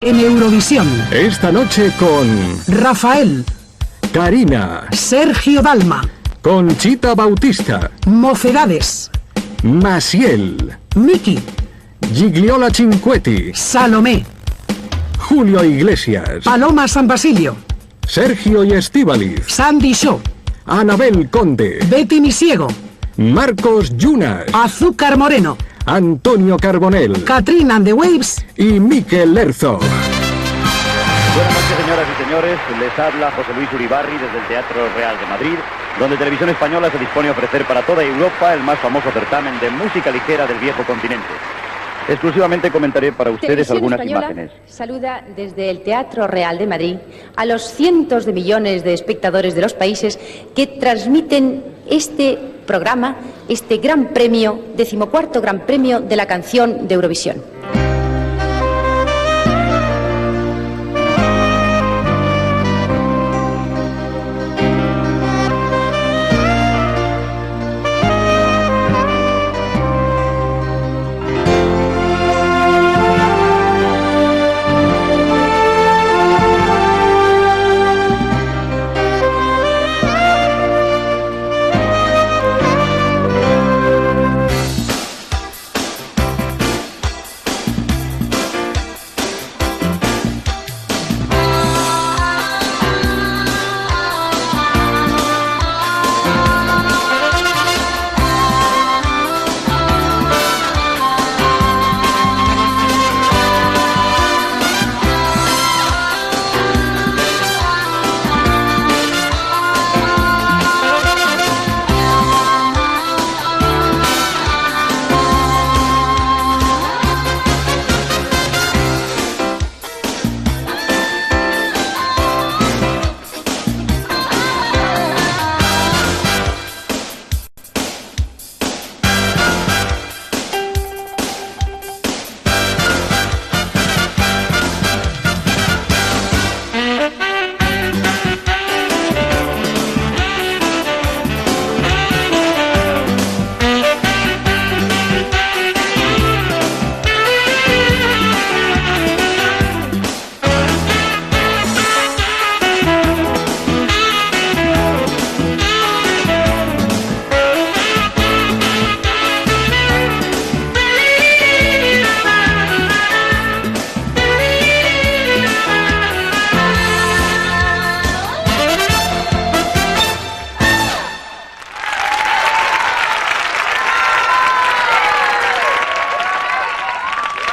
En Eurovisión. Esta noche con Rafael, Karina, Sergio Dalma, Conchita Bautista, Mocedades, Maciel, Miki, Gigliola Cinquetti, Salomé, Julio Iglesias, Paloma San Basilio, Sergio y Estíbaliz, Sandy Shaw, Anabel Conde, Betty Misiego, Marcos Yunas, Azúcar Moreno, Antonio Carbonell, Katrina and the Waves y Mikel Herzog. Buenas noches, señoras y señores. Les habla José Luis Uribarri desde el Teatro Real de Madrid, donde Televisión Española se dispone a ofrecer para toda Europa el más famoso certamen de música ligera del viejo continente. Exclusivamente comentaré para ustedes Televisión algunas Española imágenes. Saluda desde el Teatro Real de Madrid a los cientos de millones de espectadores de los países que transmiten este programa, este gran premio, 14º Gran Premio de la Canción de Eurovisión.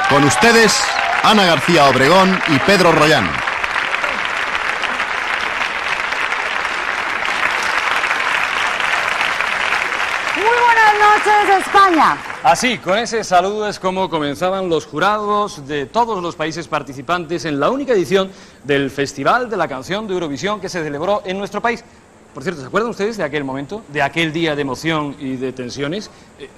Con ustedes, Ana García Obregón y Pedro Rollán. Muy buenas noches, España. Así, con ese saludo es como comenzaban los jurados de todos los países participantes en la única edición del Festival de la Canción de Eurovisión que se celebró en nuestro país. Por cierto, ¿se acuerdan ustedes de aquel momento, de aquel día de emoción y de tensiones?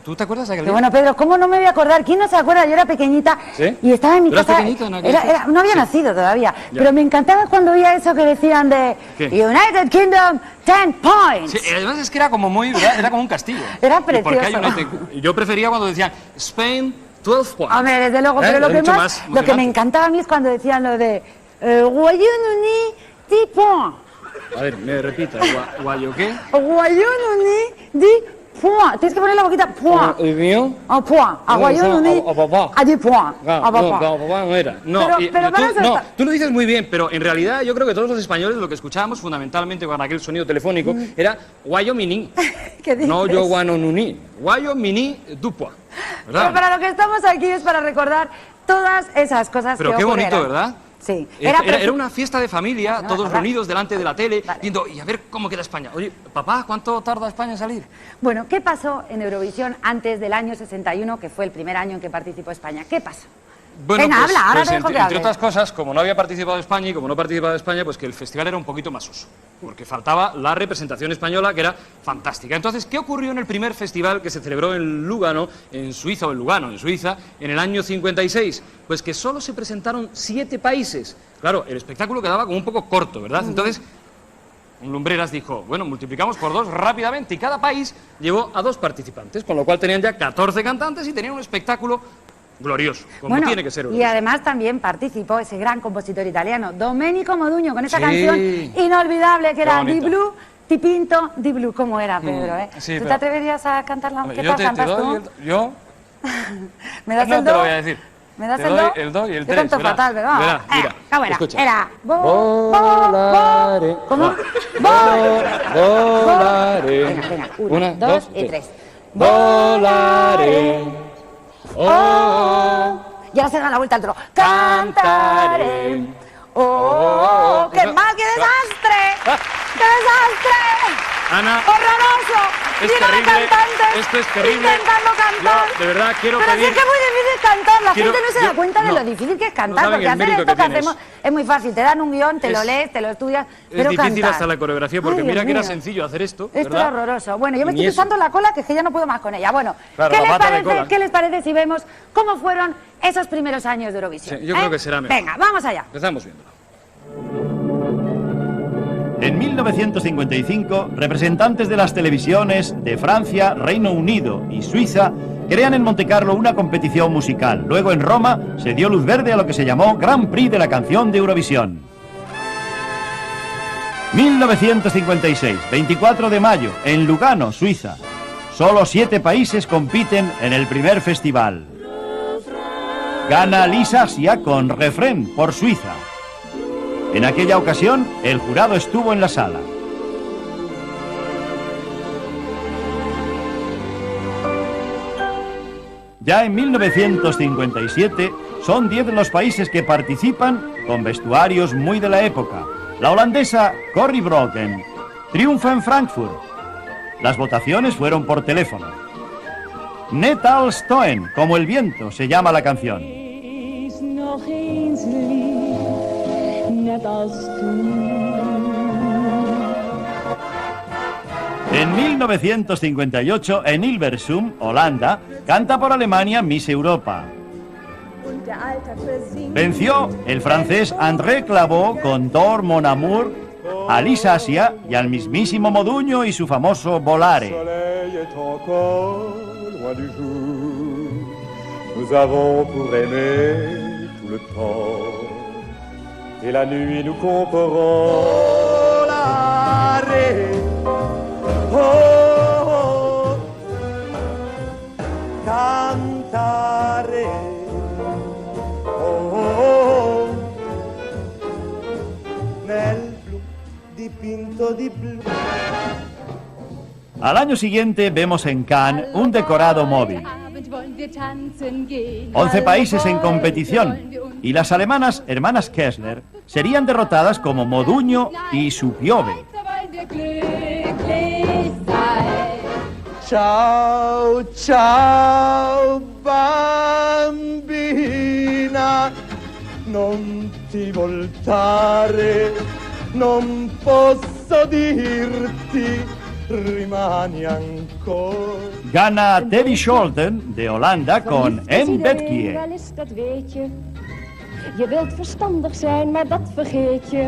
¿Tú te acuerdas de aquel día? Bueno, Pedro, ¿cómo no me voy a acordar? ¿Quién no se acuerda? Yo era pequeñita, ¿sí? Y estaba en mi ¿Eras casa. pequeñita en aquel No había sí. nacido todavía, Ya. pero me encantaba cuando oía eso que decían de ¿qué? United Kingdom, 10 points. Sí, además es que era como muy, ¿verdad? Era como un castigo. Era ¿Y por qué hay precioso. yo prefería cuando decían Spain 12 points. Hombre, desde luego, pero Era lo que mucho más, más lo que me emocionante. encantaba a mí es cuando decían lo de Royaume-Uni, 10 points. A ver, me repita, ¿guayo qué? Royaume-Uni, 10 points. Tienes que poner la boquita, points. ¿El mío? Un point. A Royaume-Uni, a papá. a 10 points. A No, papá. papá no era. No, Pero para eso está- tú lo dices muy bien, pero en realidad yo creo que todos los españoles lo que escuchábamos fundamentalmente con aquel sonido telefónico era Wyoming. ¿Qué dices? No yo Guanonuni. Wyoming Dupua. Pero ¿Verdad? para lo que estamos aquí es para recordar todas esas cosas Pero que qué bonito, ocurrieron. ¿verdad? Sí. Era una fiesta de familia, No, todos vale. reunidos delante de la tele, Vale. viendo, y a ver cómo queda España. Oye, papá, ¿cuánto tarda España en salir? Bueno, ¿qué pasó en Eurovisión antes del año 61, que fue el primer año en que participó España? ¿Qué pasó? Bueno, Venga, habla, ahora te dejo entre, que entre hable. otras cosas, como no había participado España y como no participaba España, pues que el festival era un poquito más soso, porque faltaba la representación española, que era fantástica. Entonces, ¿qué ocurrió en el primer festival que se celebró en Lugano, en Suiza, o en Lugano, en Suiza, en el año 56? Pues que solo se presentaron 7 países. Claro, el espectáculo quedaba como un poco corto, ¿verdad? Entonces, un Lumbreras dijo, bueno, multiplicamos por 2 rápidamente, y cada país llevó a 2 participantes, con lo cual tenían ya 14 cantantes y tenían un espectáculo glorioso, como Bueno, tiene que ser y Eurovisión. además también participó ese gran compositor italiano, Domenico Modugno, con esa Sí. canción inolvidable que Qué era Di bonito. Blue, Ti Pinto, Di Blue. ¿Cómo era, Pedro? Sí, ¿Tú pero- te atreverías a cantarla? Hombre, ¿Qué yo tal te cantas doy tú? yo ¿Me das no el te do? lo voy a decir. ¿Me das Te el doy do? el do y el Yo tres, canto verás. fatal, pero vamos. Verás, mira, ¿Cómo era? escucha. Era... Volaré. ¿Cómo? Volaré. Venga, venga. Una, dos y tres. Volaré. Oh, Y ahora se da la vuelta al toro. Cantaré. Cantaré. ¡Oh! ¡Qué Eso- mal, qué desastre! ¡Qué desastre! Ana, ¡Horroroso! es Lleno de terrible, cantantes esto es terrible. intentando cantar. Yo, de verdad, quiero Pero pedir- sí que es muy difícil cantar. La Quiero- gente no se da yo- cuenta de no. lo difícil que es No cantar. saben Porque el hacer mérito esto que que tienes. hacemos es muy fácil. Te dan un guión, te lo Es- lees, te lo estudias. Es Pero difícil cantar. hasta la coreografía porque Ay, mira Dios que era mío. sencillo hacer esto, Esto ¿verdad? era horroroso. Bueno, yo me Ni estoy eso. pisando la cola que es que ya no puedo más con ella. Bueno, Claro, ¿qué, la les pata de parece, cola. ¿qué les parece si vemos cómo fueron esos primeros años de Eurovisión? Sí, yo creo que será mejor. Venga, vamos allá. Empezamos viéndolo. En 1955, representantes de las televisiones de Francia, Reino Unido y Suiza crean en Montecarlo una competición musical. Luego en Roma se dio luz verde a lo que se llamó Grand Prix de la canción de Eurovisión. 1956, 24 de mayo, en Lugano, Suiza. Solo 7 países compiten en el primer festival. Gana Lisa Asia con Refrén por Suiza. En aquella ocasión, el jurado estuvo en la sala. Ya en 1957, son 10 los países que participan con vestuarios muy de la época. La holandesa Corrie Broken triunfa en Frankfurt. Las votaciones fueron por teléfono. Net als Stoen, como el viento, se llama la canción. Is nog eens lief, net als toen. En 1958, en Hilversum, Holanda, canta por Alemania Miss Europa. Und der Alltag versinkt. Venció el francés André Clavaux con Dor Mon Amour, a Lisa Asia y al mismísimo Modugno y su famoso Volare. soleil est encore loin du jour. Nous avons pour aimer tout le temps. Et la nuit nous comporons. Volare. Oh, oh. Cantare. Oh, oh. Nel blu dipinto di blu. Al año siguiente vemos en Cannes un decorado móvil. 11 países en competición y las alemanas hermanas Kessler serían derrotadas como Modugno y su Piove. Ciao, ciao, bambina, non ti voltare, non posso dirti, rimani ancora. Gana Teddy Scholten de Holanda con En Bedkie. Wel eens, dat weet je. Je wilt verstandig zijn, maar dat vergeet je.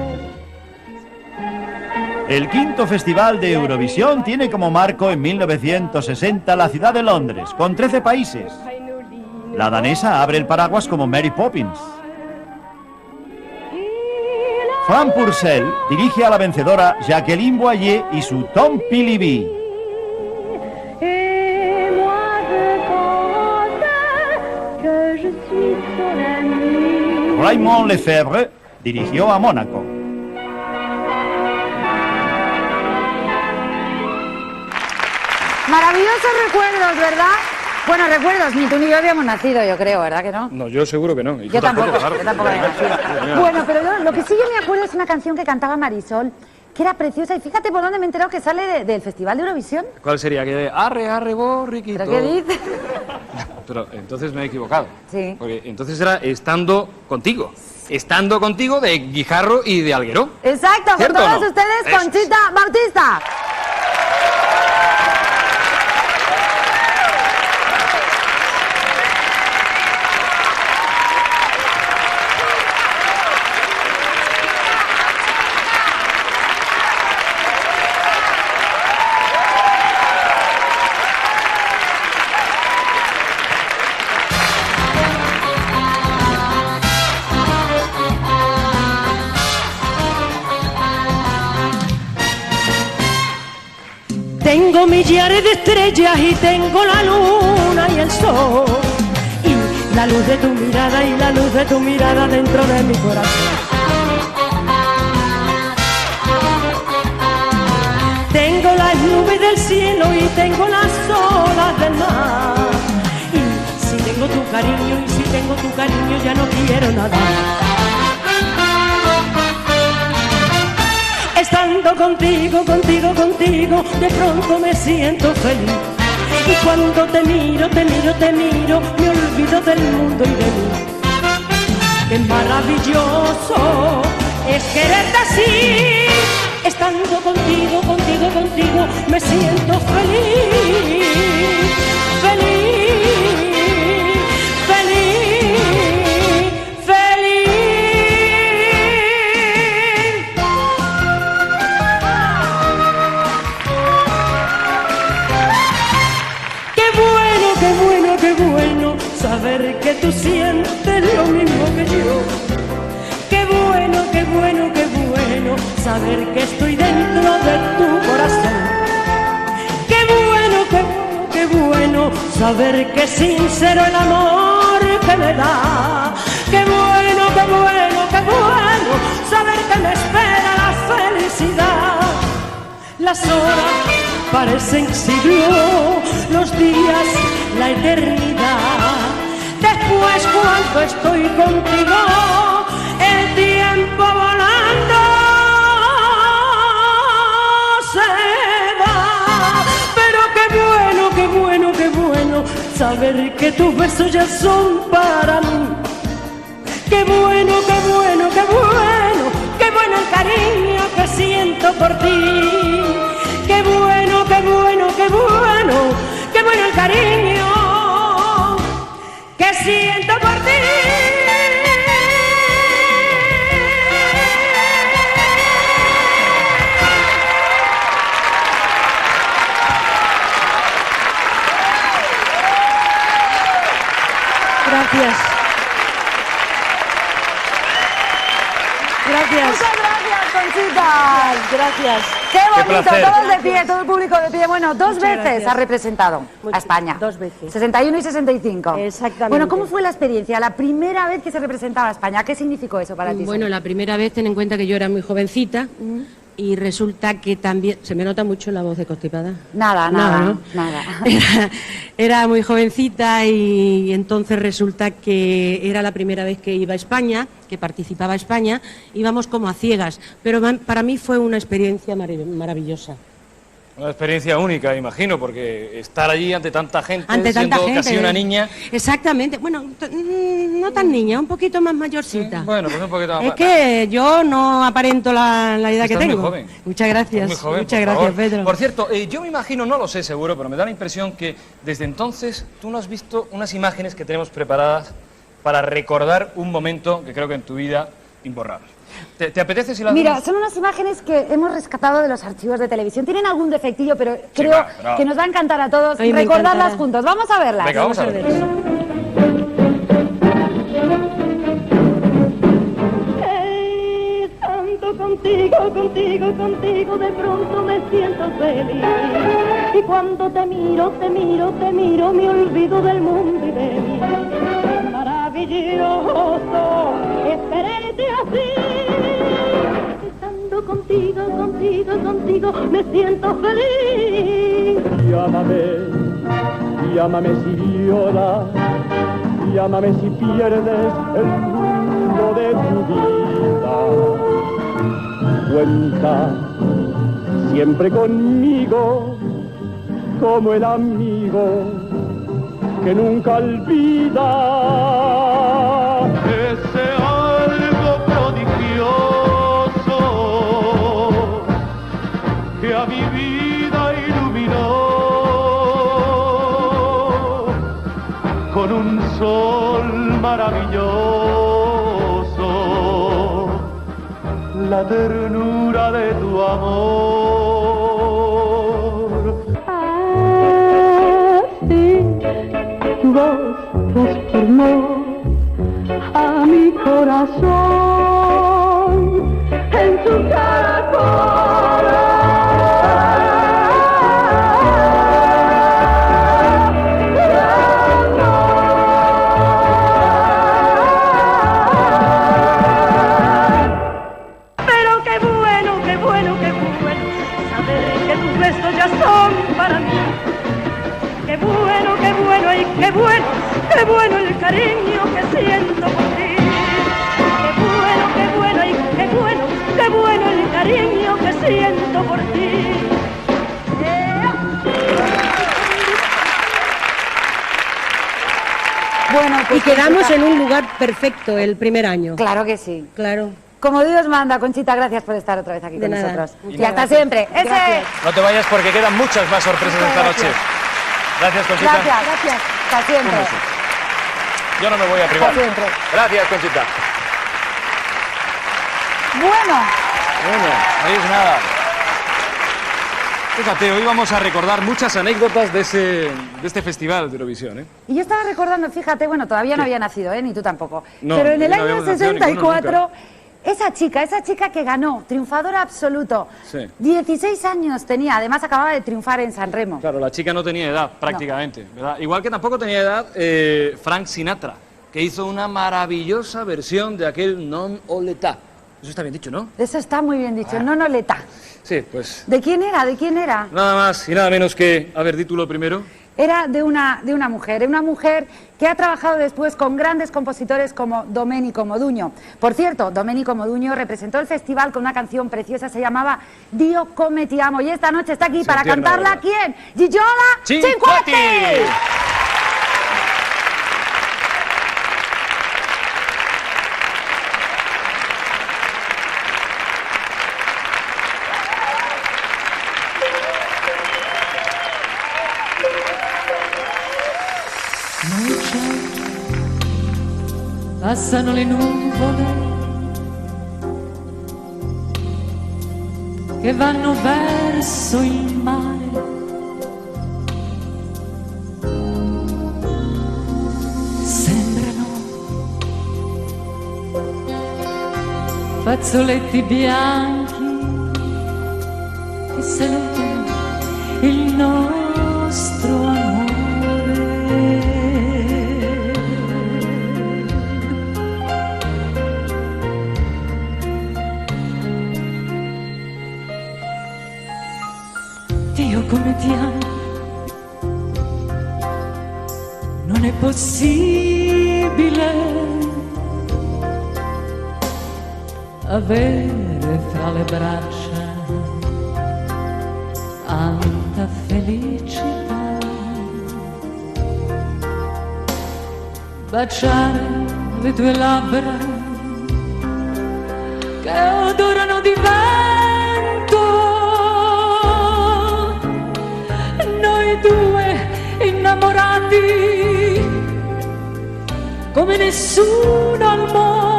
El quinto festival de Eurovisión tiene como marco en 1960 la ciudad de Londres, con 13 países. La danesa abre el paraguas como Mary Poppins. Fran Purcell dirige a la vencedora Jacqueline Boyer y su Tom Pilibi. Et moi je pense que je suis ton ami. Raymond Lefebvre dirigió a Mónaco. Maravillosos recuerdos, ¿verdad? Bueno, recuerdos, ni tú ni yo habíamos nacido, yo creo, ¿verdad que no? No, yo seguro que no. Y Yo tú tampoco, claro. yo tampoco había nacido. Bueno, pero lo que sí yo me acuerdo es una canción que cantaba Marisol, que era preciosa, y fíjate por dónde me he enterado que sale del Festival de Eurovisión. ¿Cuál sería? Que de arre, arre, borriquito. ¿Pero qué dices? Pero entonces me he equivocado. Sí. Porque entonces era Estando Contigo. Estando Contigo de Guijarro y de Alguero. Exacto, con ¿Cierto o todos no? ustedes, Eso. Conchita Bautista. Tengo millares de estrellas y tengo la luna y el sol. Y la luz de tu mirada y la luz de tu mirada dentro de mi corazón. Tengo las nubes del cielo y tengo las olas del mar. Y si tengo tu cariño y si tengo tu cariño ya no quiero nada. Estando contigo, contigo, contigo, de pronto me siento feliz. Y cuando te miro, te miro, te miro, me olvido del mundo y de mí. Qué maravilloso es quererte así. Estando contigo, contigo, contigo, me siento feliz, feliz, feliz, feliz. Qué bueno, qué bueno, qué bueno saber que tú sientes lo mismo que yo. Qué bueno, qué bueno, qué bueno saber que estoy dentro de tu corazón. Qué bueno, qué bueno, qué bueno saber que es sincero el amor que me da. Qué bueno, qué bueno, qué bueno saber que me espera la felicidad. Las horas parecen siglos, los días la eternidad. Después cuando estoy contigo, el tiempo volando se va. Pero qué bueno, qué bueno, qué bueno saber que tus besos ya son para mí. Qué bueno, qué bueno, qué bueno, qué bueno el cariño que siento por ti. Qué bueno, qué bueno, qué bueno, qué bueno el cariño que siento por ti. Gracias. Gracias. Muchas gracias, Conchita. Gracias. Qué bonito, placer. todos de pie, todo el público de pie. Bueno, dos veces gracias. ha representado a España. Dos veces. 61 y 65. Exactamente. Bueno, ¿cómo fue la experiencia? La primera vez que se representaba a España, ¿qué significó eso para ti? Bueno, la primera vez, ten en cuenta que yo era muy jovencita y resulta que también... ¿Se me nota mucho la voz de constipada? Nada, ¿no? nada. Era muy jovencita y entonces resulta que era la primera vez que iba a España, que participaba a España, íbamos como a ciegas, pero para mí fue una experiencia maravillosa. Una experiencia única, imagino, porque estar allí ante tanta gente, Ante tanta siendo gente. casi una niña... Exactamente. Bueno, no tan niña, un poquito más mayorcita. Bueno, pues un poquito más... Es que yo no aparento la edad que Estás muy tengo. joven. Muchas gracias. Muy joven, Muchas por gracias, favor. Pedro. Por cierto, yo me imagino, no lo sé seguro, pero me da la impresión que desde entonces tú no has visto unas imágenes que tenemos preparadas para recordar un momento que creo que en tu vida imborrable. ¿Te apetece si lo hacemos? Mira, son unas imágenes que hemos rescatado de los archivos de televisión. Tienen algún defectillo, pero creo claro. que nos va a encantar a todos Ay, me recordarlas encantará. juntos. Vamos a verlas. Venga, vamos a ver. Estando contigo, contigo, contigo, de pronto me siento feliz. Y cuando te miro, te miro, te miro, me olvido del mundo y de mí. Maravilloso es quererte así. Estando contigo, contigo, contigo, me siento feliz. Llámame si lloras, llámame si pierdes el rumbo de tu vida. Cuenta siempre conmigo como el amigo que nunca olvida. Ese algo prodigioso que a mi vida iluminó con un sol maravilloso, la ternura de tu amor. Así tu voz transformó a mi corazón en tu cara. cariño que siento por ti. Qué bueno y qué bueno el cariño que siento por ti. Bueno, pues y quedamos Conchita, en un lugar perfecto el primer año. Claro que sí. Claro. Como Dios manda, Conchita, gracias por estar otra vez aquí De con nada. nosotros. Muchas Y hasta gracias. siempre. Gracias. No te vayas porque quedan muchas más sorpresas esta noche. Gracias, Conchita. Gracias. Hasta siempre. Yo no me voy a privar. Hasta siempre. Gracias, Conchita. Bueno. Ahí es nada. Fíjate, hoy vamos a recordar muchas anécdotas de este festival de Eurovisión, ¿eh? Y yo estaba recordando, fíjate, bueno, todavía no había nacido, ni tú tampoco. No, pero en el no año habíamos nacido 64, ninguno esa chica que ganó, triunfadora absoluto, Sí. 16 años tenía, además acababa de triunfar en San Remo. Claro, la chica no tenía edad, prácticamente, ¿verdad? Igual que tampoco tenía edad Frank Sinatra, que hizo una maravillosa versión de aquel Non o l'État. Eso está bien dicho, ¿no? Eso está muy bien dicho, no l'État. Sí, pues ¿De quién era? ¿De quién era? nada más y nada menos que... A ver, di tú lo primero. Era de una mujer que ha trabajado después con grandes compositores como Domenico Modugno. Por cierto, Domenico Modugno representó el festival con una canción preciosa, se llamaba Dio come ti amo. Y esta noche está aquí para entiende, cantarla, ¿verdad? ¿quién? Gigiola Cinquetti. Cinquetti. Passano le nuvole che vanno verso il mare. Sembrano fazzoletti bianchi che salutano il nostro amore. Dio come ti amo, non è possibile avere fra le braccia tanta felicità, baciare le tue labbra che odorano di vento, noi due innamorati come nessuno al mondo.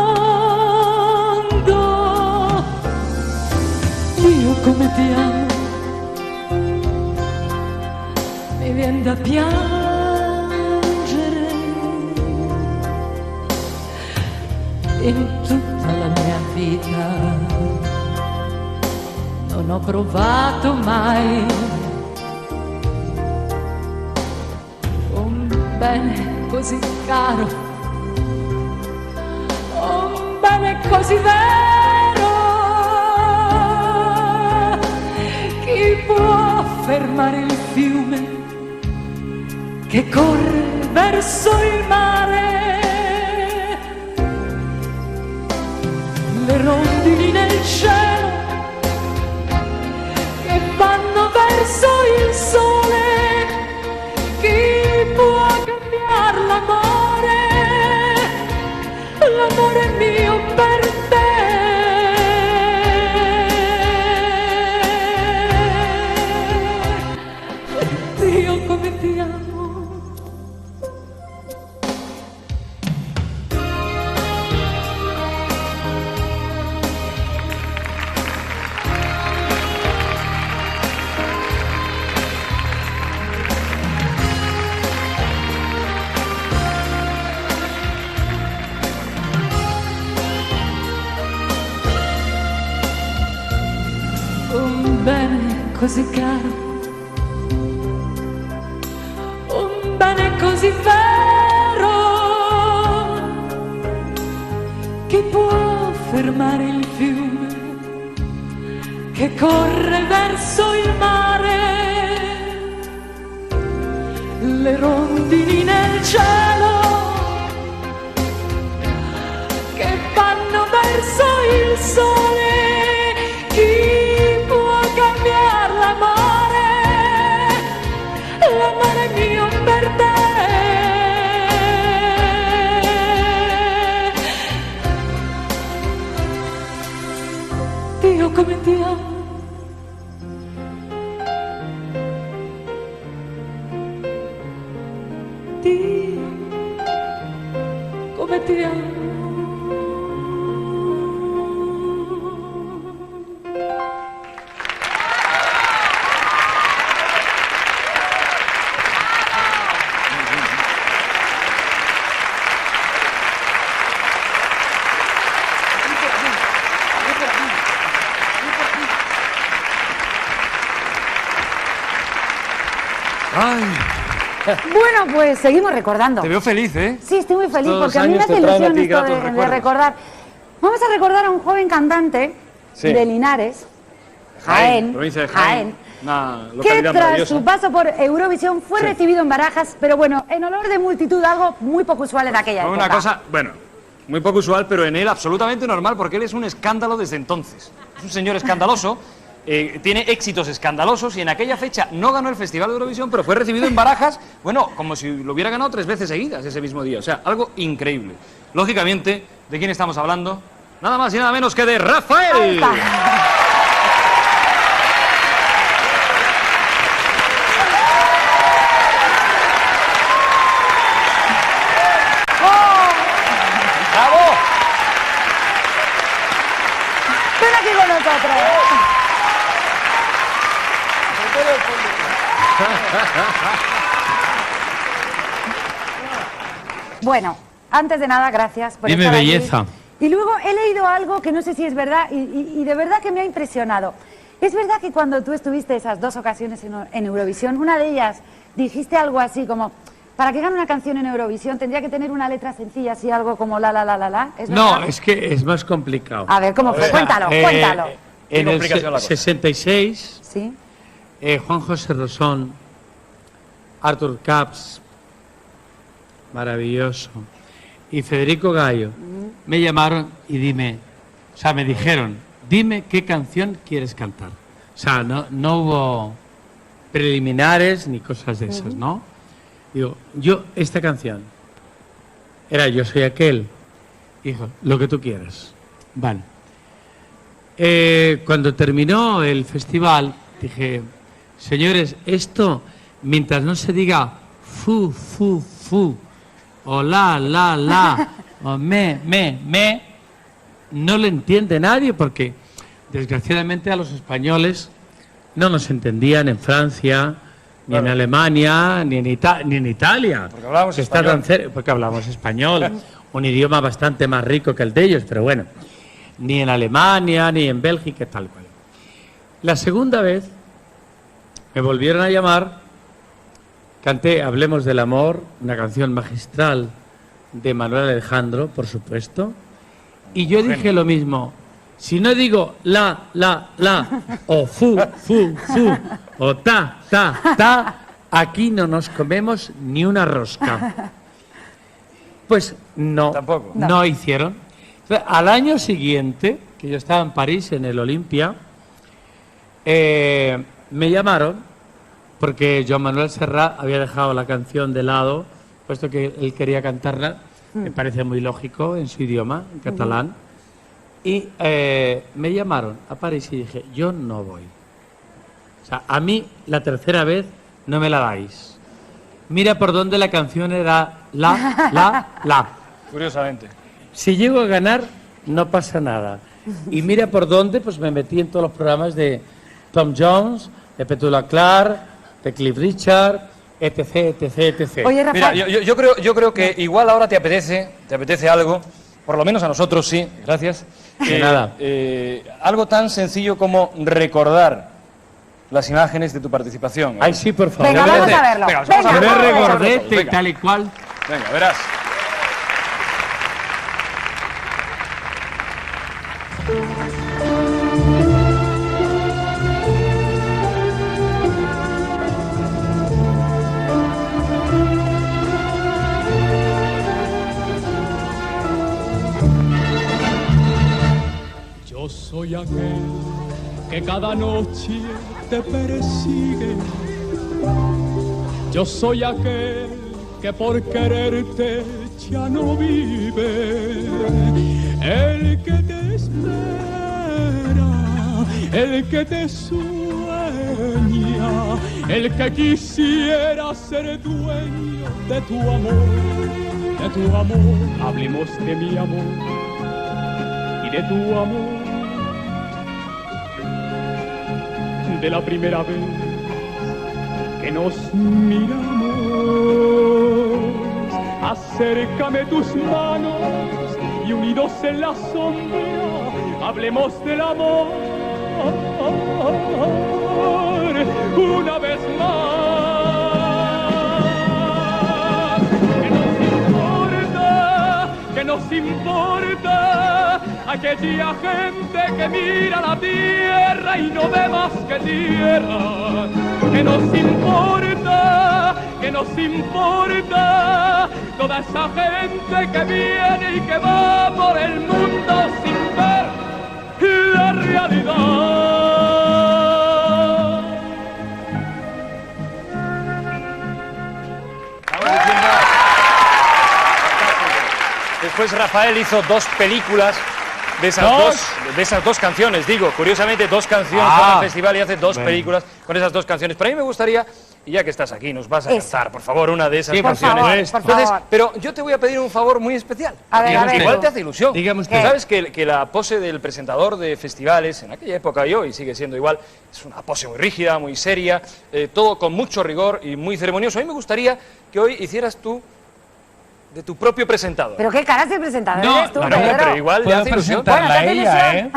Io come ti amo, mi viene da piangere. In tutta la mia vita non ho provato mai un bene così caro, un bene così vero. Chi può fermare il fiume che corre verso il mare? Le rondini nel cielo che vanno verso il sole. Chi può cambiare l'amore, l'amore mio per te? Dio come ti amo. Un bene così caro, un bene così vero. Chi può fermare il fiume che corre verso il mare? Le rondini nel cielo sole chi può cambiare l'amore mio per te. Dio come ti amo. Dio come ti amo. Ay. Bueno, pues seguimos recordando. Te veo feliz, ¿eh? Sí, estoy muy feliz Estos porque a mí me años hace te traen a ilusión ti esto gratos de recuerdos. recordar. Vamos a recordar a un joven cantante de Linares, Jaén, provincia de Jaén. Una que localidad tras maravillosa. su paso por Eurovisión fue recibido en Barajas, pero bueno, en olor de multitud, algo muy poco usual en aquella Fue época. una cosa, bueno, muy poco usual, pero en él absolutamente normal, porque él es un escándalo desde entonces. Es un señor escandaloso, tiene éxitos escandalosos, y en aquella fecha no ganó el Festival de Eurovisión, pero fue recibido en Barajas, bueno, como si lo hubiera ganado 3 veces seguidas ese mismo día. O sea, algo increíble. Lógicamente, ¿de quién estamos hablando? Nada más y nada menos que de Rafael. ¡Bravo! Ven aquí con nosotros. Bueno, antes de nada, gracias por Dime, estar aquí. belleza. Y luego he leído algo que no sé si es verdad y de verdad que me ha impresionado. Es verdad que cuando tú estuviste esas 2 ocasiones en Eurovisión, una de ellas dijiste algo así como: para que gane una canción en Eurovisión tendría que tener una letra sencilla, así algo como la. ¿Es No, verdad? es que es más complicado. A ver, ¿cómo fue? Cuéntalo, cuéntalo. En el complicación la cosa? 66, Sí. Juan José Rosón, Arthur Caps, maravilloso, y Federico Gallo me llamaron y me dijeron, dime qué canción quieres cantar. O sea, no hubo preliminares ni cosas de esas, ¿no? Digo, esta canción, era Yo soy aquel, dijo, lo que tú quieras. Vale. Cuando terminó el festival, dije, señores, esto, mientras no se diga fu, fu, fu, o la, o me, no le entiende nadie, porque desgraciadamente a los españoles no nos entendían en Francia, ni en Alemania, ni en Italia. Porque hablábamos que está tan porque hablamos español, un idioma bastante más rico que el de ellos, pero bueno, ni en Alemania, ni en Bélgica, tal cual. La segunda vez me volvieron a llamar, canté Hablemos del amor, una canción magistral de Manuel Alejandro, por supuesto, y yo dije lo mismo. Si no digo la, o fu, o ta, aquí no nos comemos ni una rosca. Pues no, Tampoco. no hicieron. Entonces, al año siguiente, que yo estaba en París, en el Olimpia, me llamaron, porque Joan Manuel Serrat había dejado la canción de lado, puesto que él quería cantarla, me parece muy lógico, en su idioma, en catalán. Y me llamaron a París y dije, yo no voy. O sea, a mí la tercera vez no me la dais. Mira por dónde la canción era la. Curiosamente. Si llego a ganar, no pasa nada. Y mira por dónde, pues me metí en todos los programas de Tom Jones, de Petula Clark, de Cliff Richard, etc. Oye, Rafael. Mira, yo creo que igual ahora te apetece algo, por lo menos a nosotros sí, gracias. De nada. Algo tan sencillo como recordar las imágenes de tu participación. Ay, sí, por favor. Venga, vamos a verlo. Venga, Venga, vamos a Me verlo. regordete, Venga. tal y cual. Venga, verás. Yo soy aquel que cada noche te persigue. Yo soy aquel que por quererte ya no vive. El que te espera, el que te sueña, el que quisiera ser dueño de tu amor, de tu amor. Hablemos de mi amor y de tu amor, de la primera vez que nos miramos. Acércame tus manos y unidos en la sombra hablemos del amor una vez más. Que nos importa aquella gente que mira la tierra y no ve más que tierra. Que nos importa toda esa gente que viene y que va por el mundo sin ver la realidad. Después Rafael hizo 2 películas de esas dos canciones, digo, curiosamente 2 canciones para el festival y hace 2 películas con esas 2 canciones. Pero a mí me gustaría, y ya que estás aquí, nos vas a cantar, por favor, una de esas canciones. Por favor. Pero yo te voy a pedir un favor muy especial. A ver. Igual te hace ilusión. Dígame usted. Sabes que la pose del presentador de festivales, en aquella época y hoy sigue siendo igual, es una pose muy rígida, muy seria, todo con mucho rigor y muy ceremonioso. A mí me gustaría que hoy hicieras tú de tu propio presentador. ¿Pero qué caras de presentador eres tú, no, pero igual le hace ilusión. Presentarla a ella, ¿eh?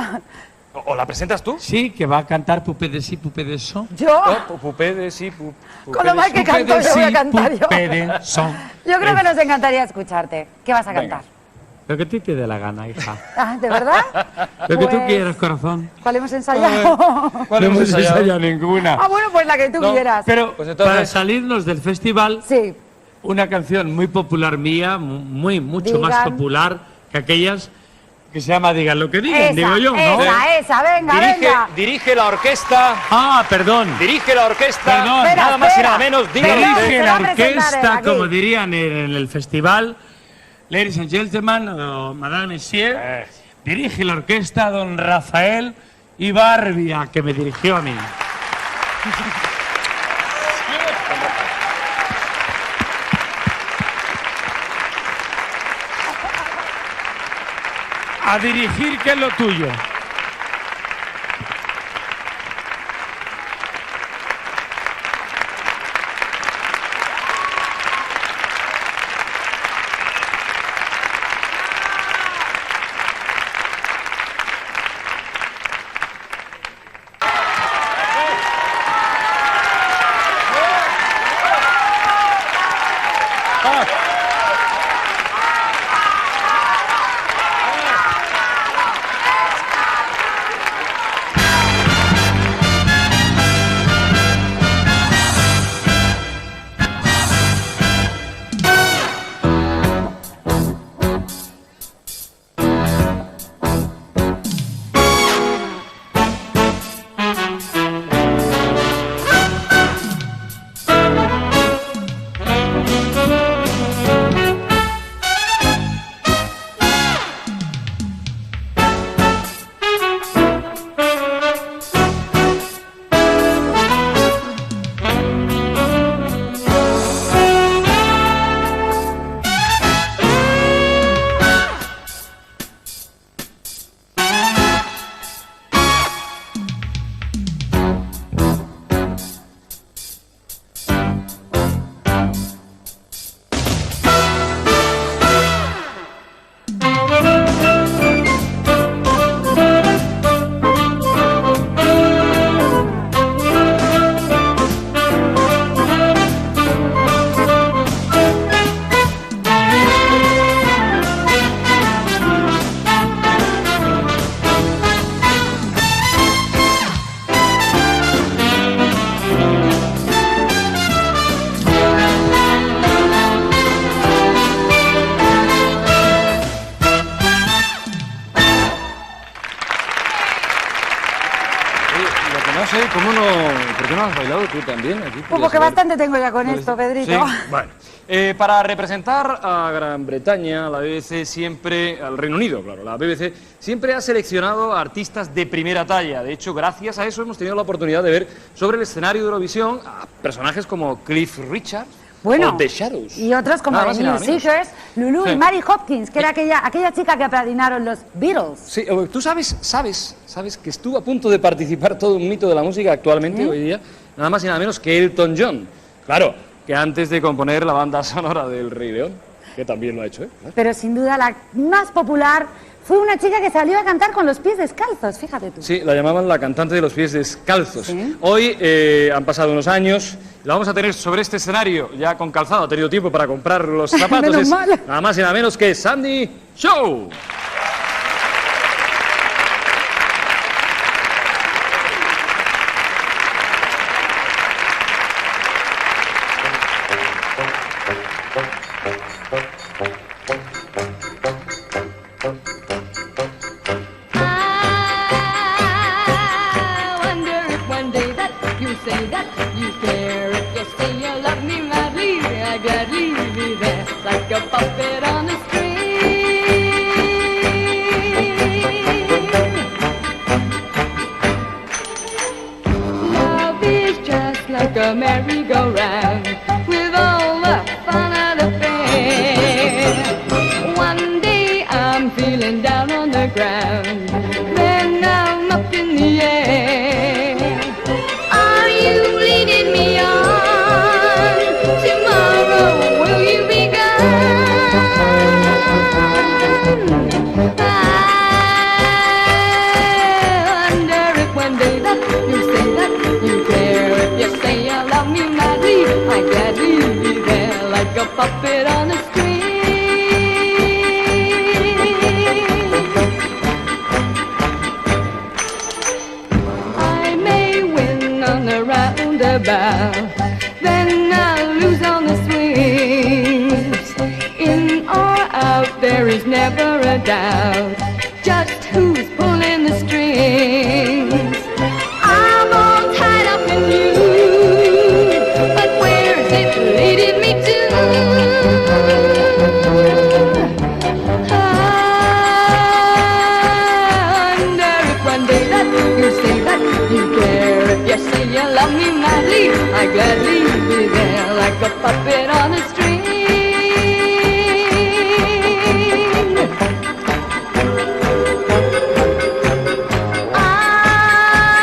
¿O la presentas tú? Sí, que va a cantar Poupée de sí, Poupée de son. ¿Yo? Poupée de sí, Poupée Con lo mal que canto yo voy a cantar yo. Poupée de son. Yo creo que nos encantaría escucharte. ¿Qué vas a cantar? Lo que te dé la gana, hija. Ah, ¿de verdad? Lo que tú Pues, quieras, corazón. ¿cuál hemos ensayado? No hemos ensayado ninguna. Ah, bueno, pues la que tú quieras. Pero Pues entonces, para salirnos del festival, sí, una canción muy popular mía, mucho más Digan. popular que aquellas, que se llama Digan lo que digan, digo yo, ¿no? Esa, venga, venga. Dirige la orquesta. Ah, perdón. Dirige la orquesta. Perdón. Nada más y nada menos. Dirige la va a presentar orquesta, aquí. como dirían en el festival. Ladies and gentlemen, Madame Messier, dirige la orquesta don Rafael Ibarbia, que me dirigió a mí. A dirigir, que es lo tuyo. No sé, ¿cómo no? ¿Por qué no has bailado tú también aquí? Pues porque bastante tengo ya con esto, Pedrito. Sí, bueno. Para representar a Gran Bretaña, la BBC siempre, al Reino Unido, claro, la BBC siempre ha seleccionado a artistas de primera talla. De hecho, gracias a eso hemos tenido la oportunidad de ver sobre el escenario de Eurovisión a personajes como Cliff Richard o The Shadows. Y otros como Nada The más y nada New menos. Seekers, Lulu Sí. y Mary Hopkins, que era aquella chica que apadrinaron los Beatles. Sí, tú sabes que estuvo a punto de participar todo un mito de la música actualmente, hoy día, nada más y nada menos que Elton John. Claro, que antes de componer la banda sonora del Rey León, que también lo ha hecho, ¿eh? Pero sin duda la más popular fue una chica que salió a cantar con los pies descalzos, fíjate tú. Sí, la llamaban la cantante de los pies descalzos. Hoy han pasado unos años, la vamos a tener sobre este escenario, ya con calzado, ha tenido tiempo para comprar los zapatos. Menos Es mal. nada más y nada menos que Sandy Shaw. I wonder if one day that you say that you care. If you say you love me madly, I gladly be there like a puppet on a string. Love is just like a merry-go-round with all the fun of the fair. One day I'm feeling down on the ground, then I'm up in the air. Are you leading me on? Tomorrow will you be gone? I wonder if one day that you say that you care. If you say you love me madly, I gladly be there like a puppet on a string. I may win on the roundabout, then I'll lose on the swings. In or out, there is never a doubt just who's pulling the strings. I'm all tied up in you, but where's it leading me to? I wonder if one day that you say that you care. If you say you love me madly, I gladly be there like a puppet on a string.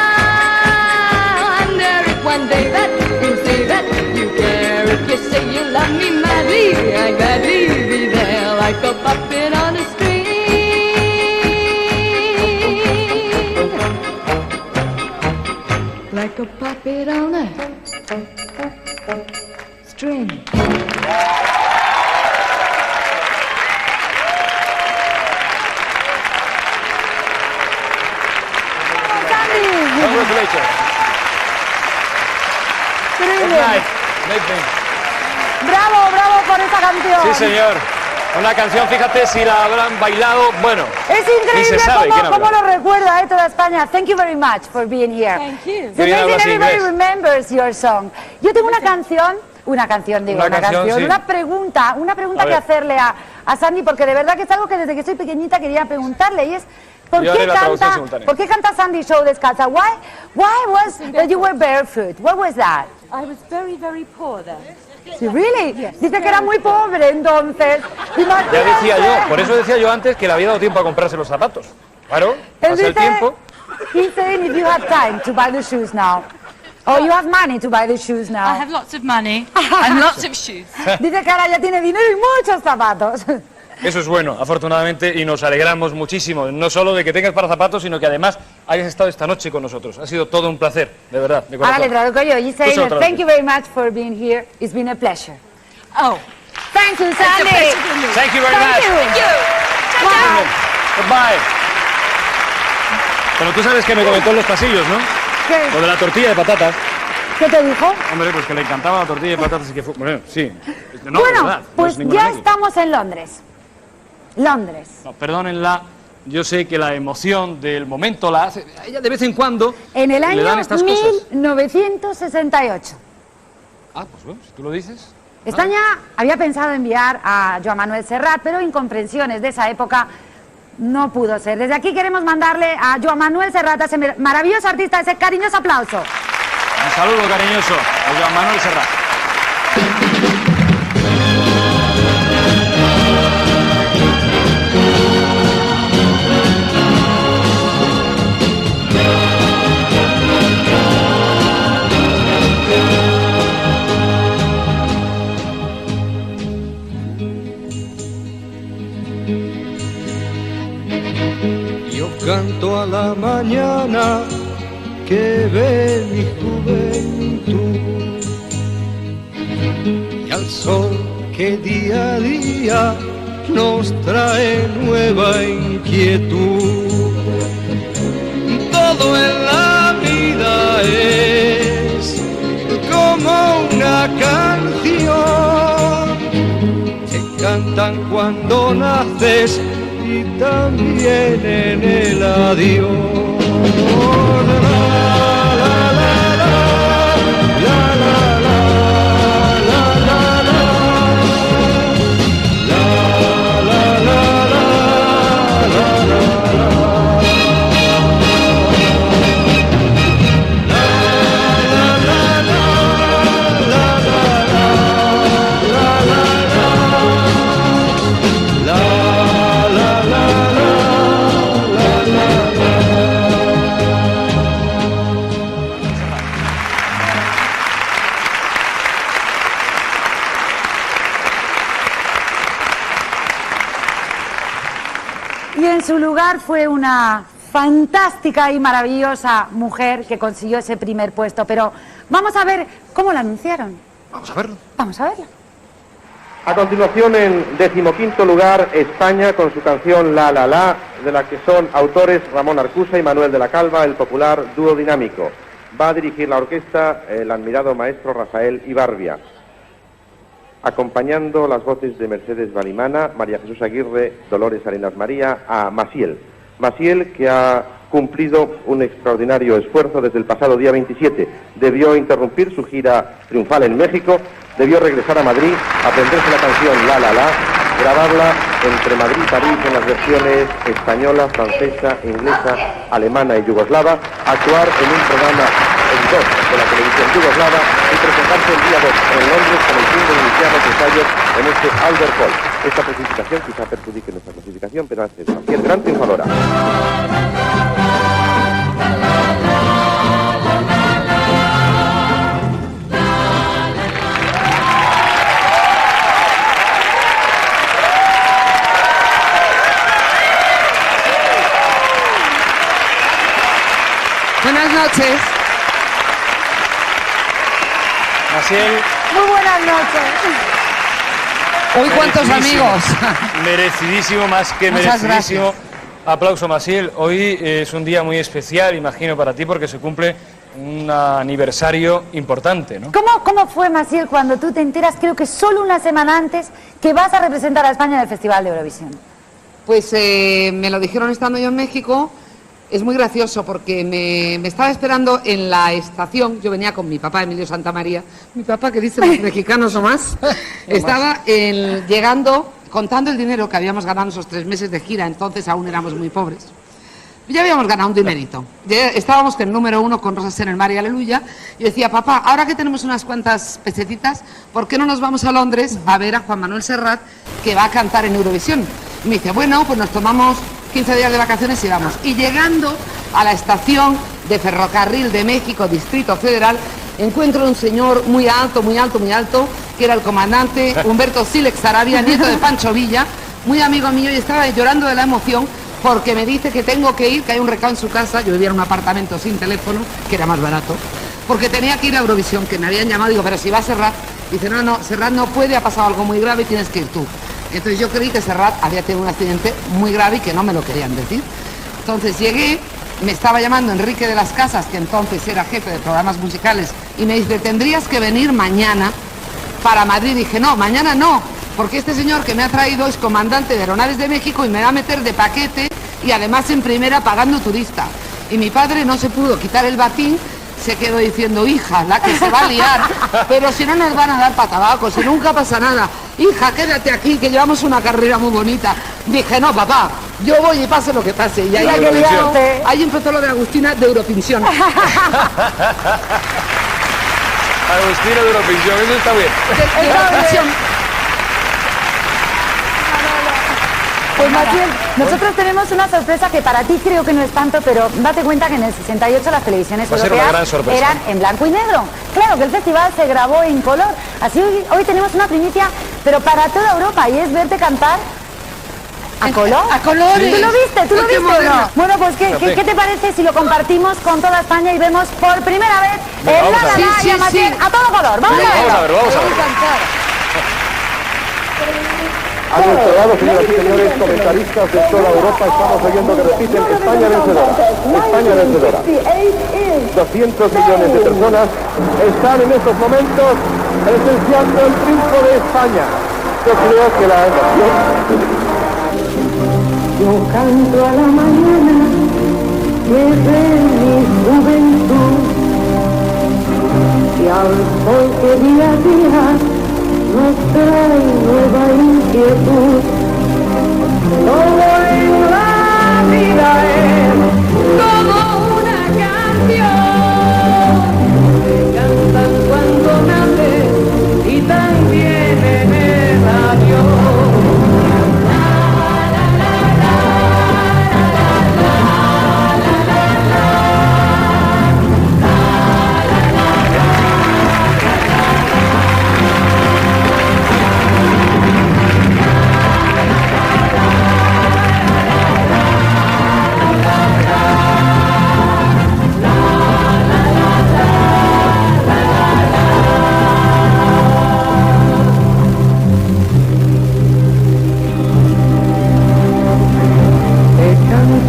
I wonder if one day that you say that you care. If you say you love me madly, I gladly be there like a puppet on a string. Like a puppet on a string. Congratulations. Increíble. Amazing. Bravo, bravo por esta canción. Sí, señor. Una canción, fíjate si la habrán bailado, bueno, Es ni se increíble sabe quién cómo habrá. lo recuerda toda España. Thank you very much for being here. Thank you. It's Quería algo amazing así, everybody inglés. remembers your song. Yo tengo una canción, Sí. una pregunta A que ver. hacerle a Sandy, porque de verdad que es algo que desde que soy pequeñita quería preguntarle, y es ¿por Yo haré qué la traducción simultánea. ¿por qué canta Sandy Shaw descalza? Why was that you were barefoot? What was that? I was very, very poor then. Sí, really? Dice que era muy pobre, entonces. Ya decía yo, por eso decía yo antes que le había dado tiempo a comprarse los zapatos. Claro, Él pasa el dice, tiempo. he's saying if you have time to buy the shoes now. Oh, you have money to buy the shoes now. I have lots of money and lots of shoes. Dice que ahora ya tiene dinero y muchos zapatos. Eso es bueno, afortunadamente, y nos alegramos muchísimo, no solo de que tengas para zapatos, sino que además hayas estado esta noche con nosotros. Ha sido todo un placer, de verdad, de corazón. Ahora le traduzco yo. He's saying Eso that lo thank you traduce. very much for being here. It's been a pleasure. Oh. Thank you, Sandy. Thank you very Thank much. you. Thank you. Bye. Goodbye. Pero tú sabes que me comentó en los pasillos, ¿no? ¿Qué? Lo de la tortilla de patatas. ¿Qué te dijo? Hombre, pues que le encantaba la tortilla de patatas y que fue... Bueno, sí. No, bueno, verdad, no pues es ninguna ya anécdota. estamos en Londres. Londres. No, perdónenla, yo sé que la emoción del momento la hace... A ella de vez en cuando En el le año dan estas cosas. 1968. Ah, pues bueno, si tú lo dices... España había pensado enviar a Joan Manuel Serrat, pero incomprensiones de esa época no pudo ser. Desde aquí queremos mandarle a Joan Manuel Serrat, a ese maravilloso artista, ese cariñoso aplauso. Un saludo cariñoso a Joan Manuel Serrat. Yo canto a la mañana que ve mi juventud y al sol que día a día nos trae nueva inquietud. Todo en la vida es como una canción, te cantan cuando naces y también en el adiós. Y en su lugar fue una fantástica y maravillosa mujer que consiguió ese primer puesto. Pero vamos a ver cómo la anunciaron. Vamos a verlo. Vamos a verlo. A continuación, en 15º lugar, España con su canción La La La, de la que son autores Ramón Arcusa y Manuel de la Calva, el popular dúo dinámico. Va a dirigir la orquesta el admirado maestro Rafael Ibarbia, acompañando las voces de Mercedes Balimana, María Jesús Aguirre, Dolores Arenas María, a Maciel. Maciel, que ha cumplido un extraordinario esfuerzo desde el pasado día 27. Debió interrumpir su gira triunfal en México, debió regresar a Madrid, aprenderse la canción La La La, grabarla entre Madrid y París en las versiones española, francesa, inglesa, alemana y yugoslava, actuar en un programa en dos de la televisión yugoslava y presentarse el día 2 en Londres con el fin de iniciar los ensayos en este Albert Hall. Esta precipitación quizá perjudique nuestra clasificación, pero hace cualquier gran triunfadora. Buenas noches. Maciel. Muy buenas noches. Hoy cuántos amigos. Merecidísimo, más que Muchas merecidísimo. gracias. Aplauso, Maciel. Hoy es un día muy especial, imagino, para ti, porque se cumple un aniversario importante, ¿no? ¿Cómo fue, Maciel, cuando tú te enteras, creo que solo una semana antes, que vas a representar a España en el Festival de Eurovisión? Pues me lo dijeron estando yo en México. Es muy gracioso porque me estaba esperando en la estación. Yo venía con mi papá, Emilio Santamaría. Mi papá, que dice los mexicanos o más. Estaba llegando, contando el dinero que habíamos ganado esos 3 meses de gira. Entonces aún éramos muy pobres. Ya habíamos ganado un dinerito. Estábamos con el número 1 con Rosas en el Mar y Aleluya. Y decía, papá, ahora que tenemos unas cuantas pesetitas, ¿por qué no nos vamos a Londres a ver a Juan Manuel Serrat, que va a cantar en Eurovisión? Y me dice, bueno, pues nos tomamos 15 días de vacaciones y vamos. Y llegando a la estación de Ferrocarril de México, Distrito Federal, encuentro un señor muy alto, muy alto, muy alto, que era el comandante Humberto Silex Sarabia, nieto de Pancho Villa, muy amigo mío, y estaba llorando de la emoción porque me dice que tengo que ir, que hay un recado en su casa. Yo vivía en un apartamento sin teléfono, que era más barato, porque tenía que ir a Eurovisión, que me habían llamado. Digo, pero si va a Serrat. Dice, no, Serrat no puede, ha pasado algo muy grave y tienes que ir tú. Entonces yo creí que Serrat había tenido un accidente muy grave y que no me lo querían decir. Entonces llegué, me estaba llamando Enrique de las Casas, que entonces era jefe de programas musicales, y me dice, tendrías que venir mañana para Madrid. Dije, no, mañana no, porque este señor que me ha traído es comandante de Aeronaves de México y me va a meter de paquete y además en primera pagando turista. Y mi padre no se pudo quitar el batín, se quedó diciendo, hija, la que se va a liar, pero si no nos van a dar para tabaco, si nunca pasa nada. Hija, quédate aquí, que llevamos una carrera muy bonita. Dije, no, papá, yo voy y pase lo que pase. Y ahí empezó lo de Agustina de Europinsión. Agustina de Europinsión, eso está bien. Pues Maciel, nosotros tenemos una sorpresa que para ti creo que no es tanto, pero date cuenta que en el 68 las televisiones Va a ser una gran europeas sorpresa. eran en blanco y negro. Claro que el festival se grabó en color. Así hoy tenemos una primicia, pero para toda Europa, y es verte cantar a color. A colores. ¿Tú lo viste? ¿Tú lo Qué viste o no? moderno. Bueno, pues ¿qué te parece si lo compartimos con toda España y vemos por primera vez Venga, el vamos a La ver. La La y a Maciel a todo color? Vamos a verlo. Vamos a ver. A nuestro lado, señoras y señores, comentaristas de toda Europa, estamos oyendo que repiten España vencedora. España vencedora. 200 millones de personas están en estos momentos presenciando el triunfo de España. Yo creo que la emoción... Yo canto a la mañana desde mi juventud y al sol que día a día nos trae nueva inquietud. Todo en la vida es como una canción que cantan cuando nace y también en el avión.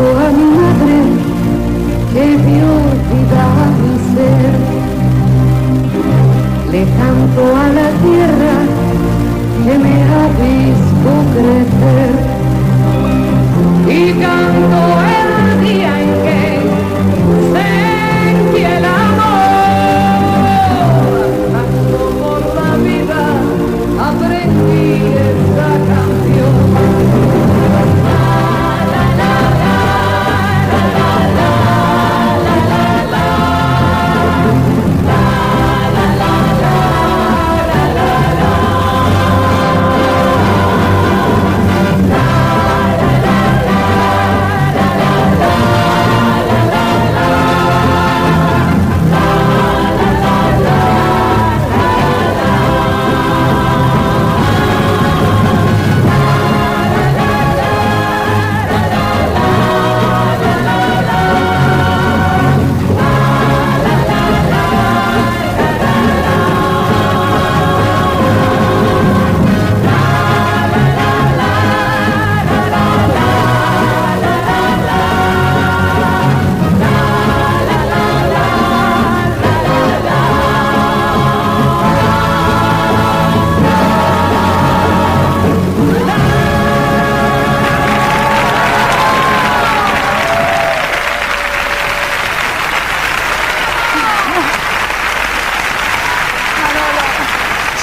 A mi madre que vio vida a mi ser, le canto a la tierra que me ha visto crecer y canto el día en que sentí el amor, andando por la vida aprendí esta canción.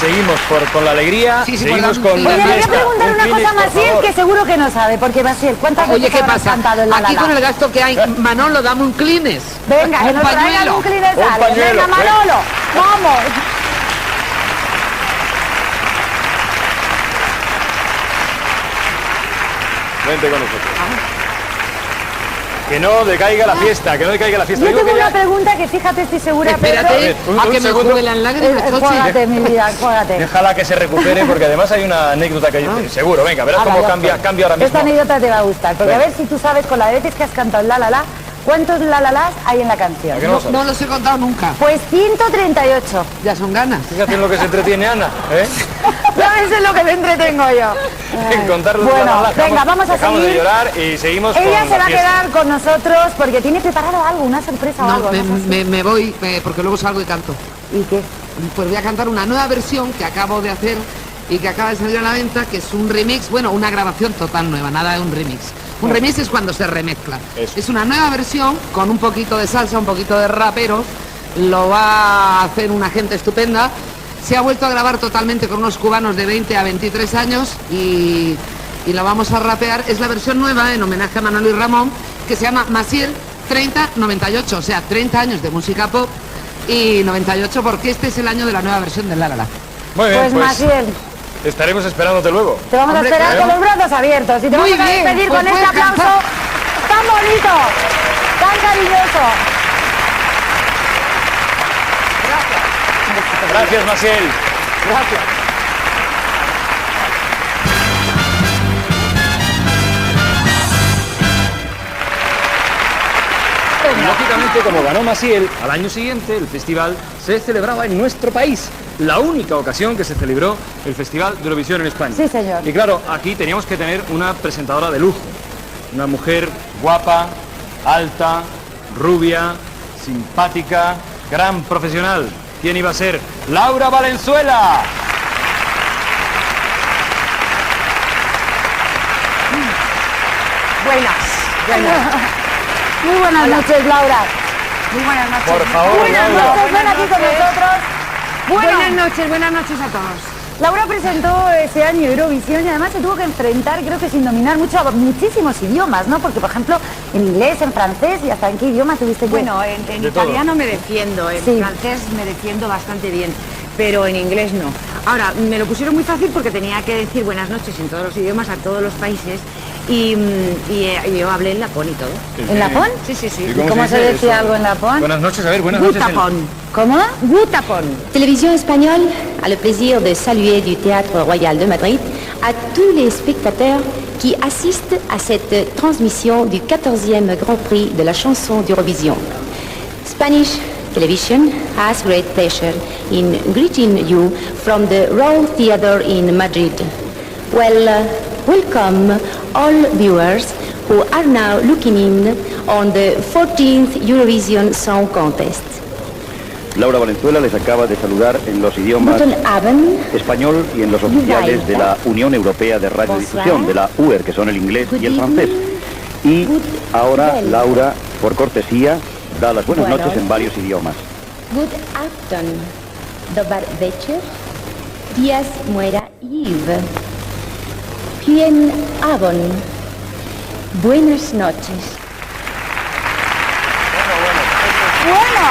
Seguimos con la alegría, seguimos con la Oye, voy a fiesta. preguntar una cosa a Maciel que seguro que no sabe, porque Maciel, ¿cuántas Oye, veces ¿qué habrás pasa? cantado en La La Aquí La? con el gasto que hay, Manolo, dame un clines. Venga, que nos traigan un clines. Venga, Manolo, vamos. Vente con nosotros. Que no decaiga la fiesta, que no decaiga la fiesta. Yo Digo tengo que una ya- pregunta que fíjate, estoy segura, Espérate, Pedro. a que me juegue las lágrimas, Chochi. Juégate, mi vida, juégate. Déjala que se recupere porque además hay una anécdota que seguro, venga, verás Ahora, cómo ya cambia está. ahora mismo. Esta anécdota te va a gustar, porque Venga. a ver si tú sabes con las veces que has cantado La La La, ¿cuántos La La Las hay en la canción? ¿A que no lo sabes? No los he contado nunca. Pues 138. Ya son ganas. Fíjate en lo que se entretiene Ana, ¿eh? Ya ves en lo que me entretengo yo. En contarlo de Bueno, la La La. venga, vamos a Dejamos de seguir. llorar y seguimos Ella con se la va a fiesta. quedar con nosotros porque tiene preparado algo, una sorpresa o No, algo. ¿no? me voy porque luego salgo y canto. ¿Y qué? Pues voy a cantar una nueva versión que acabo de hacer y que acaba de salir a la venta, que es un remix, bueno, una grabación total nueva, nada de un remix. Un remix es cuando se remezcla. Eso. Es una nueva versión con un poquito de salsa, un poquito de raperos. Lo va a hacer una gente estupenda. Se ha vuelto a grabar totalmente con unos cubanos de 20 a 23 años y la vamos a rapear. Es la versión nueva en homenaje a Manolo y Ramón, que se llama Maciel 30-98, o sea, 30 años de música pop y 98 porque este es el año de la nueva versión de La La La. Muy bien, Pues Maciel, estaremos esperándote luego. te vamos a esperar con los brazos abiertos y te Muy vamos a bien, despedir pues con este puedes aplauso cantar. tan bonito, tan cariñoso. Gracias, Maciel. Gracias. Y lógicamente, como ganó Maciel, al año siguiente el festival se celebraba en nuestro país. La única ocasión que se celebró el Festival de Eurovisión en España. Sí, señor. Y claro, aquí teníamos que tener una presentadora de lujo. Una mujer guapa, alta, rubia, simpática, gran profesional. ¿Quién iba a ser? ¡Laura Valenzuela! Buenas. Muy buenas noches, Laura. Muy buenas noches. Por favor, Buenas Laura. noches, ven aquí con nosotros. Buenas noches a todos. Laura presentó ese año Eurovisión y además se tuvo que enfrentar, creo que sin dominar muchísimos idiomas, ¿no? Porque, por ejemplo, en inglés, en francés y hasta en qué idioma tuviste que... Bueno, en De todo. italiano me defiendo, en Sí. francés me defiendo bastante bien, pero en inglés no. Ahora, me lo pusieron muy fácil porque tenía que decir buenas noches en todos los idiomas, a todos los países, y yo hablé en lapón y todo. ¿En lapón? Sí, sí, sí. ¿Y ¿Y cómo se dice decía eso? algo en lapón? Buenas noches, a ver, buenas noches. Gutapón. ¿Cómo? Gutapón. Télévision espagnole a le plaisir de saluer du Théâtre Royal de Madrid à tous les spectateurs qui assistent à cette transmission du 14e Grand Prix de la chanson d'Eurovision. Spanish Television has great pleasure in greeting you from the Royal Theatre in Madrid. Welcome all viewers who are now looking in on the 14th Eurovision Song Contest. Laura Valenzuela les acaba de saludar en los idiomas Guten Abend. español y en los oficiales de la Unión Europea de Radiodifusión, de la UER, que son el inglés y el francés. Y ahora Laura, por cortesía, da las buenas noches en varios idiomas. Good afternoon. Dobar večer. Días muera Yves. Bien Abon. Buenas noches. Bueno.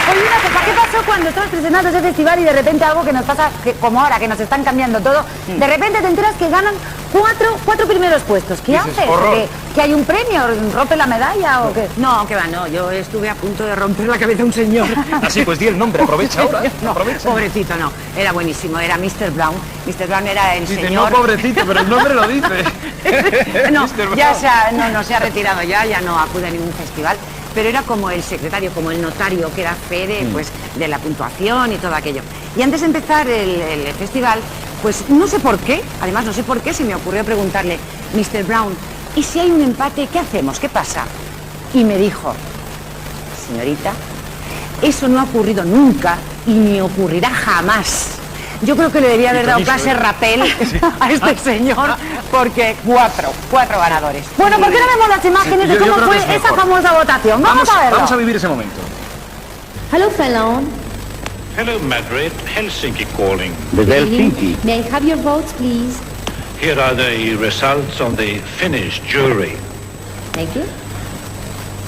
Oye, una cosa, ¿qué pasó cuando estabas presentando ese festival y de repente algo que nos pasa, como ahora, que nos están cambiando todo, de repente te enteras que ganan cuatro primeros puestos? ¿Qué Dices, haces? horror. ¿Que hay un premio? ¿Rompe la medalla o qué? No, que va, no. Yo estuve a punto de romper la cabeza a un señor. Así pues, di el nombre, aprovecha ahora. No, Aprovecha. pobrecito, no. Era buenísimo, era Mr. Brown. Mr. Brown era el Dice, señor... no pobrecito, pero el nombre lo dice. No, Mr. Brown. ya no se ha retirado ya no acude a ningún festival, pero era como el secretario, como el notario, que era fe de, pues, de la puntuación y todo aquello. Y antes de empezar el festival, pues no sé por qué, además no sé por qué, se me ocurrió preguntarle, Mr. Brown, ¿y si hay un empate, qué hacemos? ¿Qué pasa? Y me dijo, señorita, eso no ha ocurrido nunca y ni ocurrirá jamás. Yo creo que le debía haber dado clase rapel a este señor, porque cuatro ganadores. Bueno, ¿por qué no vemos las imágenes de Yo cómo creo que fue es esa mejor. famosa votación? Vamos a verlo. Vamos a vivir ese momento. Hello, Finland. Hello, Madrid. Helsinki calling. Desde Helsinki. May I have your votes, please? Here are the results of the Finnish jury. Thank you.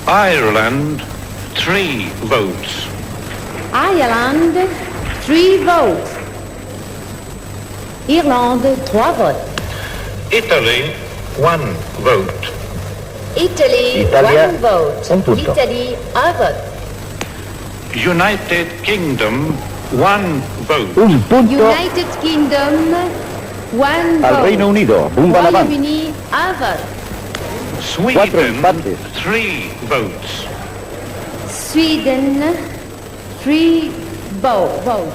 Ireland, 3 votes. Ireland, 3 votes. Irlande, 3 votes. Italy, 1 vote. Italy, Italia, 1 vote. un punto. Italy, 1 vote. United Kingdom, 1 vote. Un punto United Kingdom, 1 vote. al Reino Unido. Bumba la banda. Royaume-Uni, 1 vote. 4 Sweden, empates. 3 votes. Sweden, 3 votes.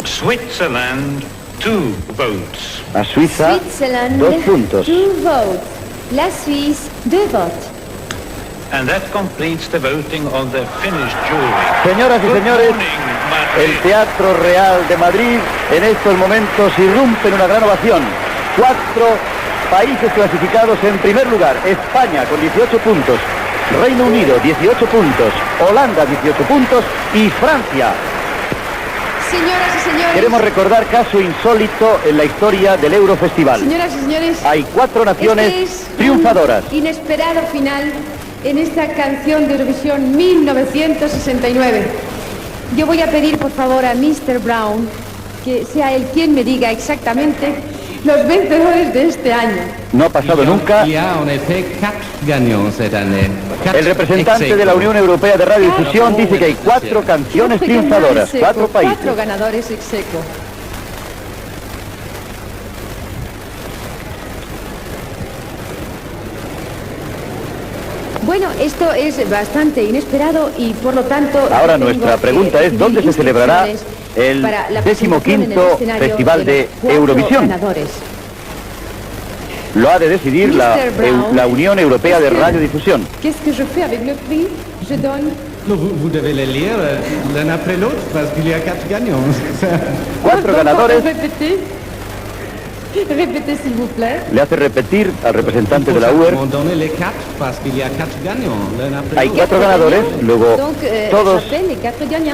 Switzerland, 2 votes. A Suiza, Switzerland, 2 puntos. 2 votes. La Suisse, 2 votes. And that completes the voting of the Finnish jury. Señoras y Good señores, morning, El Teatro Real de Madrid en estos momentos irrumpe en una gran ovación. 4 países clasificados en primer lugar. España con 18 puntos. Reino Unido 18 puntos. Holanda 18 puntos. Y Francia. Señoras y señores. Queremos recordar caso insólito en la historia del Eurofestival. Señoras y señores. Hay 4 naciones triunfadoras. Inesperado final en esta canción de Eurovisión 1969. Yo voy a pedir por favor a Mr. Brown que sea él quien me diga exactamente los vencedores de este año. No ha pasado nunca. El representante de la Unión Europea de Radiodifusión dice que hay 4 canciones triunfadoras, 4 países. 4 ganadores ex aequo. Bueno, esto es bastante inesperado y por lo tanto... Ahora nuestra pregunta es ¿dónde se celebrará el 15º Festival de Eurovisión? Lo ha de decidir la Unión Europea de Radiodifusión. Qu'est-ce que je fais avec le prix? Je donne... Vous devez les lire l'un après l'autre parce qu'il y a 4 gagnants. 4 ganadores. Répétez s'il vous plaît. Le hace repetir al representante de la UER. Hay 4 ganadores, luego todos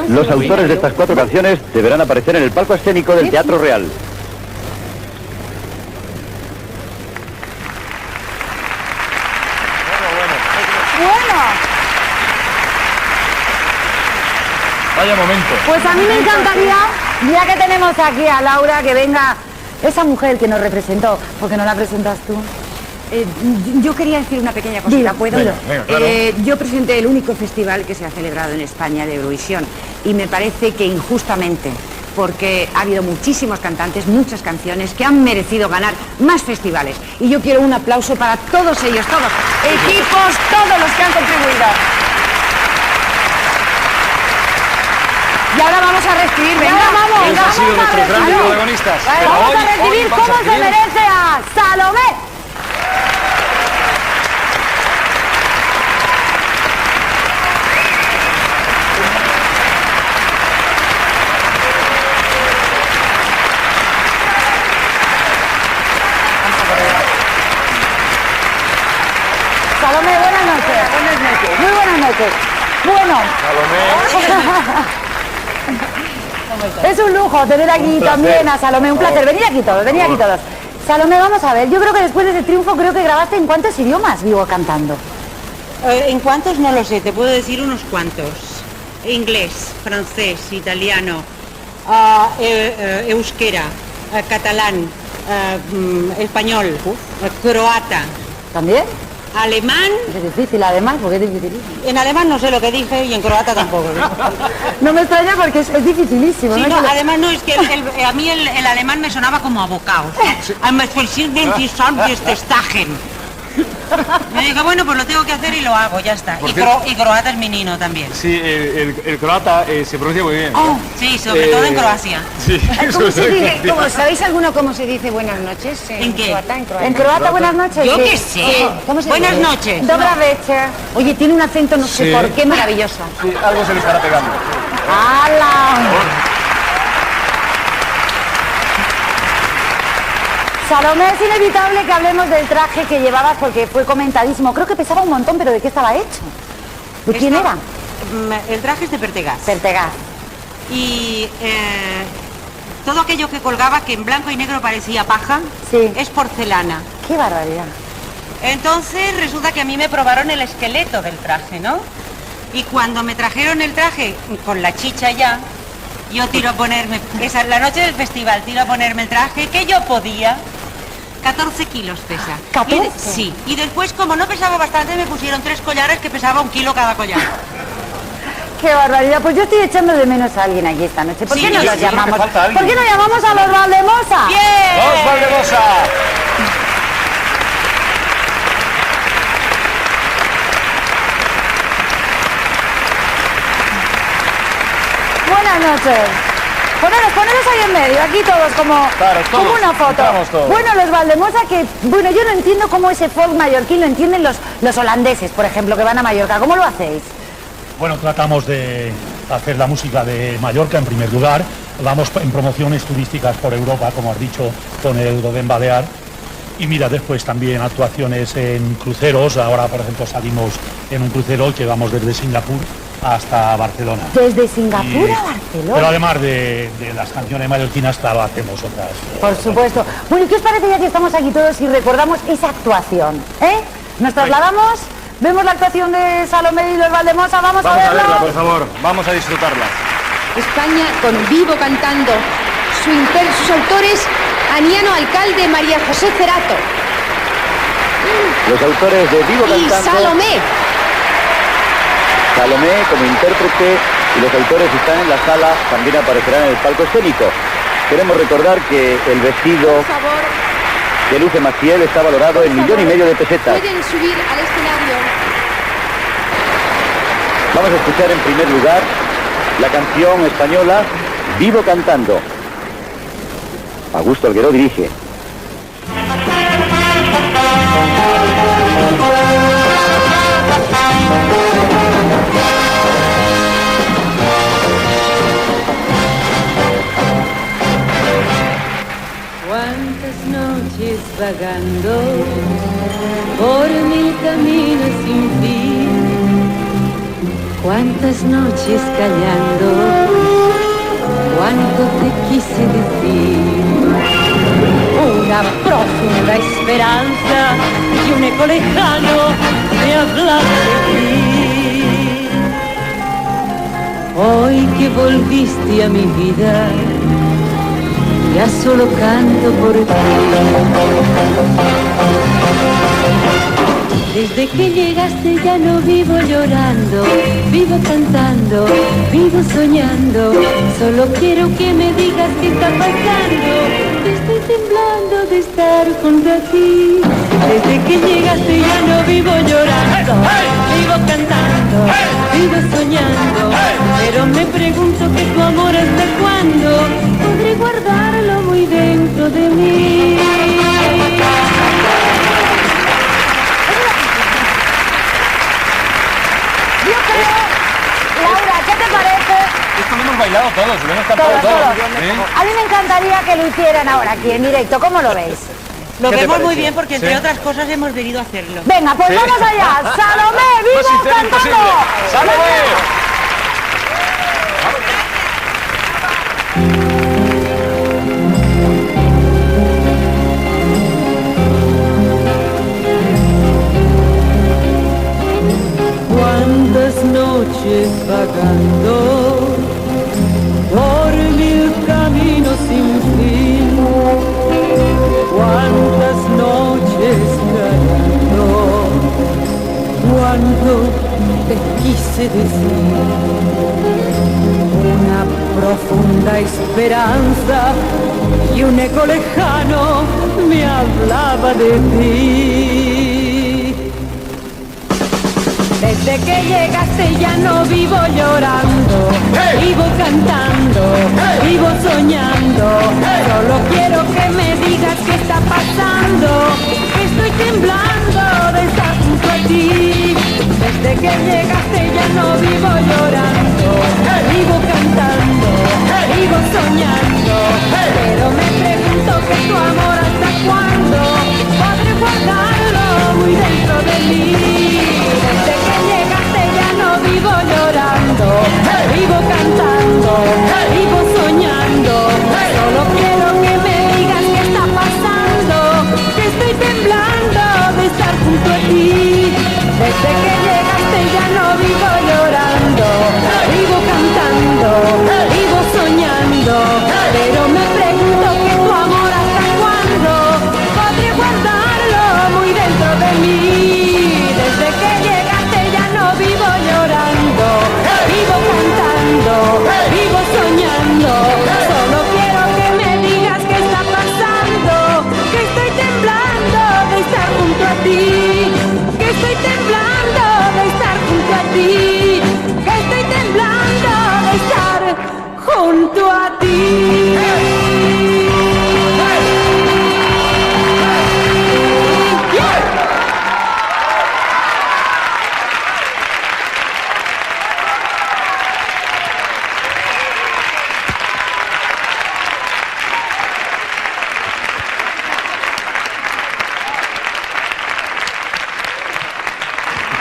los autores de estas 4 canciones deberán aparecer en el palco escénico del Teatro Real. Vaya momento. Pues a mí me encantaría, ya que tenemos aquí a Laura, que venga esa mujer que nos representó, porque no la presentas tú. Yo quería decir una pequeña cosita, ¿puedo? Venga, claro. Yo presenté el único festival que se ha celebrado en España de Eurovisión y me parece que injustamente, porque ha habido muchísimos cantantes, muchas canciones que han merecido ganar más festivales. Y yo quiero un aplauso para todos ellos, todos, equipos, todos los que han contribuido. Y ahora vamos a recibir, venga, vamos, Ese ha sido nuestro gran protagonistas. Vamos a recibir cómo se merece a Salomé. Salomé, buenas noches. Buenas noches. Muy buenas noches. Bueno. Salomé. Es un lujo tener aquí también a Salomé, un placer. Venid aquí todos, venid aquí todos. Salomé, vamos a ver, yo creo que después de ese triunfo creo que grabaste en cuántos idiomas vivo cantando. En cuántos no lo sé, te puedo decir unos cuantos. Inglés, francés, italiano, euskera, catalán, español, croata. ¿También? Alemán. Es difícil además, porque es difícil. En alemán no sé lo que dije y en croata tampoco. No me extraña porque es dificilísimo. Sí, ¿no? Además no, es que a mí el alemán me sonaba como abocado. Me dije, bueno, pues lo tengo que hacer y lo hago, ya está. Y croata es mi nino también. Sí, el croata se pronuncia muy bien. Oh, sí, sobre todo en Croacia. Sí, ¿Cómo se dice? ¿Sabéis alguno cómo se dice buenas noches? ¿En qué? Croata, en croata, buenas noches. Yo qué sé. ¿Cómo se buenas dice? noches. Dobra večer. Oye, tiene un acento no sé por qué maravilloso. Sí, algo se le estará pegando. ¡Hala! Salomé, es inevitable que hablemos del traje que llevabas porque fue comentadísimo. Creo que pesaba un montón, pero ¿de qué estaba hecho? ¿De quién era? El traje es de Pertegaz. Pertegaz. Y todo aquello que colgaba, que en blanco y negro parecía paja, es porcelana. ¡Qué barbaridad! Entonces resulta que a mí me probaron el esqueleto del traje, ¿no? Y cuando me trajeron el traje con la chicha ya, yo tiro a ponerme, la noche del festival, tiro a ponerme el traje que yo podía. 14 kilos pesa. ¿14? Sí. Y después, como no pesaba bastante, me pusieron 3 collares que pesaba 1 kilo cada collar. ¡Qué barbaridad! Pues yo estoy echando de menos a alguien aquí esta noche. ¿Por qué no los llamamos? ¿Por qué no llamamos a los Valdemosa? ¡Bien! ¡Los Valdemosa! Buenas noches. Poneros ahí en medio, aquí todos como, claro, todos, como una foto. todos. Bueno, los Valdemosa que, bueno, yo no entiendo cómo ese folk mallorquín lo entienden los holandeses, por ejemplo, que van a Mallorca. ¿Cómo lo hacéis? Bueno, tratamos de hacer la música de Mallorca en primer lugar. Vamos en promociones turísticas por Europa, como has dicho, con el Godem Balear. Y mira, después también actuaciones en cruceros. Ahora, por ejemplo, salimos en un crucero que vamos desde Singapur hasta Barcelona. Desde Singapur a Barcelona. Pero además de las canciones mallorquinas, claro, hacemos otras. Por supuesto. Bueno, ¿y qué os parece ya que estamos aquí todos y recordamos esa actuación? Nos trasladamos, vemos la actuación de Salomé y los Valdemosa, vamos a verla. Por favor, vamos a disfrutarla. España con Vivo cantando. Sus autores, Aniano Alcalde, María José Cerato. Los autores de Vivo Y cantando. Salomé. Salomé como intérprete y los autores están en la sala, también aparecerán en el palco escénico. Queremos recordar que el vestido que luce Maciel está valorado en 1,5 millones de pesetas. Pueden subir al escenario. Vamos a escuchar en primer lugar la canción española Vivo cantando. Augusto Alguero dirige. Cuántas noches vagando por mil caminos sin fin, cuántas noches callando, cuánto te quise decir. Una profunda esperanza y un eco lejano me hablaba de ti. Hoy que volviste a mi vida, ya solo canto por ti. Desde que llegaste ya no vivo llorando, vivo cantando, vivo soñando. Solo quiero que me digas qué está pasando, que estoy temblando de estar junto a ti. Desde que llegaste ya no vivo llorando, vivo cantando, vivo soñando. Pero me pregunto que tu amor hasta cuándo podré guardarlo muy dentro de mí. Yo creo, Laura, ¿qué te parece? Esto lo hemos bailado todos, lo hemos cantado Todos. todos. A mí me encantaría que lo hicieran ahora aquí en directo. ¿Cómo lo veis? Lo ¿Qué te vemos muy parece? bien porque, entre Sí. otras cosas, hemos venido a hacerlo. Venga, pues Sí. vamos allá. Salomé, vivo Más sincero cantando. imposible. ¡Salomé! Cuántas noches vagando por mil caminos sin fin, cuántas noches callando, cuánto te quise decir. Una profunda esperanza y un eco lejano me hablaba de ti. Desde que llegaste ya no vivo llorando, vivo cantando, vivo soñando. Solo quiero que me digas qué está pasando, que estoy temblando de estar junto a ti. Desde que llegaste ya no vivo llorando, vivo cantando, vivo soñando. Pero me pregunto que tu amor hasta cuándo podré guardarlo muy dentro de mí. Desde que llegaste ya no vivo llorando, vivo cantando, vivo soñando. Solo quiero que me digas qué está pasando, que estoy temblando de estar junto a ti. Desde que llegaste ya no vivo llorando, vivo cantando, vivo soñando. Pero me pregunto que tu amor hasta cuándo podré guardarlo muy dentro de mí. Desde que llegaste ya no vivo llorando, vivo cantando, vivo soñando. Solo quiero que me digas qué está pasando, que estoy temblando de estar junto a ti, que estoy temblando de estar junto a ti, que estoy temblando de estar junto a ti.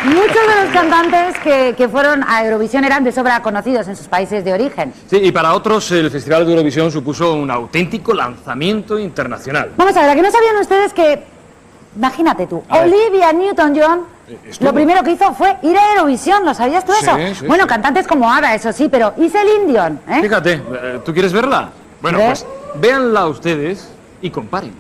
Muchos de los cantantes que fueron a Eurovisión eran de sobra conocidos en sus países de origen. Sí, y para otros el Festival de Eurovisión supuso un auténtico lanzamiento internacional. Vamos a ver, ¿a que no sabían ustedes que, imagínate tú, A ver. Olivia Newton-John lo primero que hizo fue ir a Eurovisión? ¿Lo sabías tú eso? Sí, Bueno, sí. cantantes como ABBA, eso sí, pero ¿y Celine Dion? Fíjate, ¿tú quieres verla? Bueno, ¿Ve? pues véanla ustedes y comparen.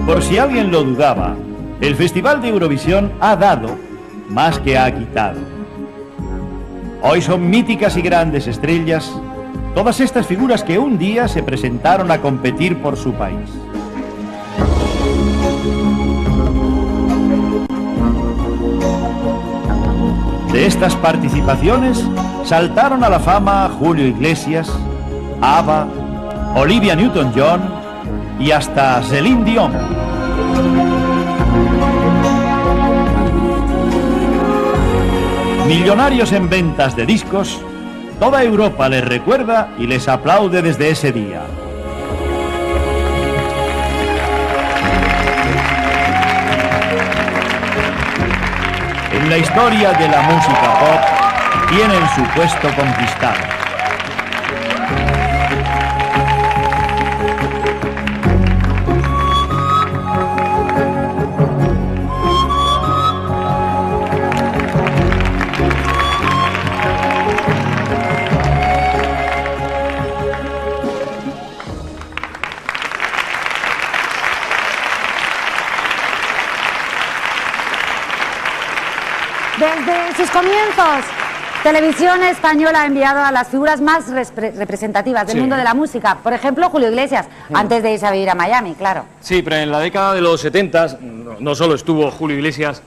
Por si alguien lo dudaba, el Festival de Eurovisión ha dado más que ha quitado. Hoy son míticas y grandes estrellas todas estas figuras que un día se presentaron a competir por su país. De estas participaciones saltaron a la fama Julio Iglesias, ABBA, Olivia Newton-John y hasta Celine Dion. Millonarios en ventas de discos, toda Europa les recuerda y les aplaude desde ese día. En la historia de la música pop tienen su puesto conquistado. Desde sus comienzos, Televisión Española ha enviado a las figuras más representativas del Sí. mundo de la música. Por ejemplo, Julio Iglesias, antes de irse a vivir a Miami, claro. Sí, pero en la década de los 70 no solo estuvo Julio Iglesias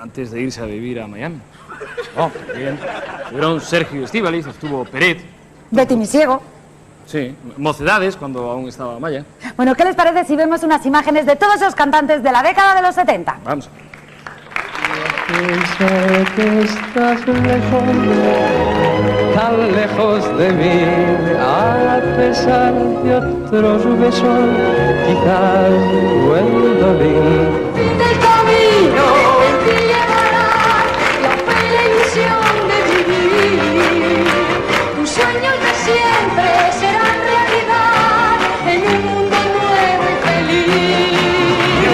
antes de irse a vivir a Miami. Oh, bien. Estuvieron Sergio Estíbaliz, estuvo Peret. Betty mi ciego. Sí, Mocedades, cuando aún estaba Maya. Bueno, ¿qué les parece si vemos unas imágenes de todos esos cantantes de la década de los 70? Vamos. Sé que estás lejos, tan lejos de mí, a pesar de otros besos, quizás Gwendolyn. Del camino que llevará la fe y la ilusión de vivir. Tus sueños de siempre serán realidad en un mundo nuevo y feliz.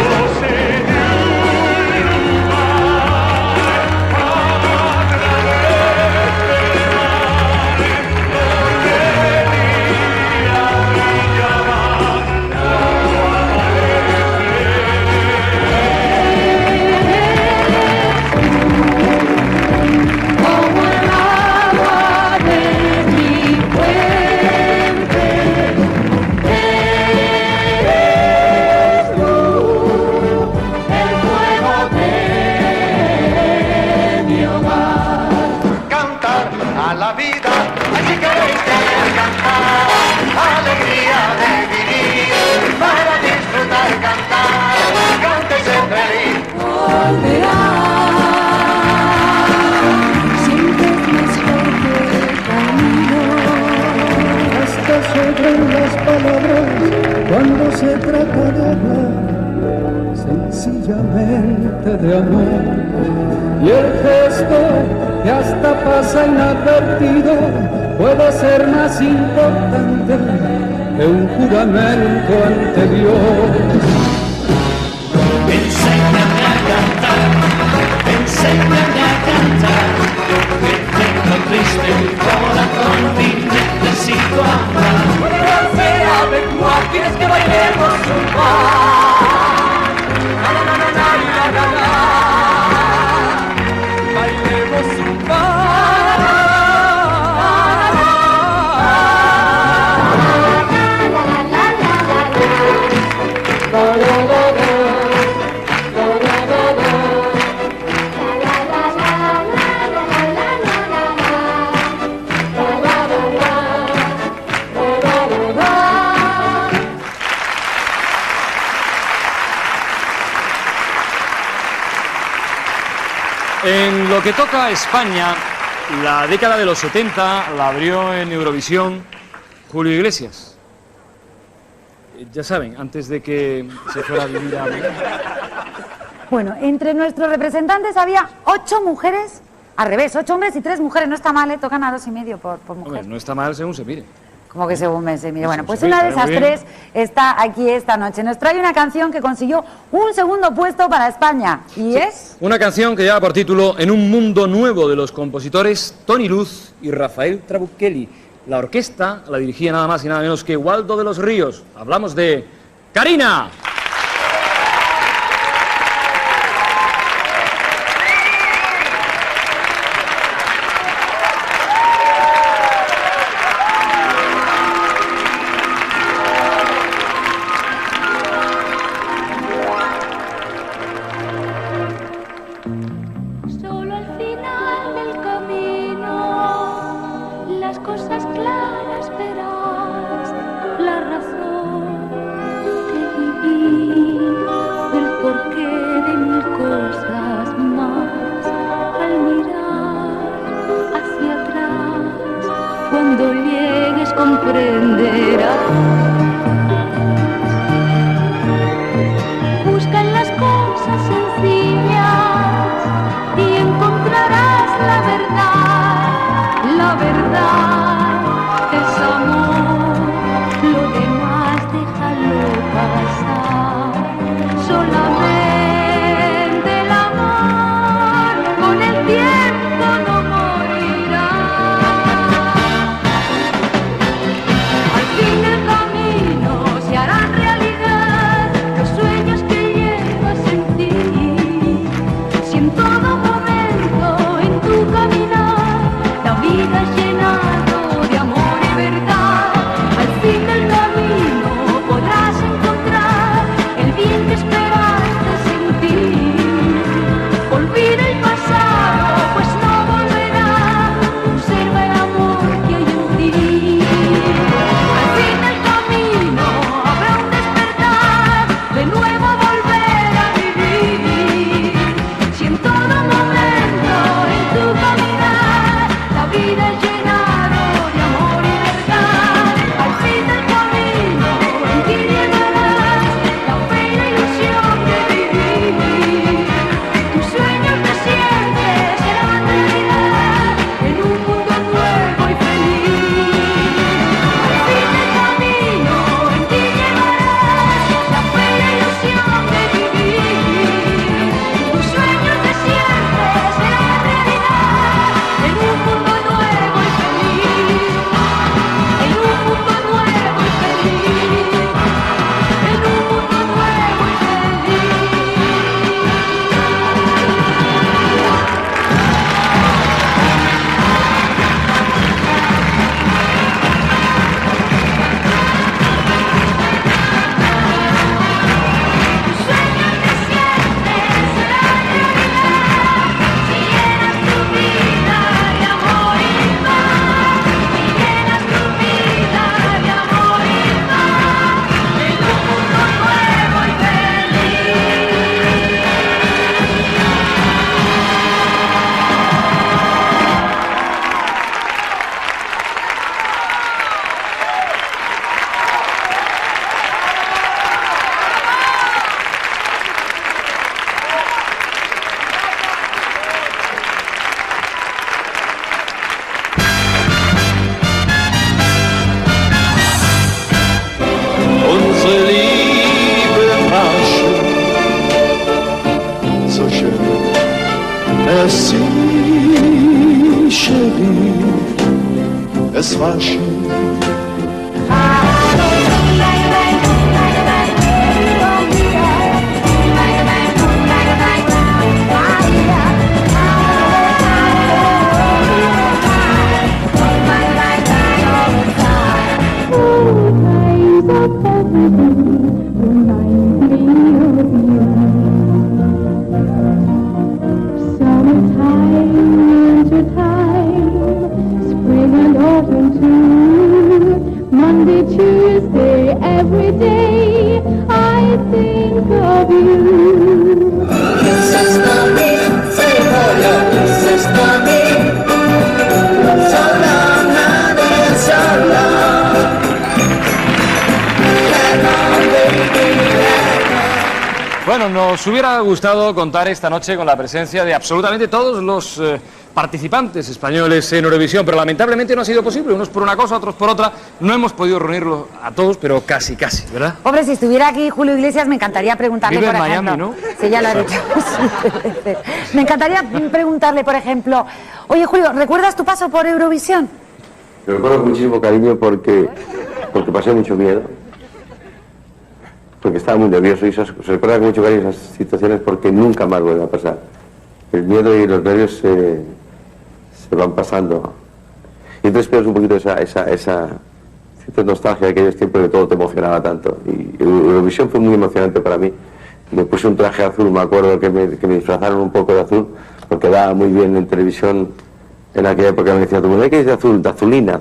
Cuando se trata de hablar sencillamente de amor, y el gesto que hasta pasa inadvertido puede ser más importante que un juramento ante Dios. Enséñame a cantar, enséñame a cantar, que tengo triste mi corazón y necesito amar. Avec moi, ¿quieres que bailemos un par? La la la la la la la la. Bailemos un En lo que toca a España, La década de los 70 la abrió en Eurovisión Julio Iglesias. Ya saben, antes de que se fuera a vivir a... Bueno, entre nuestros representantes había 8 mujeres, al revés, 8 hombres y 3 mujeres. No está mal, ¿eh? Tocan a 2,5 por mujer. Hombre, no está mal según se mire. Como que según me se mire. Bueno, pues se una mire, de esas muy bien. 3 está aquí esta noche. Nos trae una canción que consiguió un segundo puesto para España. Y es... Una canción que lleva por título En un mundo nuevo, de los compositores Tony Luz y Rafael Trabucchelli. La orquesta la dirigía nada más y nada menos que Waldo de los Ríos. Hablamos de Karina. Solo al final del camino las cosas claras verás, la razón de vivir, el porqué de mil cosas más. Al mirar hacia atrás, cuando llegues comprenderás. Busca en las cosas sencillas y encontrarás la verdad es amor, lo demás déjalo pasar, solamente el amor con el tiempo no morirá. Al fin del camino se harán realidad los sueños que llevas en ti. Si en todo momento en tu caminar la vida es llenado de amor y verdad, al fin del camino podrás encontrar el bien que esperaste sentir. Olvida el pasado, pues no volverá, observa el amor que hay en ti. Al fin del camino habrá un despertar, de nuevo volver a vivir. Si en todo momento en tu caminar la vida es llenado de amor y verdad, al fin del camino en ti llegarás la fe y la ilusión de vivir. Tus sueños de siempre serán realidad en un mundo nuevo y feliz. Al fin del camino en ti llegarás la fe y la ilusión de vivir. Tus sueños de siempre serán realidad en un mundo nuevo y feliz. En un mundo nuevo y feliz. En un mundo nuevo y Unsere Liebe war schön, so schön, es sie, chérie, es war schön. Monday, Tuesday, every day I think of you. Insist on me, say for you, insist on me. nos hubiera gustado contar esta noche con la presencia de absolutamente todos los participantes españoles en Eurovisión, pero lamentablemente no ha sido posible, unos por una cosa, otros por otra. No hemos podido reunirlos a todos, pero casi, ¿verdad? Hombre, si estuviera aquí Julio Iglesias, me encantaría preguntarle, Vive por en ejemplo... Miami, ¿no? Sí, ya lo he dicho. Me encantaría preguntarle, por ejemplo, oye, Julio, ¿recuerdas tu paso por Eurovisión? Lo recuerdo con muchísimo cariño porque pasé mucho miedo, porque estaba muy nervioso y se recuerda con mucho cariño esas situaciones porque nunca más vuelve a pasar. El miedo y los nervios se van pasando. Y entonces pierdes un poquito esa cierta nostalgia de aquellos tiempos que todo te emocionaba tanto. Y Eurovisión fue muy emocionante para mí. Me puse un traje azul, me acuerdo que me disfrazaron un poco de azul, porque daba muy bien en televisión en aquella época. Me decían, ¿qué dice azul? De azulina.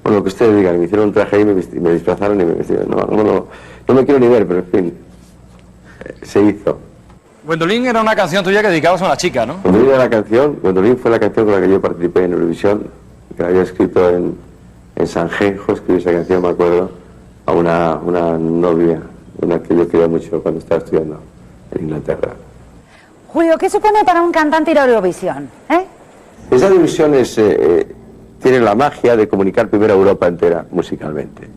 Bueno, lo que ustedes digan, me hicieron un traje ahí y me disfrazaron y me vestieron. No me quiero ni ver, pero en fin, se hizo. Gwendolyn era una canción tuya que dedicabas a una chica, ¿no? Gwendolyn fue la canción con la que yo participé en Eurovisión, que la había escrito en Sanjenjo, escribí esa canción, me acuerdo, a una novia, una que yo quería mucho cuando estaba estudiando en Inglaterra. Julio, ¿qué supone para un cantante ir a Eurovisión? Esa Eurovisión tiene la magia de comunicar primero a Europa entera musicalmente.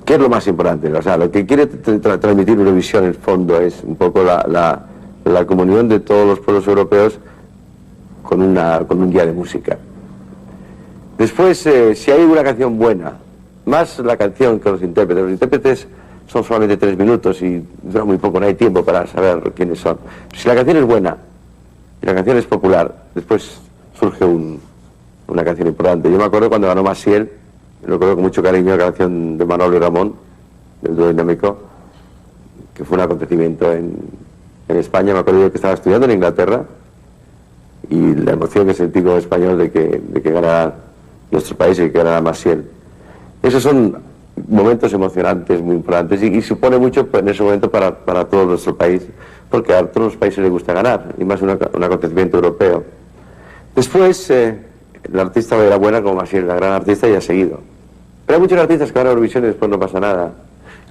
¿Qué es lo más importante? O sea, lo que quiere transmitir Eurovisión en el fondo es un poco la comunión de todos los pueblos europeos con un día de música. Después, si hay una canción buena, más la canción que los intérpretes son solamente 3 minutos y dura muy poco, no hay tiempo para saber quiénes son. Si la canción es buena y la canción es popular, después surge una canción importante. Yo me acuerdo cuando ganó Maciel, lo recuerdo con mucho cariño, la canción de Manolo y Ramón, del dúo dinámico, que fue un acontecimiento en España. Me acuerdo yo que estaba estudiando en Inglaterra y la emoción que sentí como español de que ganara nuestro país y que ganara Maciel. Esos son momentos emocionantes, muy importantes y supone mucho en ese momento para todo nuestro país, porque a todos los países les gusta ganar, y más un acontecimiento europeo. Después, la artista era buena como Maciel, la gran artista, y ha seguido. Pero hay muchos artistas que van a Eurovisión y después no pasa nada.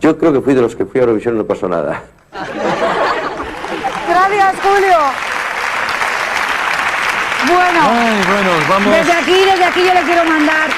Yo creo que fui de los que fui a Eurovisión y no pasó nada. Gracias, Julio. Bueno, vamos. desde aquí yo le quiero mandar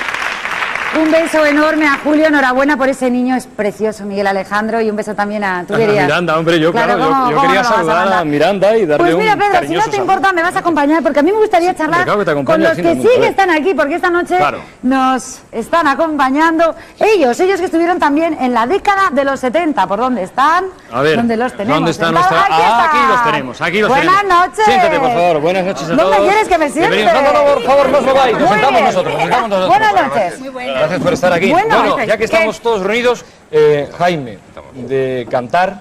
un beso enorme a Julio. Enhorabuena por ese niño, es precioso, Miguel Alejandro, y un beso también a... ¿Tú querías? Miranda, hombre, yo quería saludar a Miranda y darle pues mira, Pedro, si no te importa, me vas a acompañar, porque a mí me gustaría charlar con los que sí que están aquí, porque esta noche nos están acompañando ellos que estuvieron también en la década de los 70. ¿Por dónde están? A ver, ¿dónde los tenemos? ¿Dónde están aquí los tenemos, Buenas noches. Siéntate, por favor. Buenas noches a todos. ¿No me quieres que me siente? No, por favor, no os mováis. Nos sentamos nosotros. Buenas noches. Muy buenas. Gracias por estar aquí. Bueno, ya que estamos todos reunidos, Jaime, de cantar,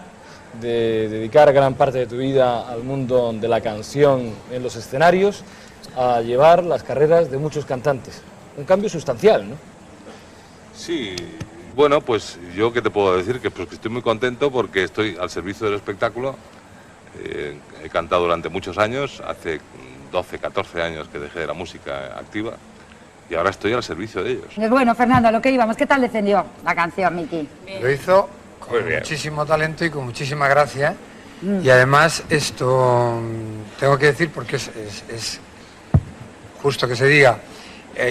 de dedicar gran parte de tu vida al mundo de la canción en los escenarios, a llevar las carreras de muchos cantantes. Un cambio sustancial, ¿no? Sí, bueno, pues yo qué te puedo decir, que estoy muy contento porque estoy al servicio del espectáculo. He cantado durante muchos años, hace 12, 14 años que dejé de la música activa. Y ahora estoy al servicio de ellos. Bueno, Fernando, a lo que íbamos, ¿qué tal defendió la canción, Miki? Lo hizo con muchísimo talento y con muchísima gracia. Y además esto tengo que decir, porque es justo que se diga,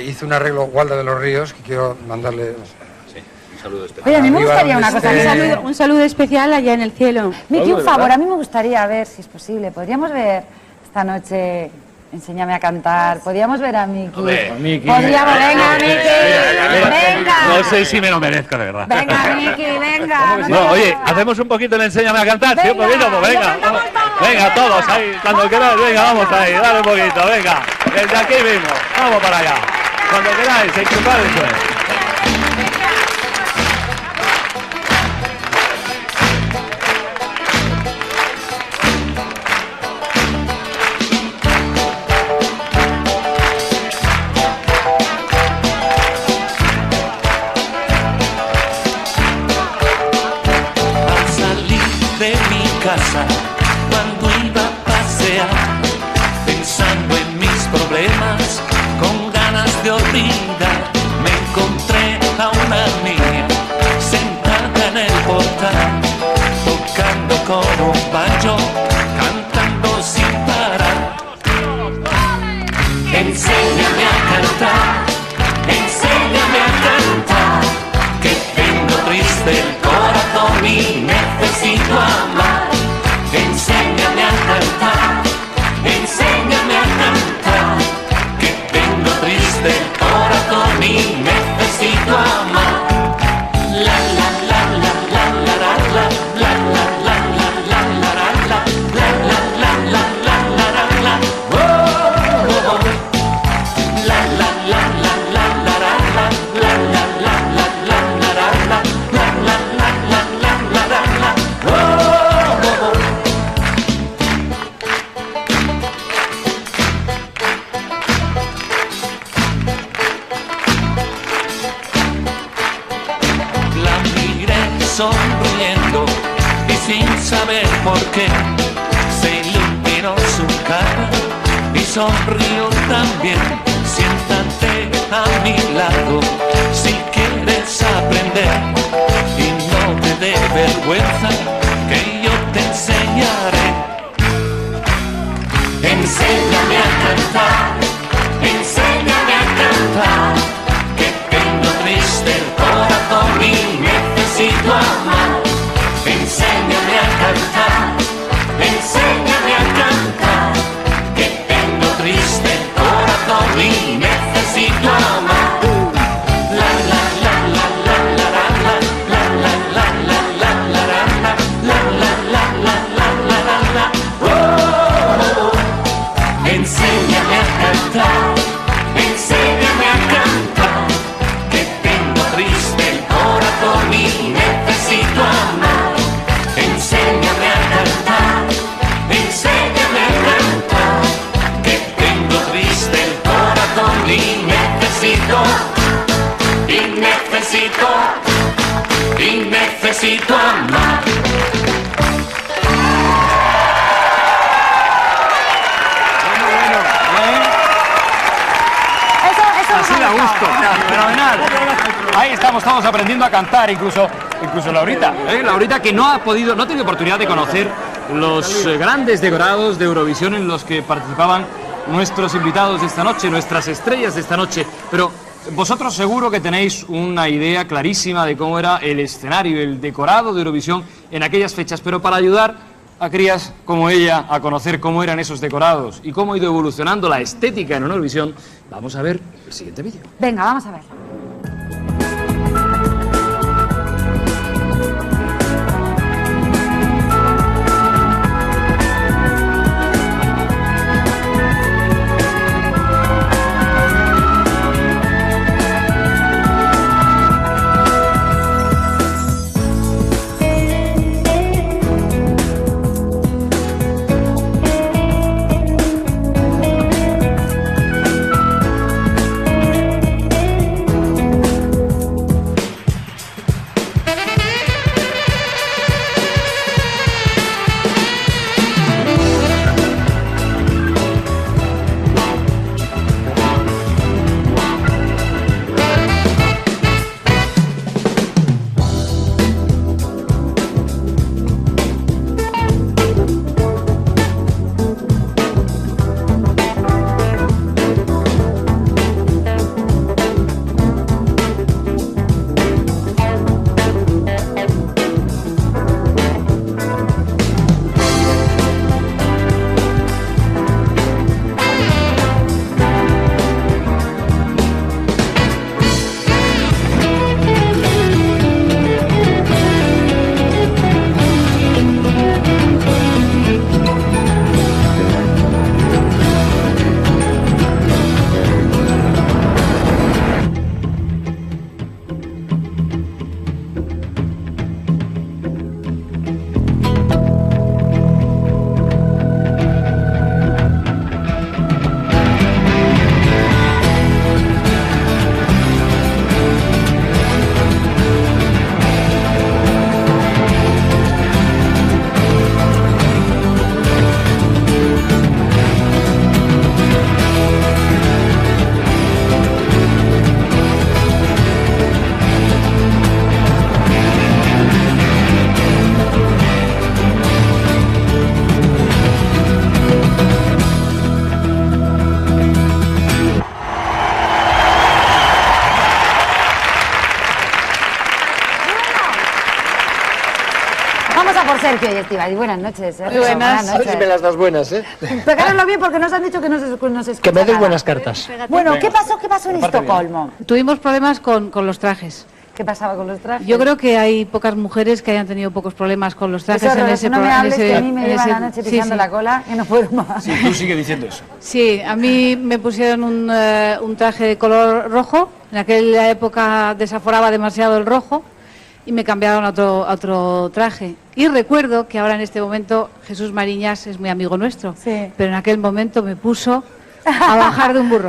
hizo un arreglo Walda de los Ríos, que quiero mandarle... un saludo especial. Oye, a mí me gustaría una cosa. Un saludo especial allá en el cielo. Miki, un favor, a mí me gustaría ver, si es posible, podríamos ver esta noche... Enséñame a cantar. ¿Podríamos ver a Miki? Miki. Podríamos, venga, Miki. Venga. No sé si me lo merezco, de verdad. Venga, Miki, venga. No, oye, hacemos un poquito el Enséñame a cantar, ¿sí? Un poquito, pues venga. Venga, todos ahí, cuando queráis, venga, vamos ahí, dale un poquito, venga. Desde aquí mismo, vamos para allá. Cuando queráis, enchufad eso. Cuando iba a pasear, pensando en mis problemas, con ganas de olvidar, me encontré a una niña sentada en el portal, sonriendo y sin saber por qué se iluminó su cara y sonrió también. Siéntate a mi lado si quieres aprender y no te dé vergüenza que yo te enseñaré. Enséñame a cantar, enséñame a cantar, que tengo triste el corazón y necesito amar. Enséñame a cantar, enséñame a cantar, que tengo triste el corazón y necesito amar. La la la la la la la la la la la la la la la la la la la. Enséñame a cantar, enséñame a cantar, que tengo triste el corazón y necesito amar. Enséñame a cantar, enséñame a cantar, que tengo triste el corazón y necesito amar. Así da gusto, fenomenal. Ahí estamos todos aprendiendo a cantar, incluso Laurita. Laurita, que no ha tenido oportunidad de conocer los grandes decorados de Eurovisión en los que participaban nuestros invitados de esta noche, nuestras estrellas de esta noche. Pero vosotros seguro que tenéis una idea clarísima de cómo era el escenario, el decorado de Eurovisión en aquellas fechas. Pero para ayudar a crías como ella a conocer cómo eran esos decorados y cómo ha ido evolucionando la estética en Eurovisión, vamos a ver el siguiente vídeo. Venga, vamos a verlo. Sergio y Estíbaliz, buenas noches. Muy buenas. A ver si me las das buenas, ¿eh? Pegároslo bien porque nos han dicho que no se escucha. Que me des buenas cartas. Bueno, ¿qué pasó en Estocolmo? Tuvimos problemas con los trajes. ¿Qué pasaba con los trajes? Yo creo que hay pocas mujeres que hayan tenido pocos problemas con los trajes en ese programa. No me hables que a mí me llevan la noche pisando la cola y no puedo más. Sí, tú sigue diciendo eso. Sí, a mí me pusieron un traje de color rojo. En aquella época desaforaba demasiado el rojo y me cambiaron a otro traje. Y recuerdo que ahora en este momento Jesús Mariñas es muy amigo nuestro, pero en aquel momento me puso a bajar de un burro.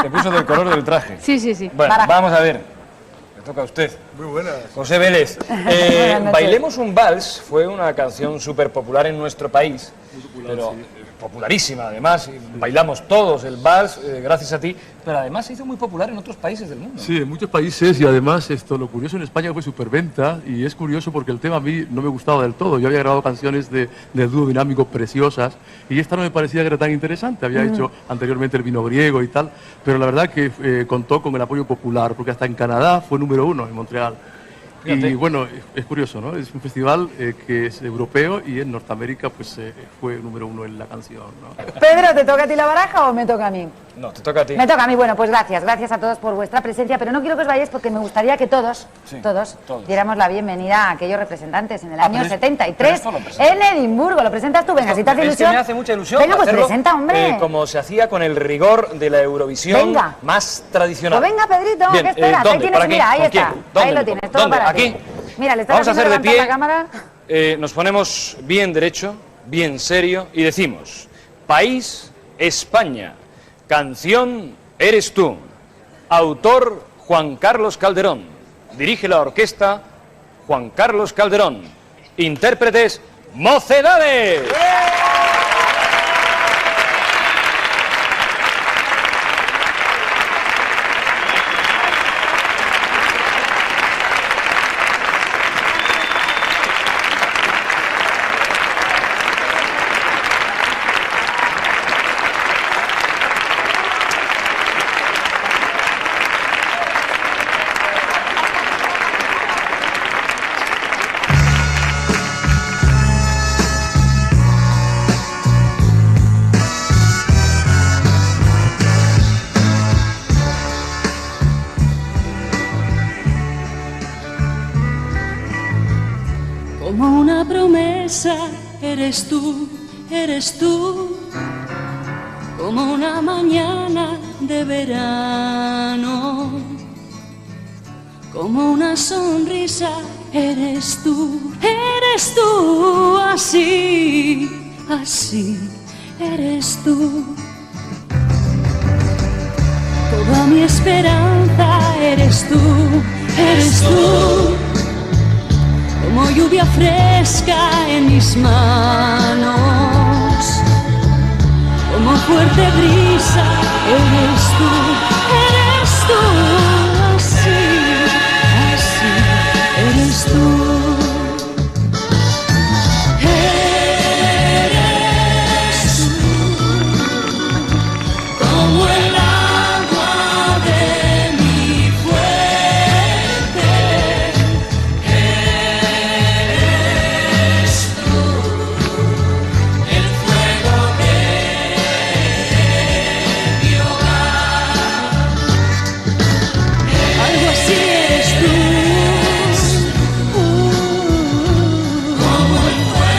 Te puso del color del traje. Sí, sí, sí. Bueno, vamos a ver. toca a usted. Muy buenas. José Vélez. Buenas noches. Bailemos un vals fue una canción súper popular en nuestro país, pero popularísima además, y bailamos todos el vals gracias a ti, pero además se hizo muy popular en otros países del mundo. Sí, en muchos países, y además lo curioso en España fue superventa, y es curioso porque el tema a mí no me gustaba del todo. Yo había grabado canciones de dúo dinámico preciosas, y esta no me parecía que era tan interesante. Había hecho anteriormente el vino griego y tal, pero la verdad que contó con el apoyo popular, porque hasta en Canadá fue número 1 en Montreal. Fíjate. Y bueno, es curioso, ¿no? Es un festival que es europeo, y en Norteamérica pues fue número 1 en la canción, ¿no? Pedro, ¿te toca a ti la baraja o me toca a mí? No, te toca a ti. Me toca a mí. Bueno, pues gracias a todos por vuestra presencia, pero no quiero que os vayáis porque me gustaría que todos diéramos la bienvenida a aquellos representantes en el año 73 en Edimburgo. ¿Lo presentas tú? Venga, si te hace Es ilusión. que me hace mucha ilusión. Venga, pues hacerlo, presenta, hombre. como se hacía con el rigor de la Eurovisión Venga. más tradicional. Pues venga, Pedrito, Bien, ¿qué esperas? ¿dónde? Ahí tienes, ¿Por aquí? mira, ahí ¿Con está. quién? ¿Dónde Ahí lo me tienes, pongo? todo ¿Dónde? para ¿Aquí? ti. Mira, le estás Vamos a hacer de levantar pie. la cámara. Nos ponemos bien derecho, bien serio y decimos: País, España. Canción, Eres tú. Autor, Juan Carlos Calderón. Dirige la orquesta, Juan Carlos Calderón. Intérpretes, Mocedades. Como una promesa, eres tú, como una mañana de verano, como una sonrisa, eres tú, así, así, eres tú. Toda mi esperanza, eres tú, como lluvia fresca en mis manos, como fuerte brisa, eres tú, así, así, eres tú. Eres tú, como el agua de mi fuente. Algo así eres tú,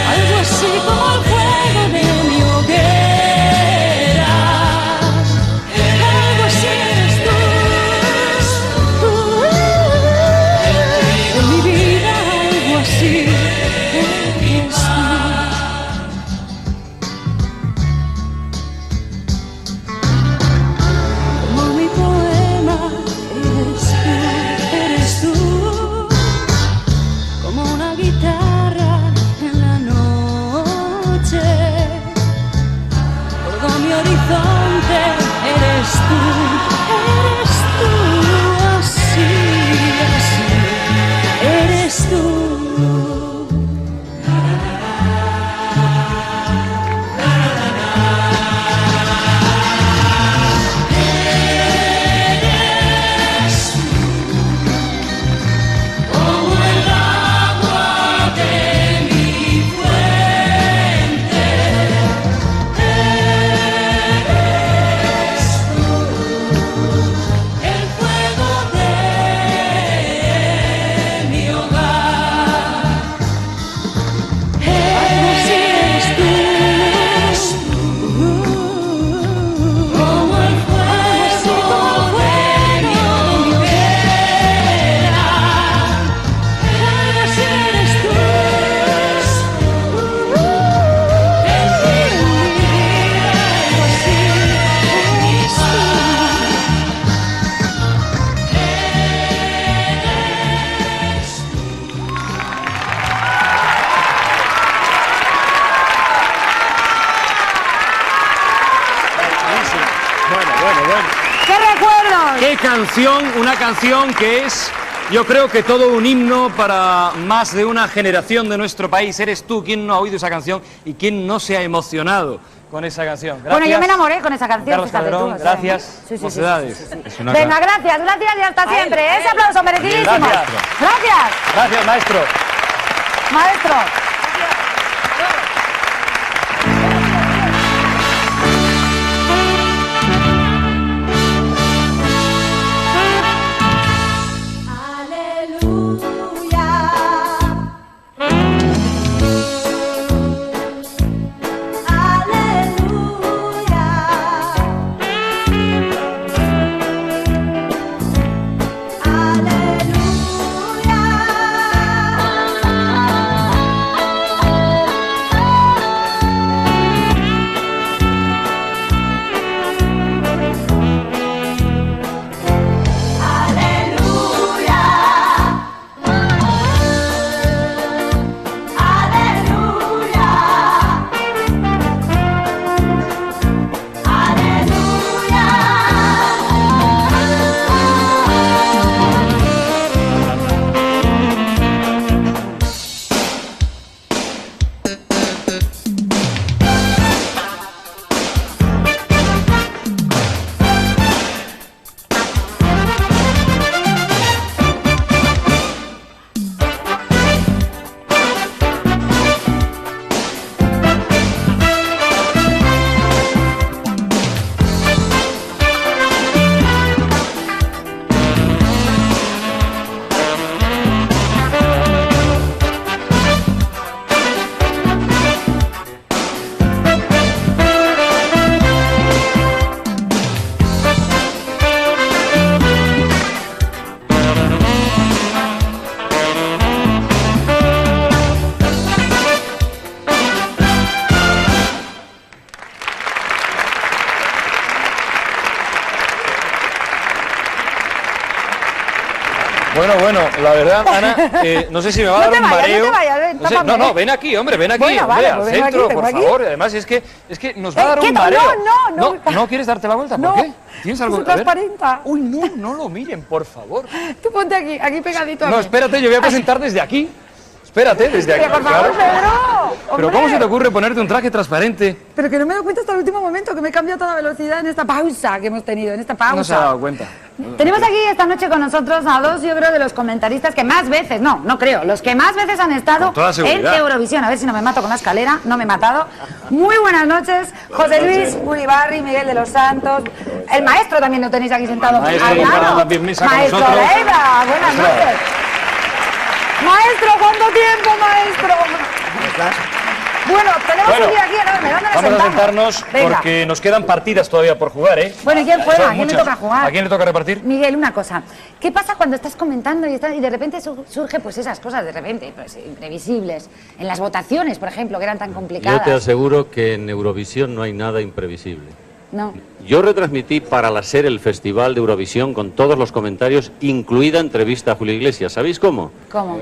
algo así como el fuego de mi hoguera, algo así eres tú, en mi vida algo así eres tú. Como mi poema, eres tú, como una guitarra en la noche, todo mi horizonte, eres tú, así, así, eres tú. Como el agua de mi fuente, eres ¡Qué recuerdos! ¡Qué canción! Una canción que es, yo creo que todo un himno para más de una generación de nuestro país. Eres tú quien no ha oído esa canción y quien no se ha emocionado con esa canción. Gracias. Bueno, yo me enamoré con esa canción. Carlos fíjate Calderón, tú, o sea, gracias. sí, sí, Mocedades. sí, sí, sí. Venga, gracias y hasta siempre. él. Ese aplauso merecidísimo. Gracias. Gracias. Gracias, maestro. Maestro. Bueno, la verdad, Ana, no sé si me va a dar un mareo. No te vayas, ven, tápame, no, ven aquí, hombre, ven aquí, Bueno, hombre, vale, al pues vengo centro, aquí, por tengo aquí. favor. Además, es que nos va a dar un quieto, mareo. no. ¿No quieres darte la vuelta? No, ¿Por qué? ¿Tienes algo se que ver? transparenta. Uy, no lo miren, por favor. Tú ponte aquí pegadito a No, mí. espérate, yo voy a presentar desde aquí. Espérate, desde aquí. Pero por favor, claro. Pedro. Pero hombre. ¿cómo se te ocurre ponerte un traje transparente? Pero que no me he dado cuenta hasta el último momento, que me he cambiado a toda velocidad en esta pausa que hemos tenido, en esta pausa. No se ha dado cuenta. Tenemos aquí esta noche con nosotros a dos, yo creo, de los comentaristas que más veces, no creo, los que más veces han estado Con toda en seguridad. Eurovisión. A ver si no me mato con la escalera, no me he matado. Muy buenas noches, José Luis Uribarri, Miguel de los Santos. El maestro también lo tenéis aquí sentado. Maestro, al lado. comparado también mesa con Maestro nosotros. Leiva, buenas Maestro. noches. Maestro, ¿cuánto tiempo, maestro? Bueno, tenemos Bueno, un día aquí enorme. ¿Dónde nos Vamos a sentamos? sentarnos Venga. porque nos quedan partidas todavía por jugar, ¿eh? Bueno, ¿y quién juega? Son ¿A quién le muchas. toca jugar? ¿A quién le toca repartir? Miguel, una cosa. ¿Qué pasa cuando estás comentando y de repente surge pues esas cosas de repente, pues imprevisibles? En las votaciones, por ejemplo, que eran tan complicadas. Yo te aseguro que en Eurovisión no hay nada imprevisible. No. Yo retransmití para la SER el Festival de Eurovisión con todos los comentarios, incluida entrevista a Julio Iglesias. ¿Sabéis cómo? ¿Cómo?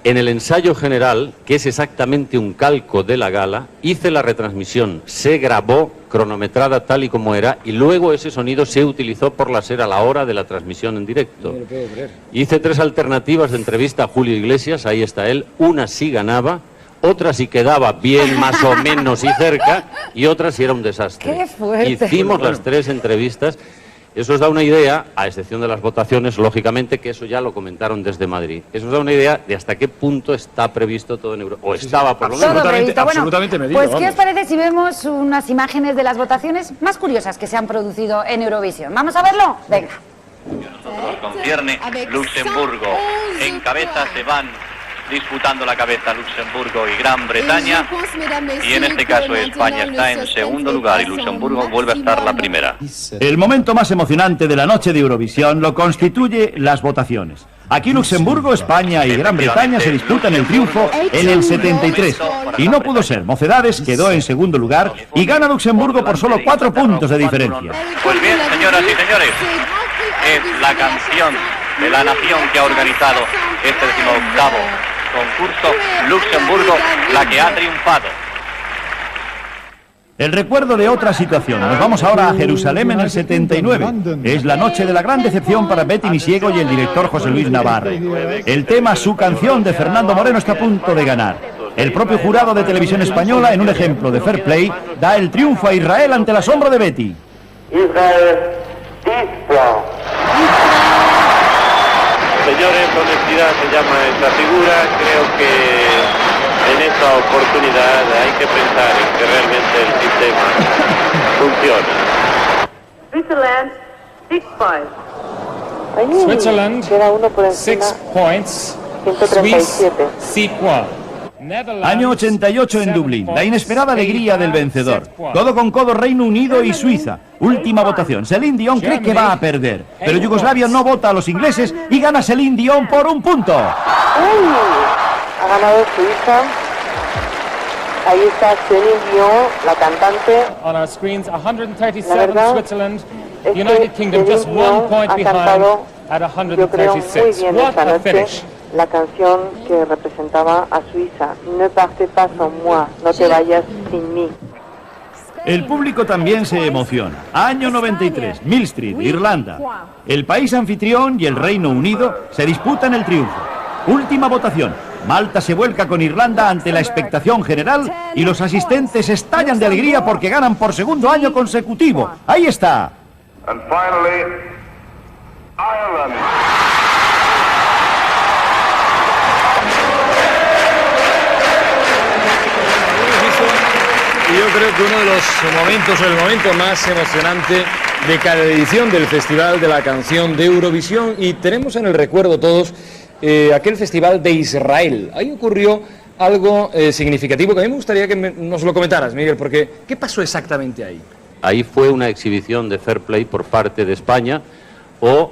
En el ensayo general, que es exactamente un calco de la gala, hice la retransmisión, se grabó cronometrada tal y como era y luego ese sonido se utilizó por la SER a la hora de la transmisión en directo. No lo puedo creer. Hice 3 alternativas de entrevista a Julio Iglesias, ahí está él, una sí ganaba, otra sí quedaba bien, más o menos y cerca, y otra sí era un desastre. ¡Qué fuerte! Hicimos las 3 entrevistas. Eso os da una idea, a excepción de las votaciones, lógicamente, que eso ya lo comentaron desde Madrid. Eso os da una idea de hasta qué punto está previsto todo en Europa, o estaba por lo menos. Todo previsto. Bueno, medido, pues ¿qué vamos. os parece si vemos unas imágenes de las votaciones más curiosas que se han producido en Eurovisión? ¿Vamos a verlo? Venga. Nos concierne Luxemburgo. En cabeza se van disputando la cabeza Luxemburgo y Gran Bretaña. Y en este caso España está en segundo lugar y Luxemburgo vuelve a estar la primera. El momento más emocionante de la noche de Eurovisión lo constituye las votaciones. Aquí Luxemburgo, España y Gran Bretaña se disputan el triunfo en el 73. Y no pudo ser. Mocedades quedó en segundo lugar y gana Luxemburgo por solo 4 puntos de diferencia. Pues bien, señoras y señores, es la canción de la nación que ha organizado este 18º concurso, Luxemburgo, la que ha triunfado. El recuerdo de otra situación. Nos vamos ahora a Jerusalén en el 79. Es la noche de la gran decepción para Betty Misiego y el director José Luis Navarre. El tema Su canción de Fernando Moreno está a punto de ganar. El propio jurado de Televisión Española, en un ejemplo de fair play, da el triunfo a Israel ante el asombro de Betty. Israel, Señores, honestidad se llama esta figura. Creo que en esta oportunidad hay que pensar en que realmente el sistema funciona. Switzerland, 6 points. Suisse, 6 points. Año 88 en Dublín. La inesperada alegría del vencedor. Codo con codo Reino Unido y Suiza. Última votación. Celine Dion cree que va a perder, pero Yugoslavia no vota a los ingleses y gana Celine Dion por 1 punto. Ha ganado Suiza. Ahí está Celine Dion, la cantante. On our screens, 137 La verdad Switzerland, es que United Kingdom just Celine 1 Dion point ha behind cantado, at yo creo, muy 136. bien What esta a noche finish. la canción que representaba a Suiza. Ne partez pas sans moi, no te vayas sin mí. El público también se emociona. Año 93, Mill Street, Irlanda. El país anfitrión y el Reino Unido se disputan el triunfo. Última votación. Malta se vuelca con Irlanda ante la expectación general y los asistentes estallan de alegría porque ganan por 2º año consecutivo. Ahí está. And finally, Ireland. Y yo creo que uno de los momentos, o el momento más emocionante de cada edición del Festival de la Canción de Eurovisión, y tenemos en el recuerdo todos aquel Festival de Israel. Ahí ocurrió algo significativo que a mí me gustaría que nos lo comentaras, Miguel, porque ¿qué pasó exactamente ahí? Ahí fue una exhibición de fair play por parte de España o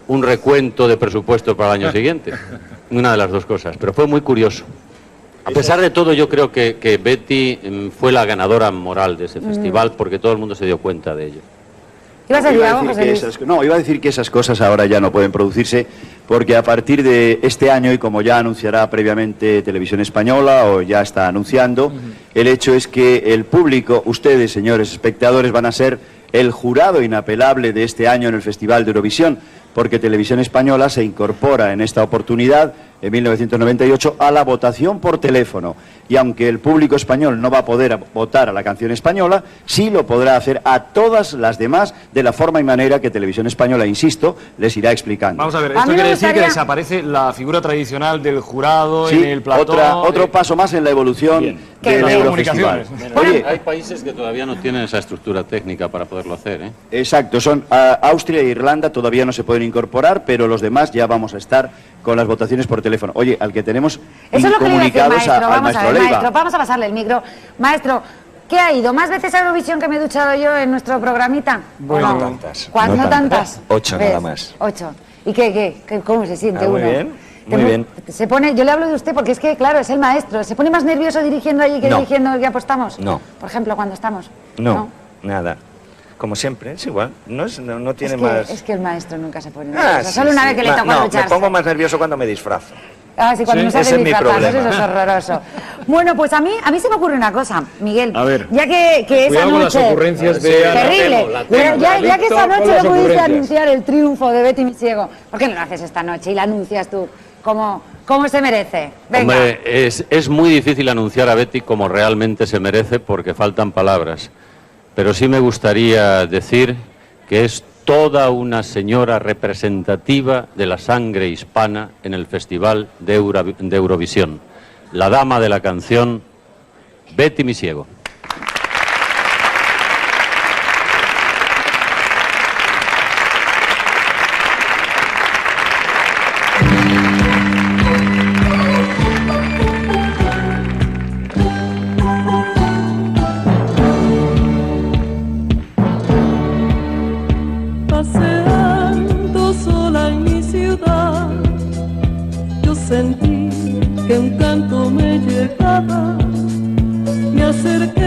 un recuento de presupuesto para el año siguiente. Una de las dos cosas, pero fue muy curioso. A pesar de todo, yo creo que Betty fue la ganadora moral de ese festival porque todo el mundo se dio cuenta de ello. ¿Ibas a decir algo, José Luis? Iba a decir que esas cosas ahora ya no pueden producirse porque a partir de este año, y como ya anunciará previamente Televisión Española o ya está anunciando, el hecho es que el público, ustedes, señores espectadores, van a ser el jurado inapelable de este año en el Festival de Eurovisión, porque Televisión Española se incorpora en esta oportunidad, en 1998, a la votación por teléfono. Y aunque el público español no va a poder votar a la canción española, sí lo podrá hacer a todas las demás de la forma y manera que Televisión Española, insisto, les irá explicando. Vamos a ver, esto quiere decir que desaparece la figura tradicional del jurado sí, en el plató. Otro paso más en la evolución del Eurofestival. Oye, hay países que todavía no tienen esa estructura técnica para poderlo hacer, ¿eh? Exacto, son Austria e Irlanda todavía no se pueden incorporar, pero los demás ya vamos a estar con las votaciones por teléfono. Oye, al que tenemos incomunicados al maestro Leiva. Maestro, vamos a pasarle el micro. Maestro, ¿qué ha ido? ¿Más veces a Eurovisión que me he duchado yo en nuestro programita? Bueno, no tantas. ¿No tantas? 8 nada más. 8. ¿Y qué? ¿Cómo se siente uno? Muy bien, muy bien. Se pone, yo le hablo de usted porque es que, claro, es el maestro. ¿Se pone más nervioso dirigiendo allí que dirigiendo el que apostamos? No. Por ejemplo, cuando estamos. No, nada. Como siempre, es igual. No tiene más... Es que el maestro nunca se pone nervioso. Solo una vez que le toca ducharse. Me pongo más nervioso cuando me disfrazo. Ah, sí, cuando nos ese hace es mi disfrazarnos, problema. eso es horroroso. Bueno, pues a mí se me ocurre una cosa, Miguel. A ver, ya que esa cuidado con noche... las ocurrencias de... Terrible. Ya que esa noche no pudiste ocurrencias. anunciar el triunfo de Betty Misiego, ¿por qué no lo haces esta noche y la anuncias tú como se merece? Venga. Hombre, es muy difícil anunciar a Betty como realmente se merece porque faltan palabras. Pero sí me gustaría decir que es toda una señora representativa de la sangre hispana en el Festival de Eurovisión. La dama de la canción, Betty Misiego. Paseando sola en mi ciudad, yo sentí que un canto me llegaba, me acerqué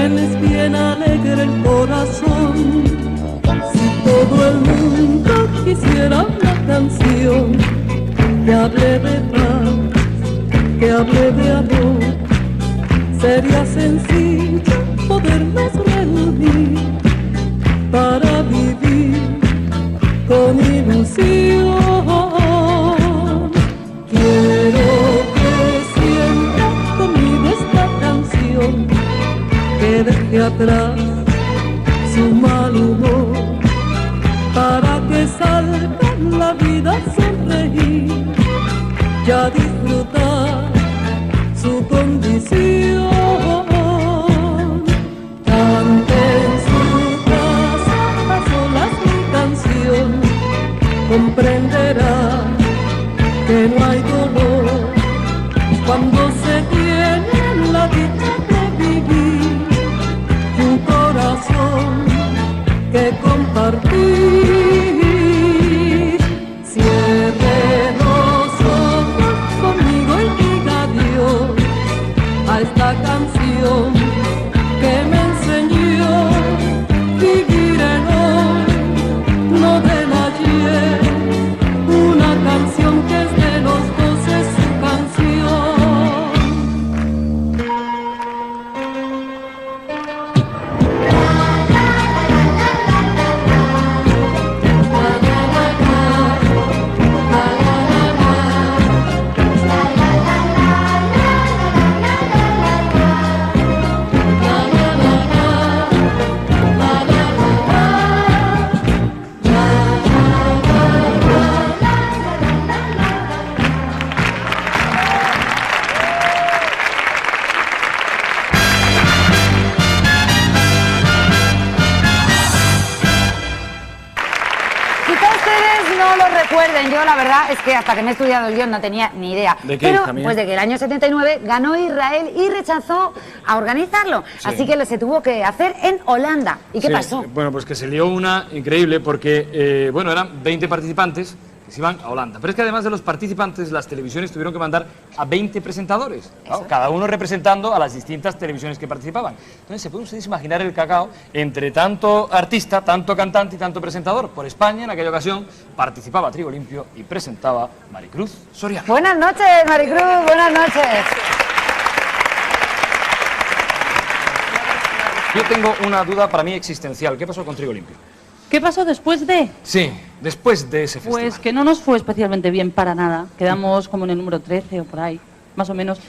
tienes bien alegre el corazón. Si todo el mundo quisiera una canción que hable de paz, que hable de amor, sería sencillo podernos reunir para vivir con ilusión. Quiero que sienta conmigo esta canción, que deje atrás su mal humor, para que salga la vida a sonreír y a disfrutar su condición. Cante en su casa a solas mi canción, comprenderá que no hay dolor cuando se tiene la dicha de vivir y un corazón que compartir. Cierre los ojos conmigo y diga adiós a esta canción que me enseñó vivir en hoy, no del ayer. Una canción que es de los dos, es su canción. Yo la verdad es que hasta que me he estudiado el guión no tenía ni idea. ¿De qué, Pero hija mía? pues de que el año 79 ganó Israel y rechazó a organizarlo. Sí. Así que se tuvo que hacer en Holanda. ¿Y qué Sí, pasó? Bueno, pues que se lió una increíble porque, bueno, eran 20 participantes que se iban a Holanda. Pero es que además de los participantes, las televisiones tuvieron que mandar a 20 presentadores, ¿no? Cada uno representando a las distintas televisiones que participaban. Entonces se pueden ustedes imaginar el cacao entre tanto artista, tanto cantante y tanto presentador. Por España, en aquella ocasión, participaba Trigo Limpio y presentaba Maricruz Soriano. Buenas noches, Maricruz, buenas noches. Yo tengo una duda para mí existencial. ¿Qué pasó con Trigo Limpio? ¿Qué pasó después de? Sí, después de ese festival. Pues que no nos fue especialmente bien para nada. Quedamos como en el número 13 o por ahí, más o menos.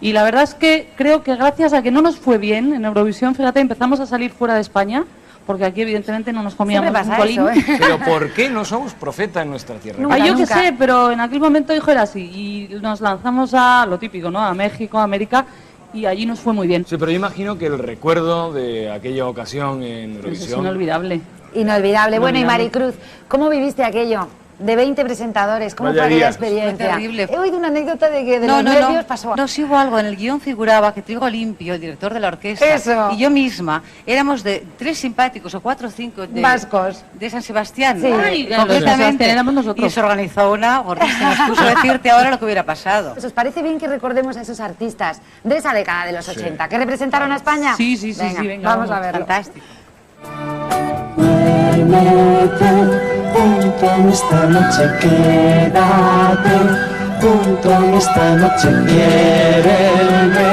Y la verdad es que creo que gracias a que no nos fue bien en Eurovisión, fíjate, empezamos a salir fuera de España, porque aquí evidentemente no nos comíamos Siempre un pasa colín. eso, ¿eh? Pero ¿por qué no somos profeta en nuestra tierra? Ay, yo qué sé, pero en aquel momento, hijo, era así. Y nos lanzamos a lo típico, ¿no? A México, a América, y allí nos fue muy bien. Sí, pero yo imagino que el recuerdo de aquella ocasión en Eurovisión... Es inolvidable. Inolvidable. Bueno, y Inolvidable. Maricruz, ¿cómo viviste aquello? De 20 presentadores, ¿cómo Vaya fue aquella día. experiencia? Fue terrible. He oído una anécdota de que de No, los no, nervios no. pasó. No, sí hubo algo. En el guión figuraba que Trigo Limpio, el director de la orquesta, Eso. y yo misma éramos de 3 simpáticos o 4 o 5 de Vascos. de San Sebastián. Sí. Ay, claro, de San concretamente. Sebastián éramos nosotros. Y se organizó una gordísima. Nos puso a decirte ahora lo que hubiera pasado. ¿Os parece bien que recordemos a esos artistas de esa década de los 80 que representaron a España? Sí, sí, sí, Venga, sí, venga, vamos a vamos. verlo. Fantástico. Duérmete junto a mí esta noche, quédate junto a mí esta noche, quiéreme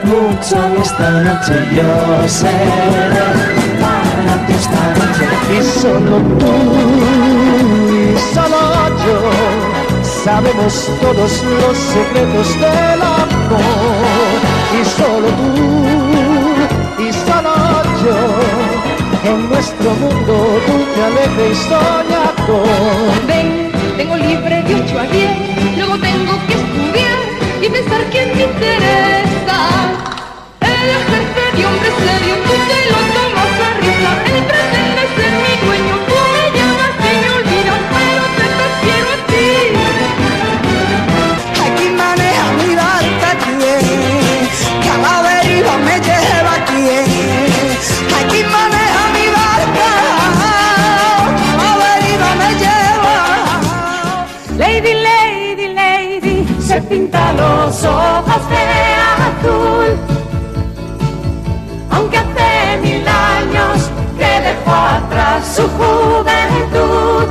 mucho a mí esta noche, yo seré para ti esta noche. Y solo tú y solo yo sabemos todos los secretos del amor. Y solo tú y solo yo en nuestro mundo dulce, alegre y soñador. Ven, tengo libre de 8 a 10, luego tengo que estudiar y pensar quién me interesa. El jefe de hombre serio, tú te lo tomas a risa. El pretendes ser mi dueño, tú me llamas y me olvidas, pero te prefiero a ti. Aquí maneja mi barca, ¿quién? Que a la deriva me lleva, ¿quién? Aquí maneja mi barca, a la deriva me lleva. Lady, lady, lady, se pinta los ojos de azul. Aunque hace dejó atrás su juventud.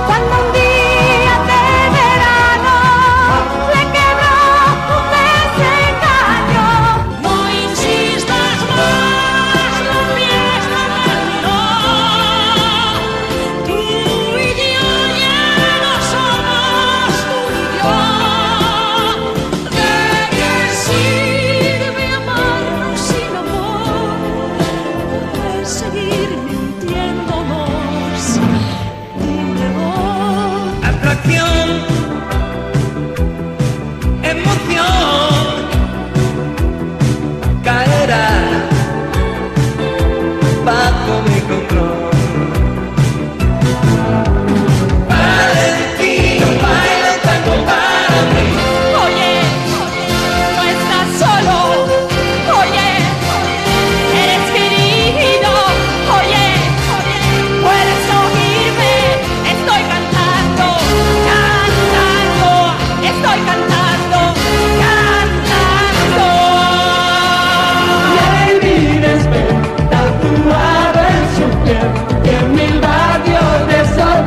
Cuando un día de verano le quebró un desengaño. No insistas más, la fiesta terminó. Tú y yo ya no somos tú y yo. ¿De qué sirve amarnos sin amor? ¿De seguir mintiéndonos? Dime vos. Atracción, emoción, caerá bajo mi control. Valentino baila un tango para mí. Oye, no estás solo. Oye, eres querido. Oye, puedes oírme. Estoy cantando, cantando. Estoy cantando, cantando. Lady Desmond, tatuada en su piel, y en mil radios de sol,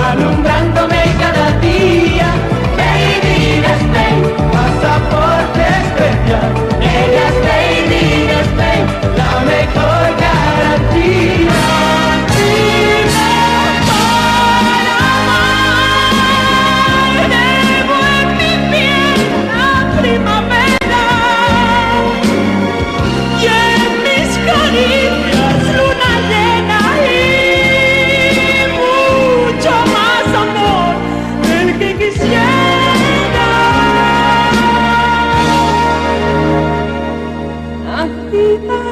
alumbrándome cada día. Lady Desmond, pasaporte especial. Ella es Lady Desmond, la mejor garantía. Dime para amar, Llevo en mi piel la primavera y en mis caricias luna llena y mucho más amor del que quisiera. Activar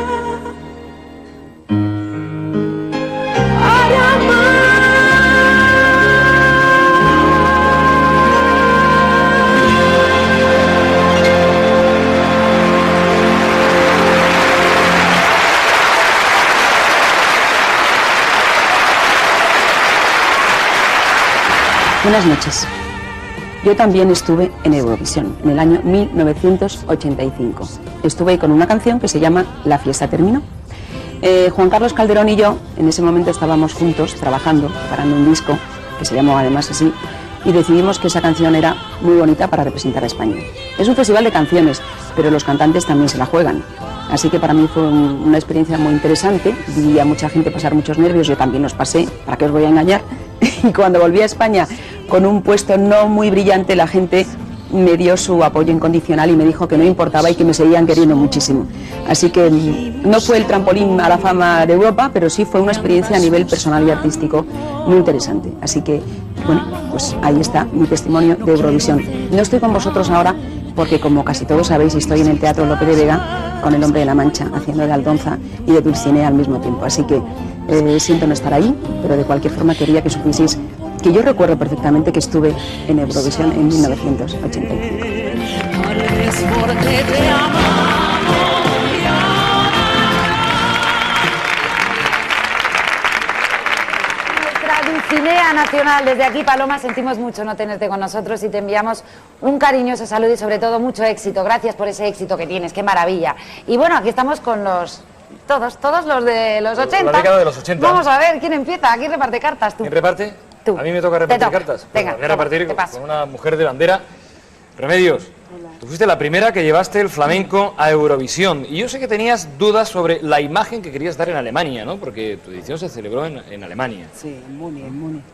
para Buenas noches. Yo también estuve en Eurovisión, en el año 1985. Estuve con una canción que se llama La fiesta terminó. Juan Carlos Calderón y yo, en ese momento estábamos juntos, trabajando, preparando un disco, que se llamó además así, y decidimos que esa canción era muy bonita para representar a España. Es un festival de canciones, pero los cantantes también se la juegan. Así que para mí fue una experiencia muy interesante. Vi a mucha gente pasar muchos nervios, yo también los pasé, ¿para qué os voy a engañar? Y cuando volví a España con un puesto no muy brillante, la gente me dio su apoyo incondicional y me dijo que no importaba y que me seguían queriendo muchísimo. Así que no fue el trampolín a la fama de Europa, pero sí fue una experiencia a nivel personal y artístico muy interesante. Así que, bueno, pues ahí está mi testimonio de Eurovisión. No estoy con vosotros ahora porque, como casi todos sabéis, estoy en el Teatro Lope de Vega con El hombre de la Mancha, haciendo de Aldonza y de Dulcinea al mismo tiempo. Así que siento no estar ahí, pero de cualquier forma quería que supieseis que yo recuerdo perfectamente que estuve en Eurovisión en 1985. Nuestra Dulcinea nacional, desde aquí, Paloma, sentimos mucho no tenerte con nosotros y te enviamos un cariñoso saludo y sobre todo mucho éxito. Gracias por ese éxito que tienes, qué maravilla. Y bueno, aquí estamos con todos los de los 80. La década de los 80. Vamos a ver, ¿quién empieza? ¿Quién reparte cartas? ¿Tú? ¿Quién reparte? Tú. A mí me toca repartir toca. cartas. Venga, voy a repartir te paso. con una mujer de bandera. Remedios, tú fuiste la primera que llevaste el flamenco a Eurovisión. Y yo sé que tenías dudas sobre la imagen que querías dar en Alemania, ¿no? Porque tu edición se celebró en Alemania. Sí, en Múnich.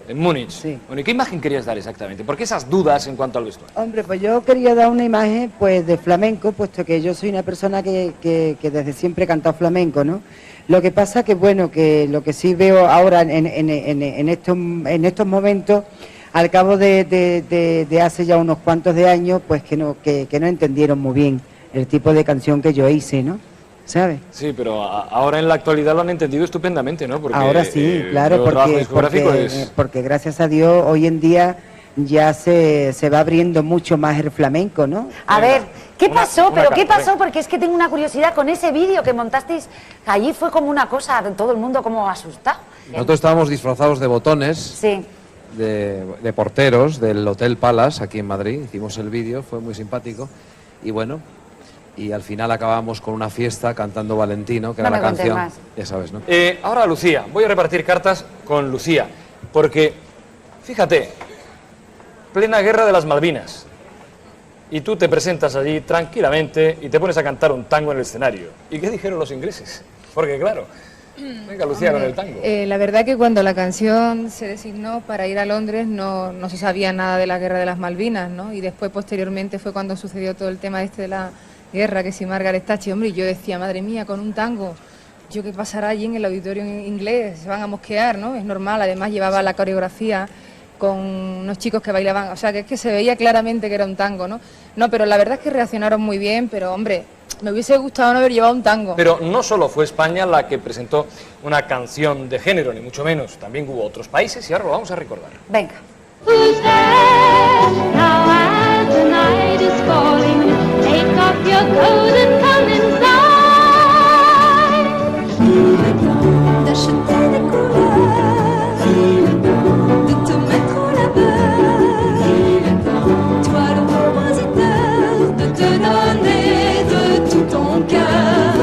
En Múnich. Sí. Bueno, ¿y qué imagen querías dar exactamente? ¿Por qué esas dudas en cuanto al vestuario? Hombre, pues yo quería dar una imagen pues de flamenco, puesto que yo soy una persona que desde siempre he cantado flamenco, ¿no? Lo que pasa que, bueno, que lo que sí veo ahora en estos momentos, al cabo de hace ya unos cuantos de años, pues que no entendieron muy bien el tipo de canción que yo hice, ¿no? ¿Sabes? Sí, pero ahora en la actualidad lo han entendido estupendamente, ¿no? Porque ahora sí, claro, el trabajo discográfico porque gracias a Dios hoy en día ya se va abriendo mucho más el flamenco, ¿no? A ver, ¿qué pasó? ¿Qué pasó? Porque es que tengo una curiosidad con ese vídeo que montasteis. Allí fue como una cosa, todo el mundo como asustado. Nosotros estábamos disfrazados de botones, Sí. de porteros del Hotel Palace aquí en Madrid. Hicimos el vídeo, fue muy simpático. Y bueno, y al final acabamos con una fiesta cantando Valentino, que No era me la contés canción, más. ya sabes, ¿no? Ahora Lucía, voy a repartir cartas con Lucía, porque, fíjate, plena guerra de las Malvinas, y tú te presentas allí tranquilamente y te pones a cantar un tango en el escenario. ¿Y qué dijeron los ingleses? Porque claro, venga Lucía con el tango. La verdad que cuando la canción se designó para ir a Londres no se sabía nada de la guerra de las Malvinas, ¿no? Y después, posteriormente, fue cuando sucedió todo el tema este de la guerra, que si Margaret Thatcher, hombre, y yo decía, madre mía, con un tango, ¿yo qué pasará allí en el auditorio en inglés? Se van a mosquear, ¿no? Es normal, además llevaba la coreografía con unos chicos que bailaban, o sea, que es que se veía claramente que era un tango, ¿no? No, pero la verdad es que reaccionaron muy bien, pero, hombre, me hubiese gustado no haber llevado un tango. Pero no solo fue España la que presentó una canción de género, ni mucho menos, también hubo otros países y ahora lo vamos a recordar. Venga. Who's there? Now as the night is falling, take off your coat and come inside. D'acheter des couleurs, de te mettre au labeur. Toi le compositeur, de te donner de tout ton cœur.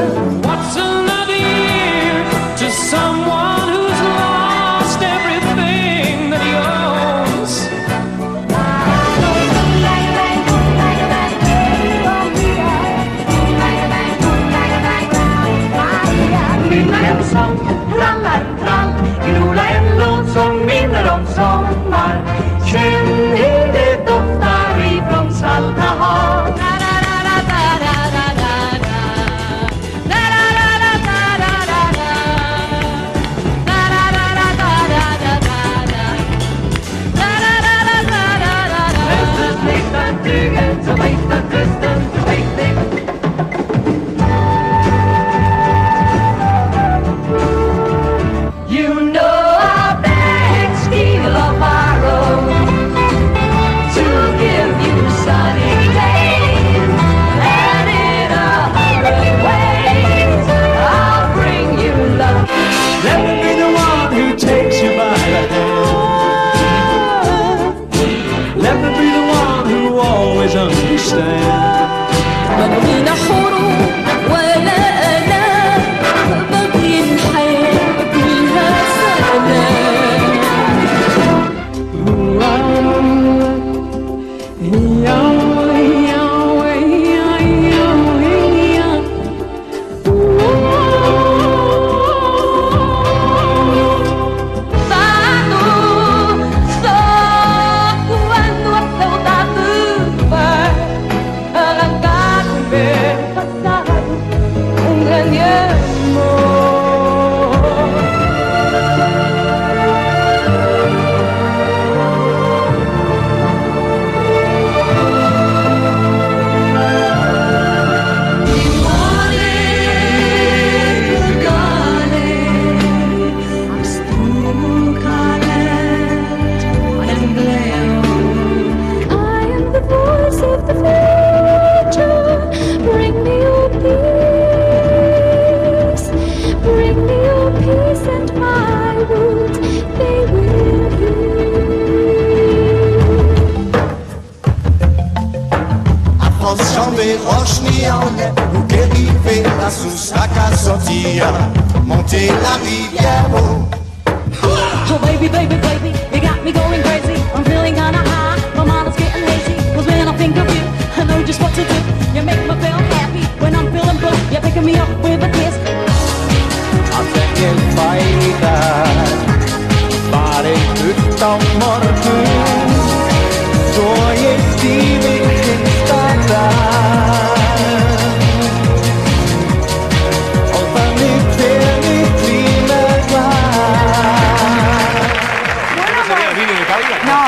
What's another year to someone who's lost everything that he owns? Lilla ensam, rallar trall, Gnola en låt som minner om sommar. Känn hur det doftar ifrån salta hav. Höstens nästan dugen, så vet att hösten vet det. You know I begged steel of borrow to give you sunny days, and in 100 ways I'll bring you love. Let me be the one who takes you by the hand. Let me be the one who always understands. ما بغينا حروب ولا آلام، باقي الحياة كلها Quando a saudade vai arrancar o meu passado, grande amor. I am the voice of the future. Bring me your peace. Bring me your peace and my wounds, they will Afronchambe, Roche-Niangue, ou Kérifé, la Soustaka Sotia, monter la rivière. Oh baby, baby, baby, you got me going crazy. I'm feeling kinda high, my mind is getting lazy. 'Cause when I think of you, I know just what to do. You make me feel happy when I'm feeling blue. You're picking me up with a kiss. Avec quelle faïda, bare utan morgen, så jeg stiger til staden. Og for mitt trimer No.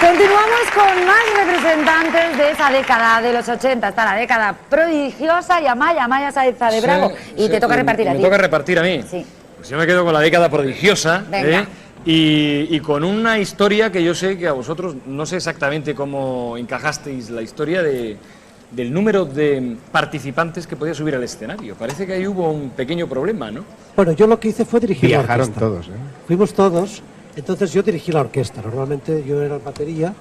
Continuamos con más representantes de esa década de los 80, está la década prodigiosa y Amaya Saeza de Bravo. Y te toca repartir a ti. Me toca repartir a mí. Sí. Pues yo me quedo con la década prodigiosa. Venga. Y con una historia que yo sé que a vosotros, no sé exactamente cómo encajasteis la historia del número de participantes que podía subir al escenario. Parece que ahí hubo un pequeño problema, ¿no? Bueno, yo lo que hice fue dirigir la Viajaron orquesta. todos, ¿eh? Fuimos todos, entonces yo dirigí la orquesta. Normalmente yo era el batería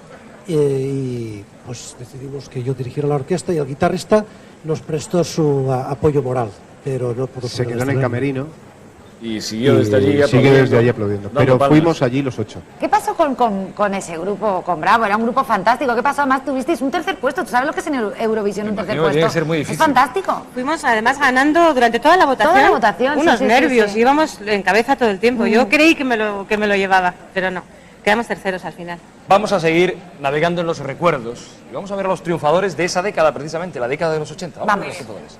y pues pues decidimos que yo dirigiera la orquesta y el guitarrista nos prestó su apoyo moral, pero no pudo Se quedó en el camerino. Y siguió desde allí aplaudiendo. Sigue desde allí aplaudiendo. Dando Pero palmas. fuimos allí los 8. ¿Qué pasó con ese grupo, con Bravo? Era un grupo fantástico. ¿Qué pasó? Además tuvisteis un tercer puesto. ¿Tú sabes lo que es en Eurovisión un tercer Imagino que tiene puesto? que ser muy Es difícil. fantástico. Fuimos además ganando durante toda la votación. Toda la votación, Unos sí, sí, nervios, sí. íbamos en cabeza todo el tiempo. Yo creí que me lo llevaba, pero no. Quedamos terceros al final. Vamos a seguir navegando en los recuerdos y vamos a ver a los triunfadores de esa década, precisamente, la década de los 80. Vamos a ver los triunfadores.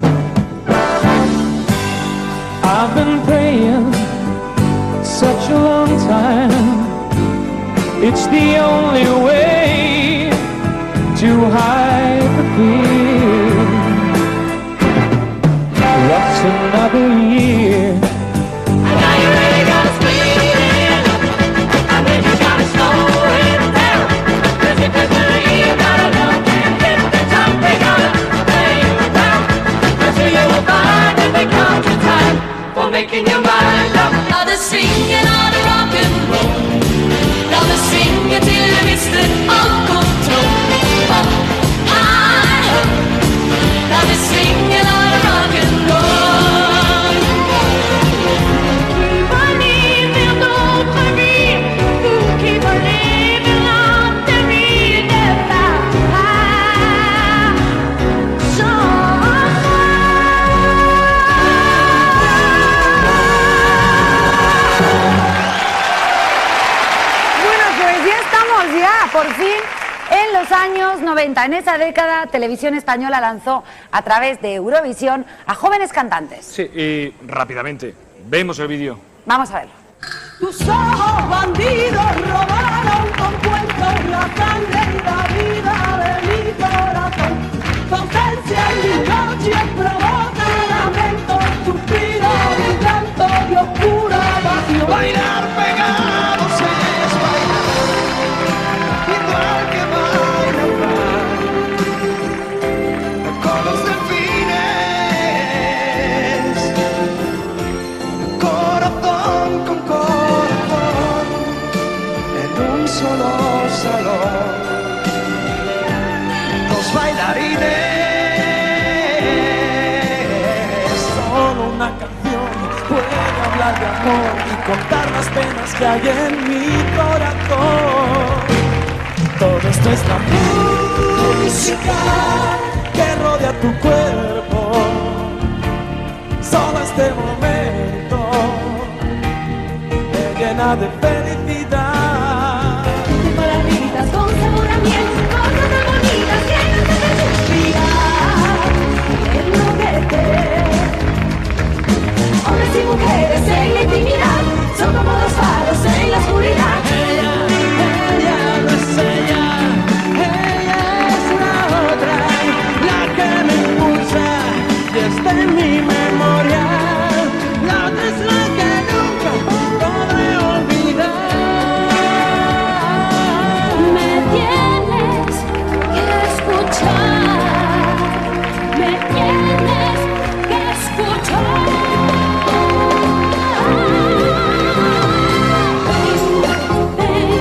I've been praying such a long time. It's the only way to hide the fear. What's another year? And now you really gotta speed it up, and then you gotta slow it down. 'Cause if you believe, gotta look and get the top, they gotta lay you down. Until you will find if they count your time for making your mind up. Now they're singing on a rock and roll. Now they're singing till you miss the uncle tone. Up high, now they're singing on a rock and roll. Keep on living d'autres vies, vous qui volez vers l'enterré de Bueno, pues ya estamos ya, por fin, en los años 90. En esa década, Televisión Española lanzó a través de Eurovisión a jóvenes cantantes. Sí, y rápidamente, vemos el vídeo. Vamos a verlo. Tus ojos bandidos robaron con cuentos la sangre y la vida de mi corazón. Tu ausencia en mis noches provoca lamento, suspiro, un llanto y oscura pasión. Bailar pegados es bailar, igual que baila un mar, con los delfines, corazón con corazón, en un solo salón. Dos bailarines, solo una canción puede hablar de amor y contar las penas que hay en mi corazón. Todo esto es la música que rodea tu cuerpo. Solo este momento me llena de felicidad. Maravillas con sabor a miel, cosas tan bonitas que no te respirar, enloquecer. Hombres y mujeres en la intimidad, son como dos faros en la oscuridad. Ella no es ella, ella es la otra, la que me impulsa y está en mi memoria. La otra es la que nunca podré olvidar. Me tienes que escuchar, me tienes que escuchar. Ven,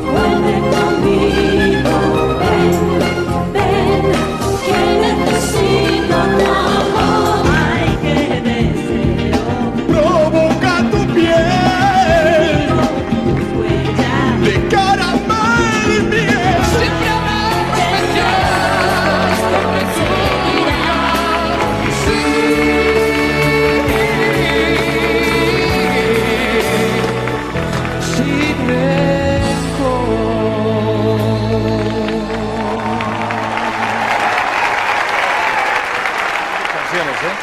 vuelve conmigo, ven, que necesito tu amor. Ay, qué deseo. Provoca tu piel de caramelo y miel. Canciones, ¿eh?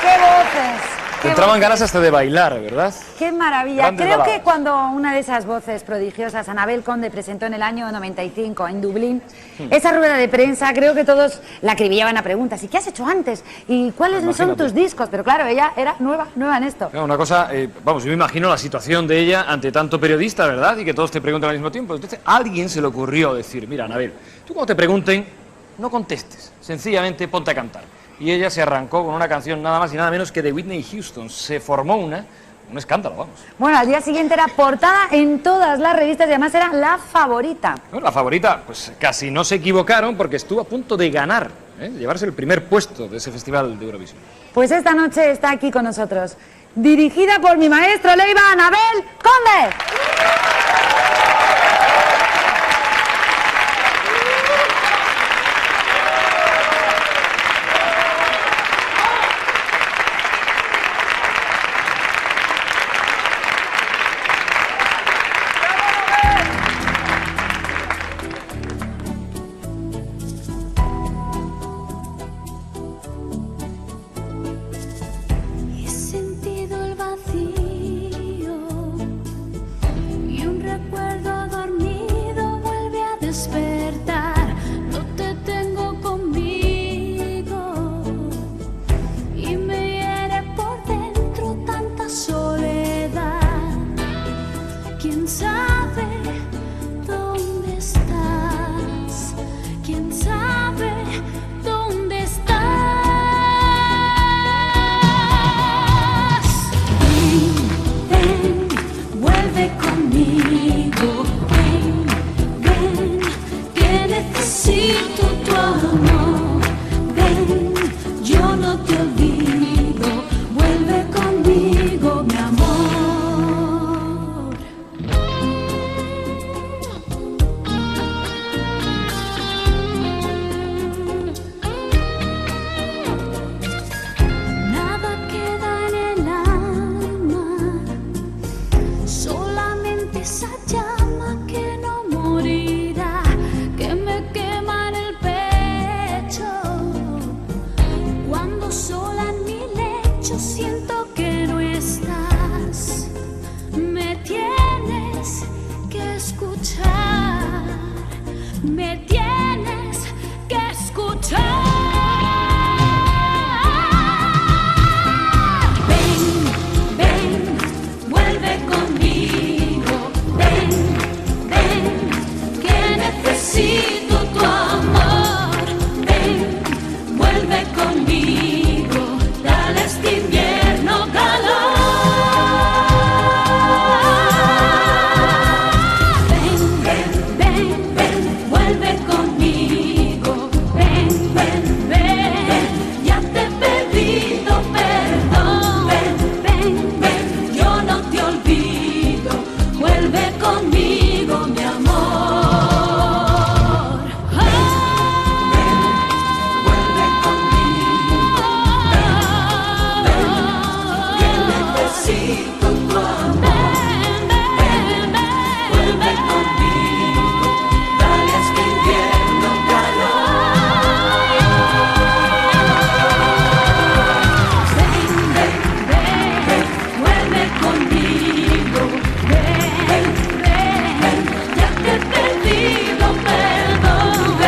¡Qué voces! Te entraban ganas hasta de bailar, ¿verdad? ¡Qué maravilla! Grandes Creo baladas. que cuando una de esas voces prodigiosas, Anabel Conde, presentó en el año 95 en Dublín, esa rueda de prensa, creo que todos la acribillaban a preguntas. ¿Y qué has hecho antes? ¿Y cuáles son Imagínate. tus discos? Pero claro, ella era nueva en esto. Claro, una cosa, vamos, yo me imagino la situación de ella ante tanto periodista, ¿verdad? Y que todos te preguntan al mismo tiempo. Entonces, a alguien se le ocurrió decir, mira, Anabel, tú cuando te pregunten, no contestes, sencillamente ponte a cantar. Y ella se arrancó con una canción nada más y nada menos que de Whitney Houston. Se formó una un escándalo, vamos. Bueno, al día siguiente era portada en todas las revistas y además era la favorita. Bueno, la favorita, pues casi no se equivocaron porque estuvo a punto de ganar, llevarse el primer puesto de ese festival de Eurovisión. Pues esta noche está aquí con nosotros, dirigida por mi maestro Leiva, Anabel Conde. He sentido el vacío y un recuerdo dormido vuelve a despertar. No te tengo conmigo y me hiere por dentro tanta soledad. ¿Quién sabe dónde estás? ¿Quién sabe dónde estás? Ven, vuelve conmigo, ven, que necesito tu amor. Ven, yo no te olvido, vuelve conmigo, mi amor. Nada queda en el alma, solamente esa llama que no morirá, que me quema en el pecho. Cuando sola en mi lecho siento que no estás, me tienes que escuchar, me tienes que escuchar. Ven, vuelve conmigo, ven, que necesito tu amor. Ven, vuelve conmigo, dale a este invierno calor. Ven, vuelve conmigo, ven, ya te he pedido perdón. Ven, yo no te olvido, vuelve conmigo, mi amor. Vuelve conmigo, que necesito tu amor. Vuelve conmigo, dale a este invierno vuelve conmigo, ven, ya te he pedido perdón.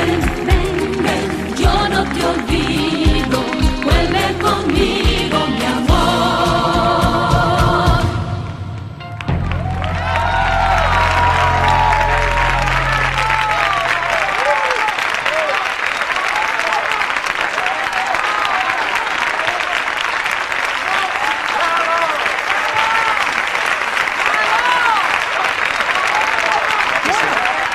Ven, yo no te olvido, vuelve conmigo, mi amor.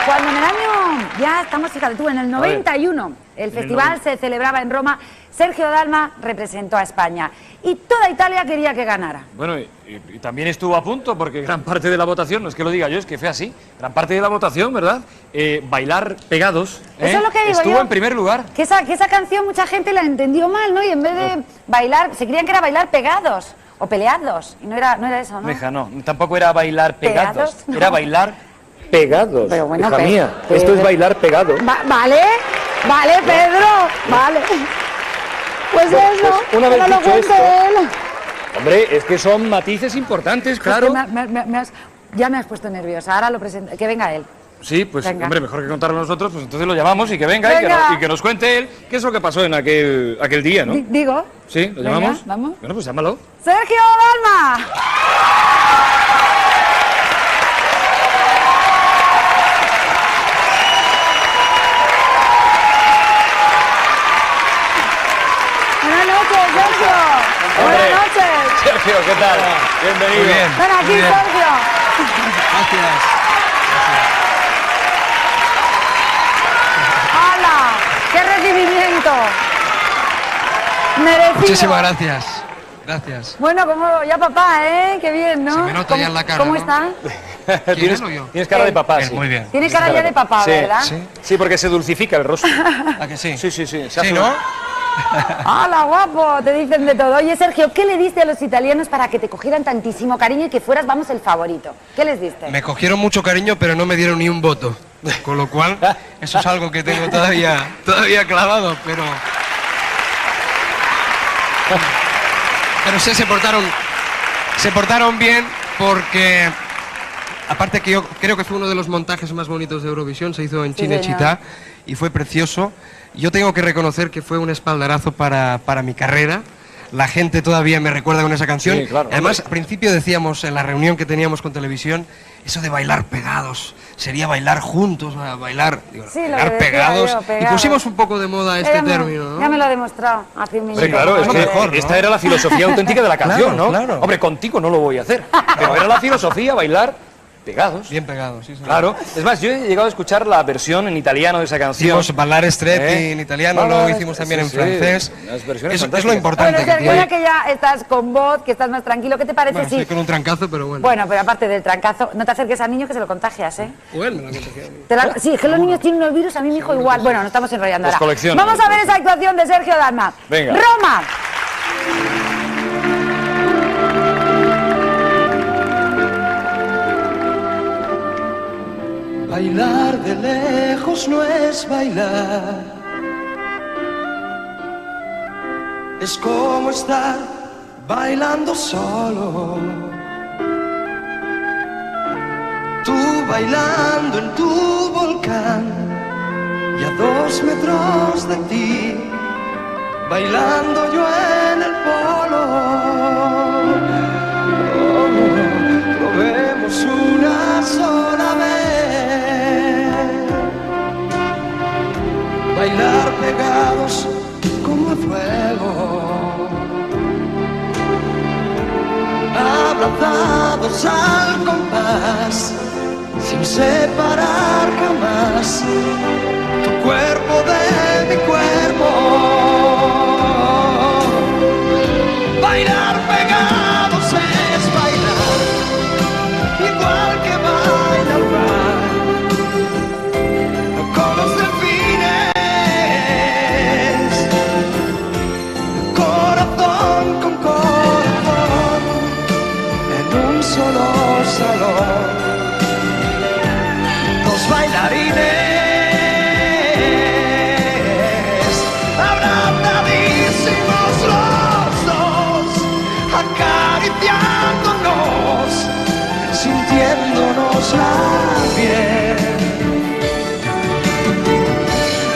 Cuando en el año, ya estamos, fíjate tú, en el 91, el festival se celebraba en Roma, Sergio Dalma representó a España y toda Italia quería que ganara. Bueno, y también estuvo a punto, porque gran parte de la votación, no es que lo diga yo, es que fue así, gran parte de la votación, ¿verdad? Bailar pegados, Eso es lo que digo estuvo yo. en primer lugar. Que esa canción mucha gente la entendió mal, ¿no? Y en vez de bailar, se creían que era bailar pegados o peleados, y no era eso, ¿no? Deja, no, tampoco era bailar pegados, Pegados, no. era bailar pegados, Pero bueno, hija pe- mía, pe- esto es bailar pegado. Vale, Pedro, vale. Pues eso, una vez que no lo dicho cuente esto, él. Hombre, es que son matices importantes, Es claro. que ya me has puesto nerviosa, ahora lo presento, que venga él. Sí, pues Venga. hombre, mejor que contarlo nosotros, pues entonces lo llamamos y que venga, Venga. y que nos cuente él qué es lo que pasó en aquel día, ¿no? Digo. Sí, lo Venga, llamamos. vamos. Bueno, pues llámalo. ¡Sergio Dalma! Llámalo. noches, Sergio. Buenas noches. Sergio, ¿qué tal? Bienvenido. Muy bien. Ven aquí, Muy bien. Sergio. Gracias. ¡Hala! ¡Qué recibimiento! Merecido. Muchísimas gracias. Gracias. Bueno, como ya papá, ¿eh? Qué bien, ¿no? Se me nota ya en la cara, ¿Cómo ¿no? está? ¿Tienes, tienes cara de papá, sí. Muy bien. Tiene cara ya de papá, Sí, ¿verdad? Sí, porque se dulcifica el rostro. ¿A que sí? Sí, sí, sí. Se Sí, hace ¿no? un- ¡Hala, guapo! Te dicen de todo. Oye, Sergio, ¿qué le diste a los italianos para que te cogieran tantísimo cariño y que fueras, vamos, el favorito? ¿Qué les diste? Me cogieron mucho cariño, pero no me dieron ni un voto. Con lo cual, eso es algo que tengo todavía clavado, pero... Pero sí, se portaron bien porque... Aparte que yo creo que fue uno de los montajes más bonitos de Eurovisión, se hizo en Sí, Cinecittà y fue precioso. Yo tengo que reconocer que fue un espaldarazo para mi carrera. La gente todavía me recuerda con esa canción. Sí, claro, Además, hombre. al principio decíamos en la reunión que teníamos con televisión, eso de bailar pegados, sería bailar juntos, bailar, digo, Sí, lo bailar que decía pegados. yo, Y pegados. pusimos un poco de moda este término, ¿no? Ya me lo ha demostrado hace un minuto. Hombre, claro, es lo que mejor, ¿no? esta era la filosofía auténtica de la canción, Claro, ¿no? claro. Hombre, contigo no lo voy a hacer. Pero era la filosofía, bailar pegados. Bien pegados, sí, sí. Claro. Es más, yo he llegado a escuchar la versión en italiano de esa canción. Hicimos ballare stretti en italiano, Ballare- luego hicimos también en sí, francés. las versiones Es lo fantásticas. importante Bueno, que Sergio, tiene. ya que ya estás con voz, que estás más tranquilo, ¿qué te parece Bueno, si... estoy con un trancazo, pero bueno. Bueno, pero aparte del trancazo, no te acerques a niños que se lo contagias, ¿eh? Bueno, me la contagié a mí. Sí, es que los niños tienen unos virus, a mí mi hijo igual. Bueno, no estamos enrollando Los ahora. coleccionan, Vamos a ver esa actuación de Sergio Dalma. Venga. ¡Roma! Bailar de lejos no es bailar, es como estar bailando solo. Tú bailando en tu volcán y a 2 metros de ti, bailando yo en el polo. Probemos una sola vez, bailar pegados como el fuego, abrazados al compás, sin separar jamás tu cuerpo de mi cuerpo. Bailar pegados es bailar, igual que baila el mar, con los delfines, corazón con corazón, en un solo salón, 2 bailarines abrazadísimos los dos, acariciándonos, sintiéndonos la piel.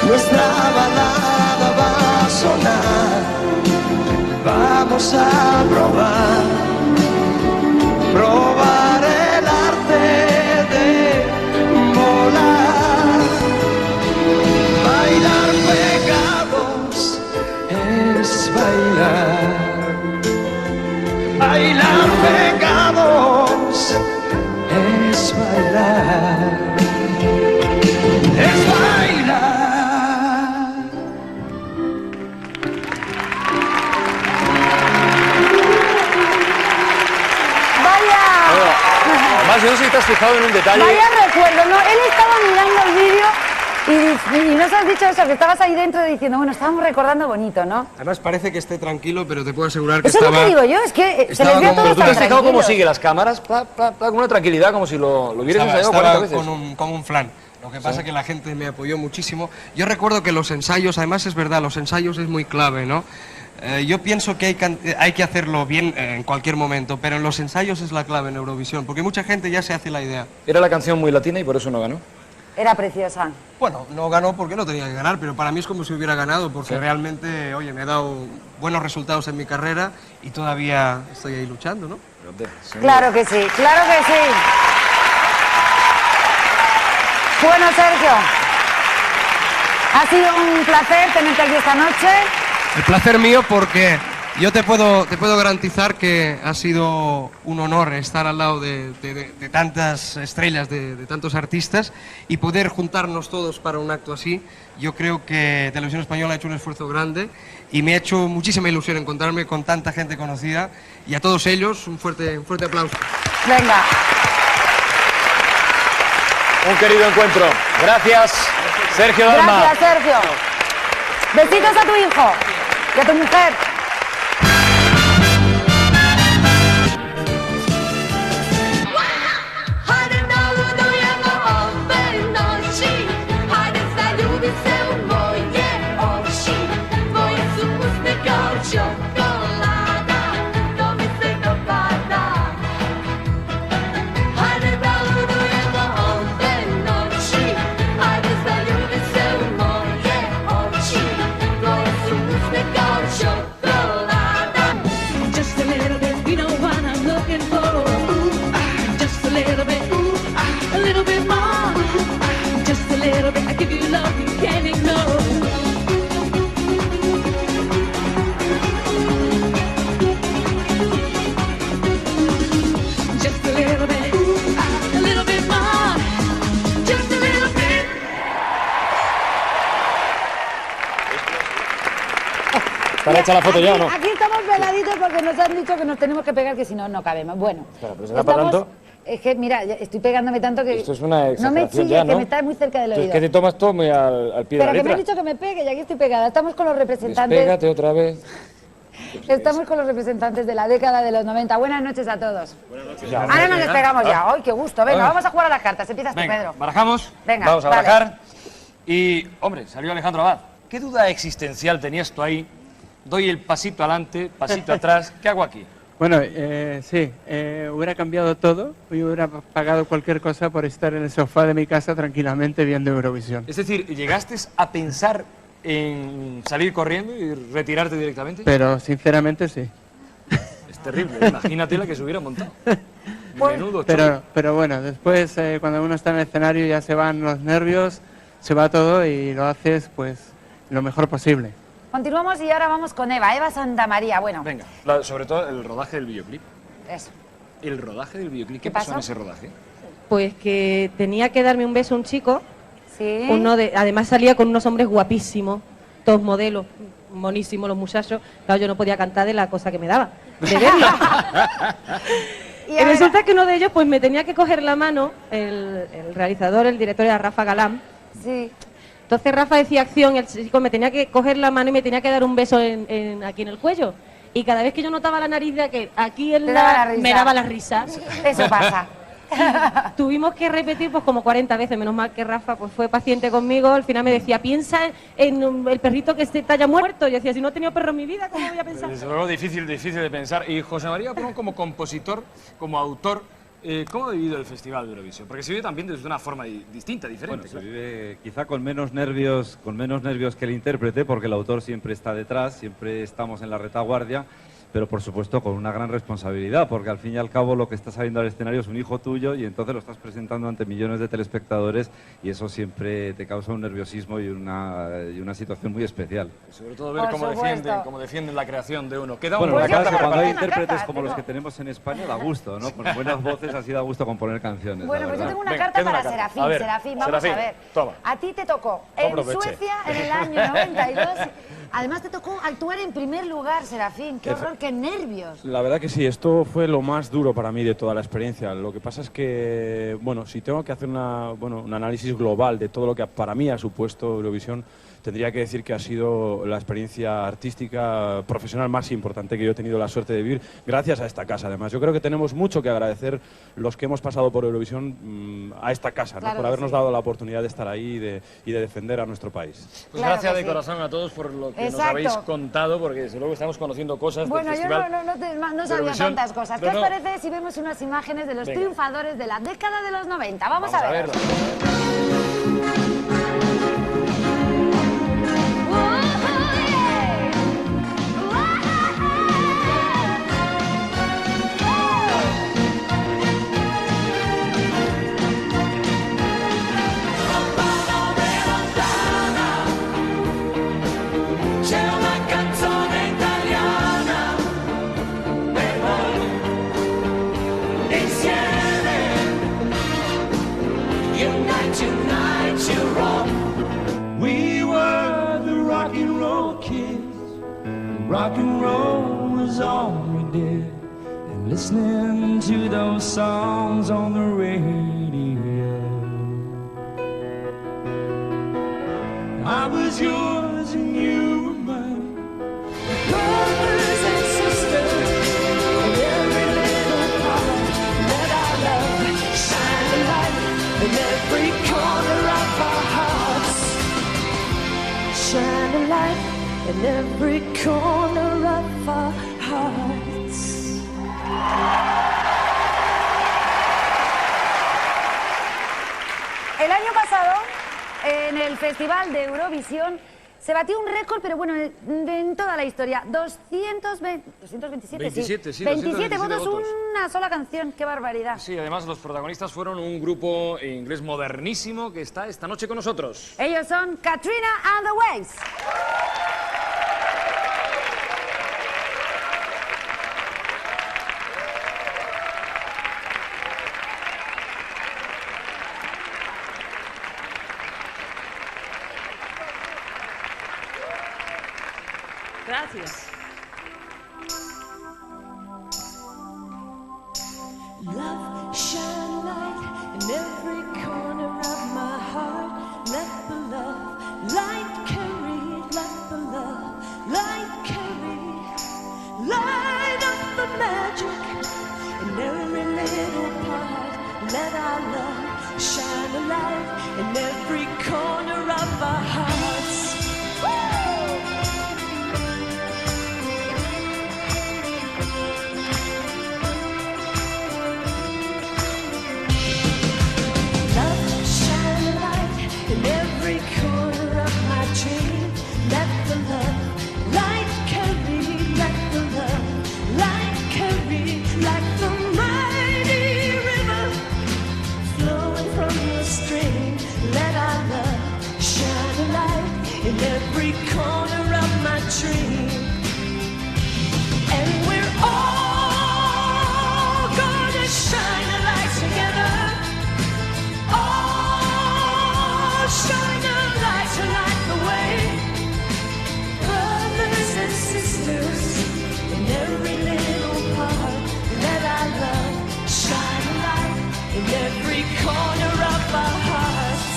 Nuestra balada va a sonar, vamos a probar el arte de volar. Bailar pegados es bailar, bailar pegados es bailar, es bailar. Además, yo no sé si te has fijado en un detalle. Vaya recuerdo, ¿no? Él estaba mirando el vídeo y nos has dicho eso, que estabas ahí dentro diciendo, bueno, estábamos recordando bonito, ¿no? Además parece que esté tranquilo, pero te puedo asegurar que Eso es lo estaba... que digo yo, es que se estaba les ve a como- todos Pero tú te tan has fijado cómo tranquilos. sigue las cámaras, con una tranquilidad, como si lo hubieras ensayado 40 veces. con un flan. Lo que pasa es que la gente me apoyó muchísimo. Yo recuerdo que los ensayos, además es verdad, los ensayos es muy clave, ¿no? Yo pienso que hay que hacerlo bien en cualquier momento, pero en los ensayos es la clave en Eurovisión, porque mucha gente ya se hace la idea. Era la canción muy latina y por eso no ganó. Era preciosa. Bueno, no ganó porque no tenía que ganar, pero para mí es como si hubiera ganado, porque realmente, oye, me ha dado buenos resultados en mi carrera y todavía estoy ahí luchando, ¿no? Claro que sí, claro que sí. Bueno, Sergio, ha sido un placer tenerte aquí esta noche. El placer mío porque yo te puedo garantizar que ha sido un honor estar al lado de tantas estrellas, de tantos artistas y poder juntarnos todos para un acto así. Yo creo que Televisión Española ha hecho un esfuerzo grande y me ha hecho muchísima ilusión encontrarme con tanta gente conocida y a todos ellos un fuerte aplauso. Venga. Un querido encuentro. Gracias, Sergio Dalma. Gracias, Sergio. Besitos a tu hijo y a tu mujer. ¿Estará hecha la foto ya o no? Aquí estamos veladitos porque nos han dicho que nos tenemos que pegar, que si no, no cabemos. Bueno, Claro, pero será para tanto. Es que, mira, ya estoy pegándome tanto que... Esto es una no me exageración chilles, ya, ¿no? que me estás muy cerca del Es oído. que te tomas todo muy al pie de Pero la que me letra. han dicho que me pegue y aquí estoy pegada. Estamos con los representantes... Despégate otra vez. Estamos con los representantes de la década de los 90. Buenas noches a todos. Buenas noches. Ahora nos despegamos ya. ¡Ay, qué gusto! Venga, Ah. vamos a jugar a las cartas. Empiezas tú, Venga, Pedro. barajamos. Venga, Vamos a vale. barajar. Y, hombre, salió Alejandro Abad. ¿Qué duda existencial tenías tú ahí? Doy el pasito adelante, pasito atrás. ¿Qué hago aquí? Bueno, sí, hubiera cambiado todo, y hubiera pagado cualquier cosa por estar en el sofá de mi casa tranquilamente viendo Eurovisión. Es decir, ¿llegaste a pensar en salir corriendo y retirarte directamente? Pero sinceramente sí. Es terrible, imagínate la que se hubiera montado. Menudo choque. Pero bueno, después cuando uno está en el escenario ya se van los nervios, se va todo y lo haces pues lo mejor posible. Continuamos y ahora vamos con Eva Santamaría. Bueno, Venga, sobre todo el rodaje del videoclip. eso. El rodaje del videoclip. ¿Qué ¿Qué pasó pasó? en ese rodaje? Pues que tenía que darme un beso un chico. Sí. Además salía con unos hombres guapísimos, todos modelos, monísimos los muchachos. Claro, yo no podía cantar de la cosa que me daba, de verlo. Y resulta que uno de ellos pues me tenía que coger la mano, el realizador, el director era Rafa Galán. Sí. Entonces Rafa decía acción, el chico me tenía que coger la mano y me tenía que dar un beso aquí en el cuello. Y cada vez que yo notaba la nariz de aquel, aquí en Te daba la risa. me daba la risa. Eso pasa. Tuvimos que repetir pues como 40 veces, menos mal que Rafa pues fue paciente conmigo. Al final me decía, piensa en el perrito que está ya muerto. Yo decía, si no he tenido perro en mi vida, ¿cómo voy a pensar? Desde luego difícil de pensar. Y José María Pron como compositor, como autor, ¿cómo ha vivido el Festival de Eurovisión? Porque se vive también desde una forma distinta, diferente. Bueno, se vive quizá con menos nervios que el intérprete, porque el autor siempre está detrás, siempre estamos en la retaguardia, pero por supuesto con una gran responsabilidad, porque al fin y al cabo lo que está saliendo al escenario es un hijo tuyo y entonces lo estás presentando ante millones de telespectadores y eso siempre te causa un nerviosismo y una situación muy especial. Sobre todo ver cómo defienden la creación de uno. Queda Bueno, un la carta verdad es que para cuando hay partir. intérpretes como los que tenemos en España da gusto, ¿no? Con buenas voces así da gusto componer canciones. Bueno, la pues yo verdad. tengo una Venga, carta tengo para una carta. Serafín. A ver, Serafín, vamos Serafín, a ver. toma. A ti te tocó en Aproveche. Suecia en el año 92. Además te tocó actuar en primer lugar, Serafín. Qué horror, qué nervios. La verdad que sí, esto fue lo más duro para mí de toda la experiencia. Lo que pasa es que, bueno, si tengo que hacer un análisis global de todo lo que para mí ha supuesto Eurovisión, tendría que decir que ha sido la experiencia artística, profesional más importante que yo he tenido la suerte de vivir, gracias a esta casa. Además, yo creo que tenemos mucho que agradecer los que hemos pasado por Eurovisión a esta casa, ¿no? Claro Por que habernos sí. dado la oportunidad de estar ahí y de defender a nuestro país. Pues Claro gracias que de sí. corazón a todos por lo que nos Exacto. habéis contado, porque desde luego estamos conociendo cosas Bueno, del yo festival. no de sabía Eurovisión. tantas cosas. ¿Qué No, os no. parece si vemos unas imágenes de los Venga. triunfadores de la década de los 90? Vamos a ver. verlo. C'è una canzone rock and roll was all we did, and listening to those songs on the radio. I was yours and you were mine, brothers and sisters, and every little part that I love. Shine a light in every corner of our hearts. Shine a light in every corner of our hearts. El año pasado, en el Festival de Eurovisión, se batió un récord, pero bueno, en toda la historia. 227, 27 votos, una sola canción. ¡Qué barbaridad! Sí, además los protagonistas fueron un grupo inglés modernísimo que está esta noche con nosotros. Ellos son Katrina and the Waves. Gracias. Love, shine light in every corner of my heart. Let the love light carry, let the love light carry. Light up the magic in every little part. Let our love shine a light in every corner of our hearts. In every corner of my dream, let the love light carry, let the love light carry, like the mighty river flowing from the stream. Let our love shine a light in every corner of my dream. And we're all gonna shine a light together. Shine a light to light the way, brothers and sisters, in every little part. Let our love shine a light in every corner of our hearts.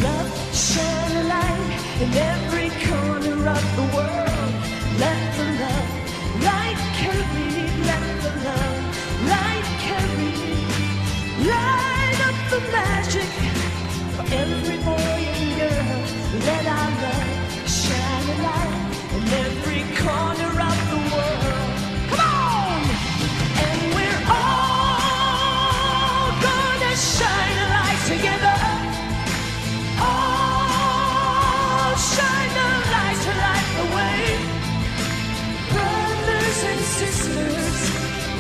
Love, shine a light in every corner of the world. Let the love light carry, let the love light carry. Light up the magic for every boy and girl. Let our love shine a light in every corner of the world. Come on! And we're all gonna shine a light together. All shine a light to light the way. Brothers and sisters,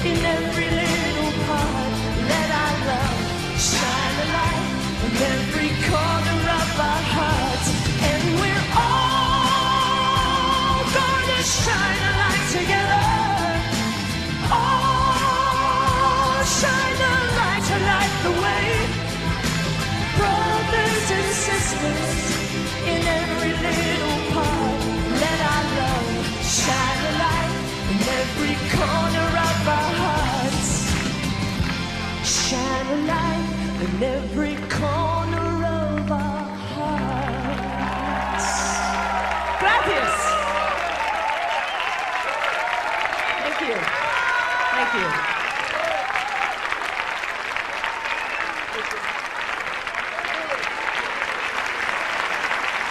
in every little part, let our love shine a light in every corner of our hearts. And we're all gonna shine a light together. All shine a light to light the way. Brothers and sisters, in every little part, let our love shine a light in every corner of our hearts. Shine a light in every corner of our hearts. Gracias. Thank you. Thank you.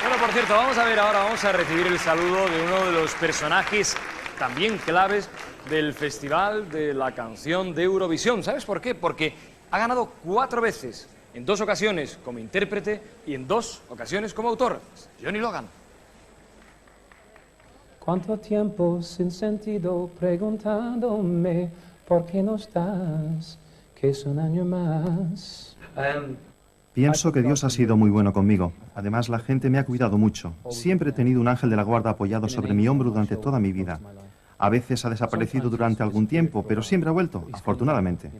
Bueno, por cierto, vamos a ver ahora, vamos a recibir el saludo de uno de los personajes también claves del Festival de la Canción de Eurovisión. ¿Sabes por qué? Porque ha ganado 4 veces, en 2 ocasiones como intérprete y en 2 ocasiones como autor. Johnny Logan. Cuánto tiempo sin sentido preguntándome por qué no estás, que es un año más. Pienso que Dios ha sido muy bueno conmigo. Además, la gente me ha cuidado mucho. Siempre he tenido un ángel de la guarda apoyado sobre mi hombro durante toda mi vida. A veces ha desaparecido durante algún tiempo, pero siempre ha vuelto, afortunadamente.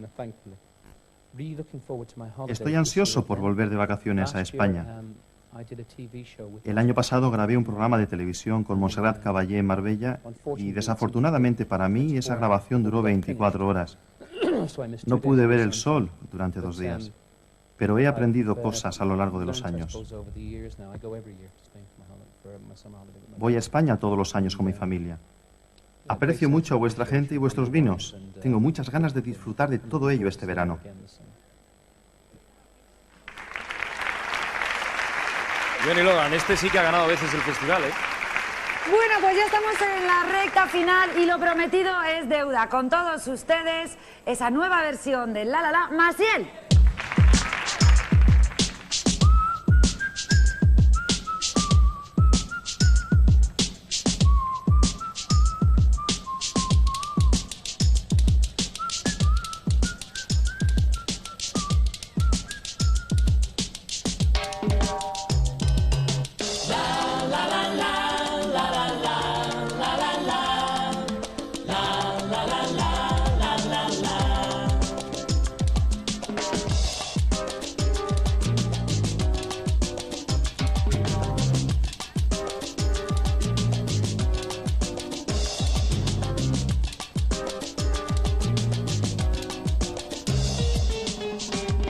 Estoy ansioso por volver de vacaciones a España. El año pasado grabé un programa de televisión con Montserrat Caballé en Marbella y desafortunadamente para mí esa grabación duró 24 horas. No pude ver el sol durante 2 días, pero he aprendido cosas a lo largo de los años. Voy a España todos los años con mi familia. Aprecio mucho a vuestra gente y vuestros vinos. Tengo muchas ganas de disfrutar de todo ello este verano. Johnny Logan, este sí que ha ganado a veces el festival, ¿eh? Bueno, pues ya estamos en la recta final y lo prometido es deuda. Con todos ustedes, esa nueva versión de La La La, Maciel.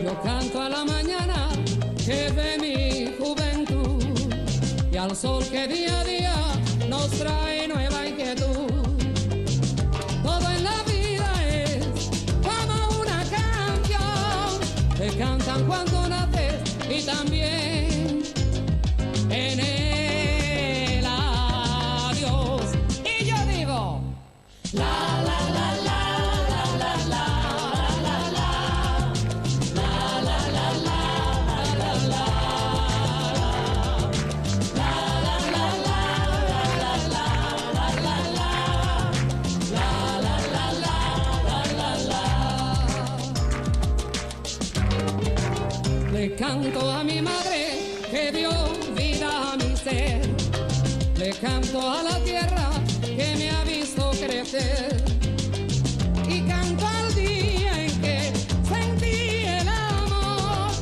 Yo canto a la mañana que de mi juventud y al sol que día a día nos trae nueva inquietud. Todo en la vida es como una canción, te cantan cuando naces y también en el adiós. Y yo digo, la la la la. Le canto a mi madre que dio vida a mi ser. Le canto a la tierra que me ha visto crecer. Y canto al día en que sentí el amor.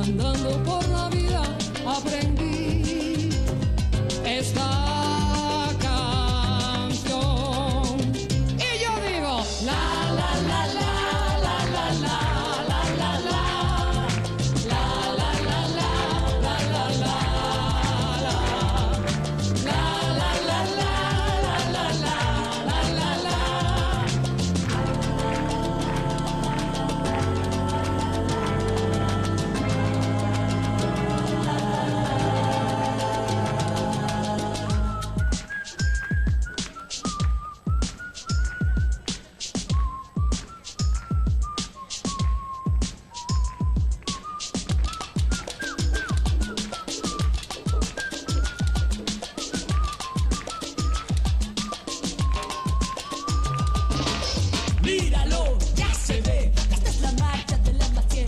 Andando por la vida aprendí esta canción. Y yo digo, la la la la la la la. Míralo, ya se ve, esta es la marcha de la Maciel.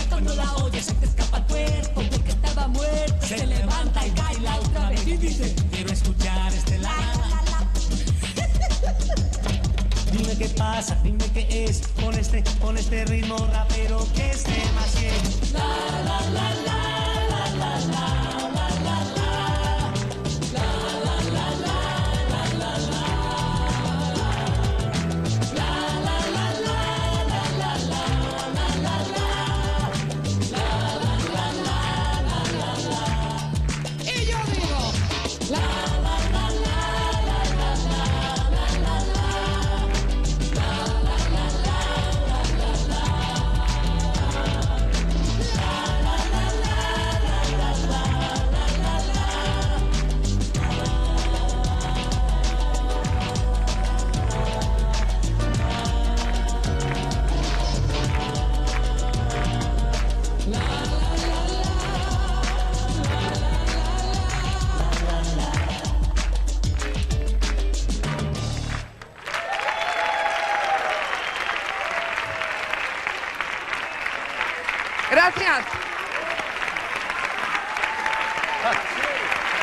Cuando la oyes se te escapa el cuerpo, porque estaba muerto, se levanta y baila otra vez y dice, quiero escuchar este la. Dime qué pasa, dime qué es, con este ritmo rapero que es de Maciel. La la la la la la la. Gracias.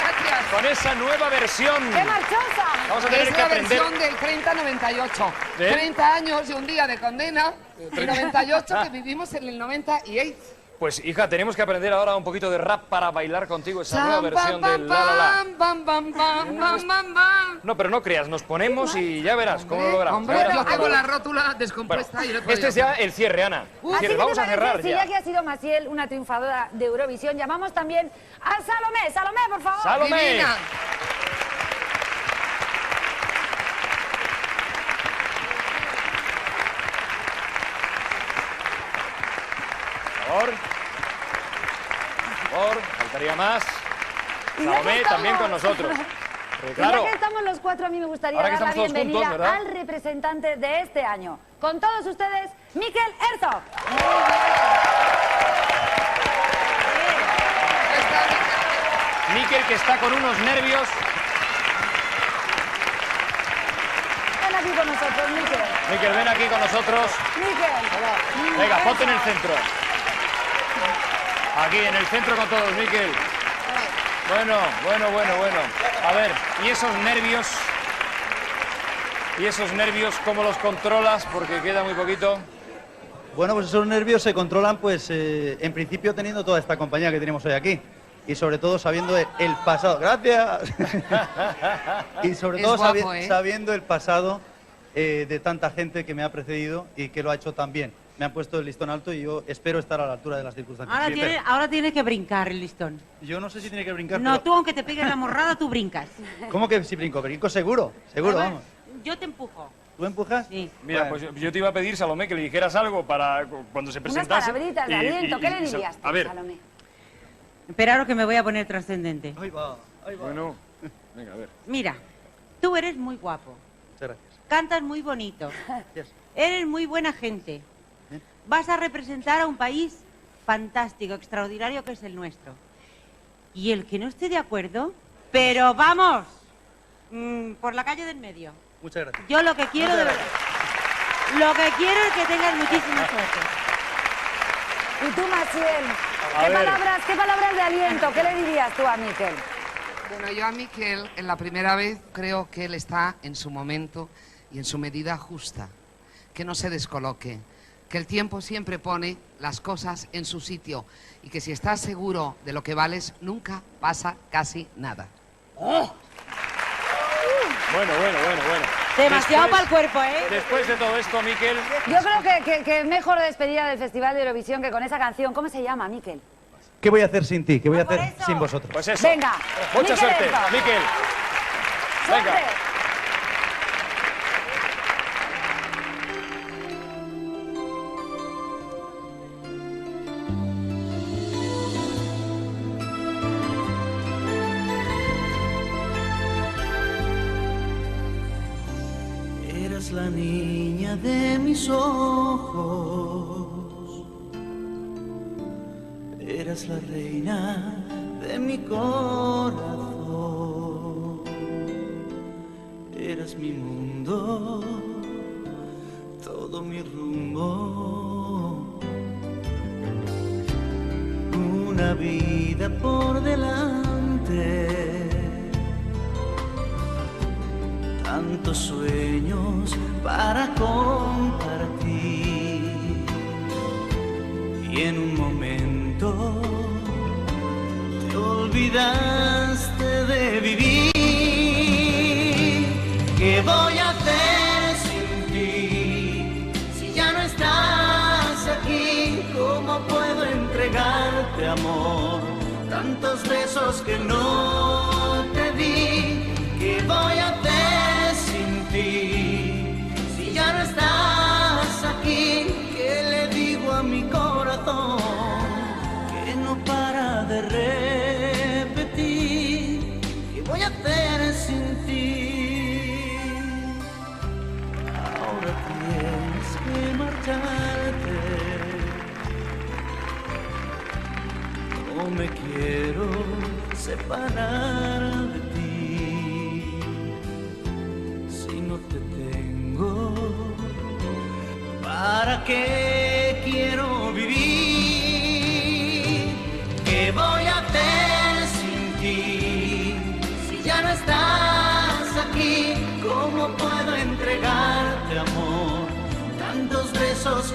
Gracias. con esa nueva versión. ¡Qué marchosa! Vamos a tener Es que la aprender. versión del 30-98. ¿Eh? 30 años y un día de condena. Y 98 que vivimos en el 98. Pues hija, tenemos que aprender ahora un poquito de rap para bailar contigo esa nueva versión del La La La. Bam, bam, bam, bam, bam, bam. No, pero no creas, nos ponemos y ya verás cómo lo logramos. Hombre, Ya verás yo cómo lo tengo la logramos. rótula descompuesta y el otro Este día- es ya el cierre, Ana. Así que Cierre, vamos te a cerrar parece, si ya ya. que ha sido Maciel una triunfadora de Eurovisión, llamamos también a Salomé. Salomé, por favor. ¡Salomé! Divina. Por favor, faltaría más. Y ya que Salomé estamos- también con nosotros. Porque, Y ya claro, que estamos los cuatro, a mí me gustaría Ahora que dar la estamos todos bienvenida juntos, ¿verdad? al representante de este año. Con todos ustedes, Mikel Herzog. Mikel, que está con unos nervios. Ven aquí con nosotros, Mikel. Mikel, ven aquí con nosotros. Mikel. Venga, ponte en el centro. Aquí, en el centro con todos, Mikel. Bueno. A ver, ¿y esos nervios? ¿Y esos nervios cómo los controlas? Porque queda muy poquito. Bueno, pues esos nervios se controlan, pues, en principio teniendo toda esta compañía que tenemos hoy aquí. Y sobre todo sabiendo el pasado. ¡Gracias! Y sobre Es todo guapo, ¿eh? sabiendo el pasado de tanta gente que me ha precedido y que lo ha hecho tan bien. Me han puesto el listón alto y yo espero estar a la altura de las circunstancias. Ahora tienes que brincar el listón. Yo no sé si tiene que brincar, No, pero... tú aunque te pegues la morrada, tú brincas. ¿Cómo que si brinco? Brinco seguro, seguro, vamos. Yo te empujo. ¿Tú empujas? Sí. Mira, pues yo te iba a pedir, Salomé, que le dijeras algo para cuando se Unas presentase. palabritas de aliento. ¿Qué le dirías tú, A ver, Salomé? Esperaros que me voy a poner trascendente. Ahí va, ahí va. bueno, venga, a ver. Mira, tú eres muy guapo. Muchas gracias. Cantas muy bonito. Gracias. Eres muy buena gente. Vas a representar a un país fantástico, extraordinario que es el nuestro. Y el que no esté de acuerdo, pero vamos, por la calle del medio. Muchas gracias. Yo lo que quiero de verdad, lo que quiero es que tengas muchísima suerte. Y tú, Maciel, A ver. ¿qué palabras de aliento? ¿Qué le dirías tú a Mikel? Bueno, yo a Mikel, en la primera vez, creo que él está en su momento y en su medida justa. Que no se descoloque. Que el tiempo siempre pone las cosas en su sitio. Y que si estás seguro de lo que vales, nunca pasa casi nada. Bueno. Demasiado Después- para el cuerpo, ¿eh? Después de todo esto, Mikel... Yo creo que es mejor despedida del Festival de Eurovisión que con esa canción. ¿Cómo se llama, Mikel? ¿Qué voy a hacer sin ti? ¿Qué voy a hacer sin vosotros? Pues eso. Venga. Mucha Mikel suerte, Herzog. Mikel. Venga. ¡Suerte! Eras la niña de mis ojos, eras la reina de mi corazón, eras mi mundo, todo mi rumbo, una vida por delante. Tantos sueños para compartir y en un momento te olvidaste de vivir. ¿Qué voy a hacer sin ti? Si ya no estás aquí, ¿cómo puedo entregarte amor? Tantos besos que no te di. ¿Qué voy a hacer sin ti? Si ya no estás aquí, ¿qué le digo a mi corazón? Que no para de repetir. ¿Qué voy a hacer sin ti? Ahora tienes que marcharte. No me quiero separar de ti. Si no te tengo, ¿para qué quiero vivir? ¿Qué voy a hacer sin ti? Si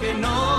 que no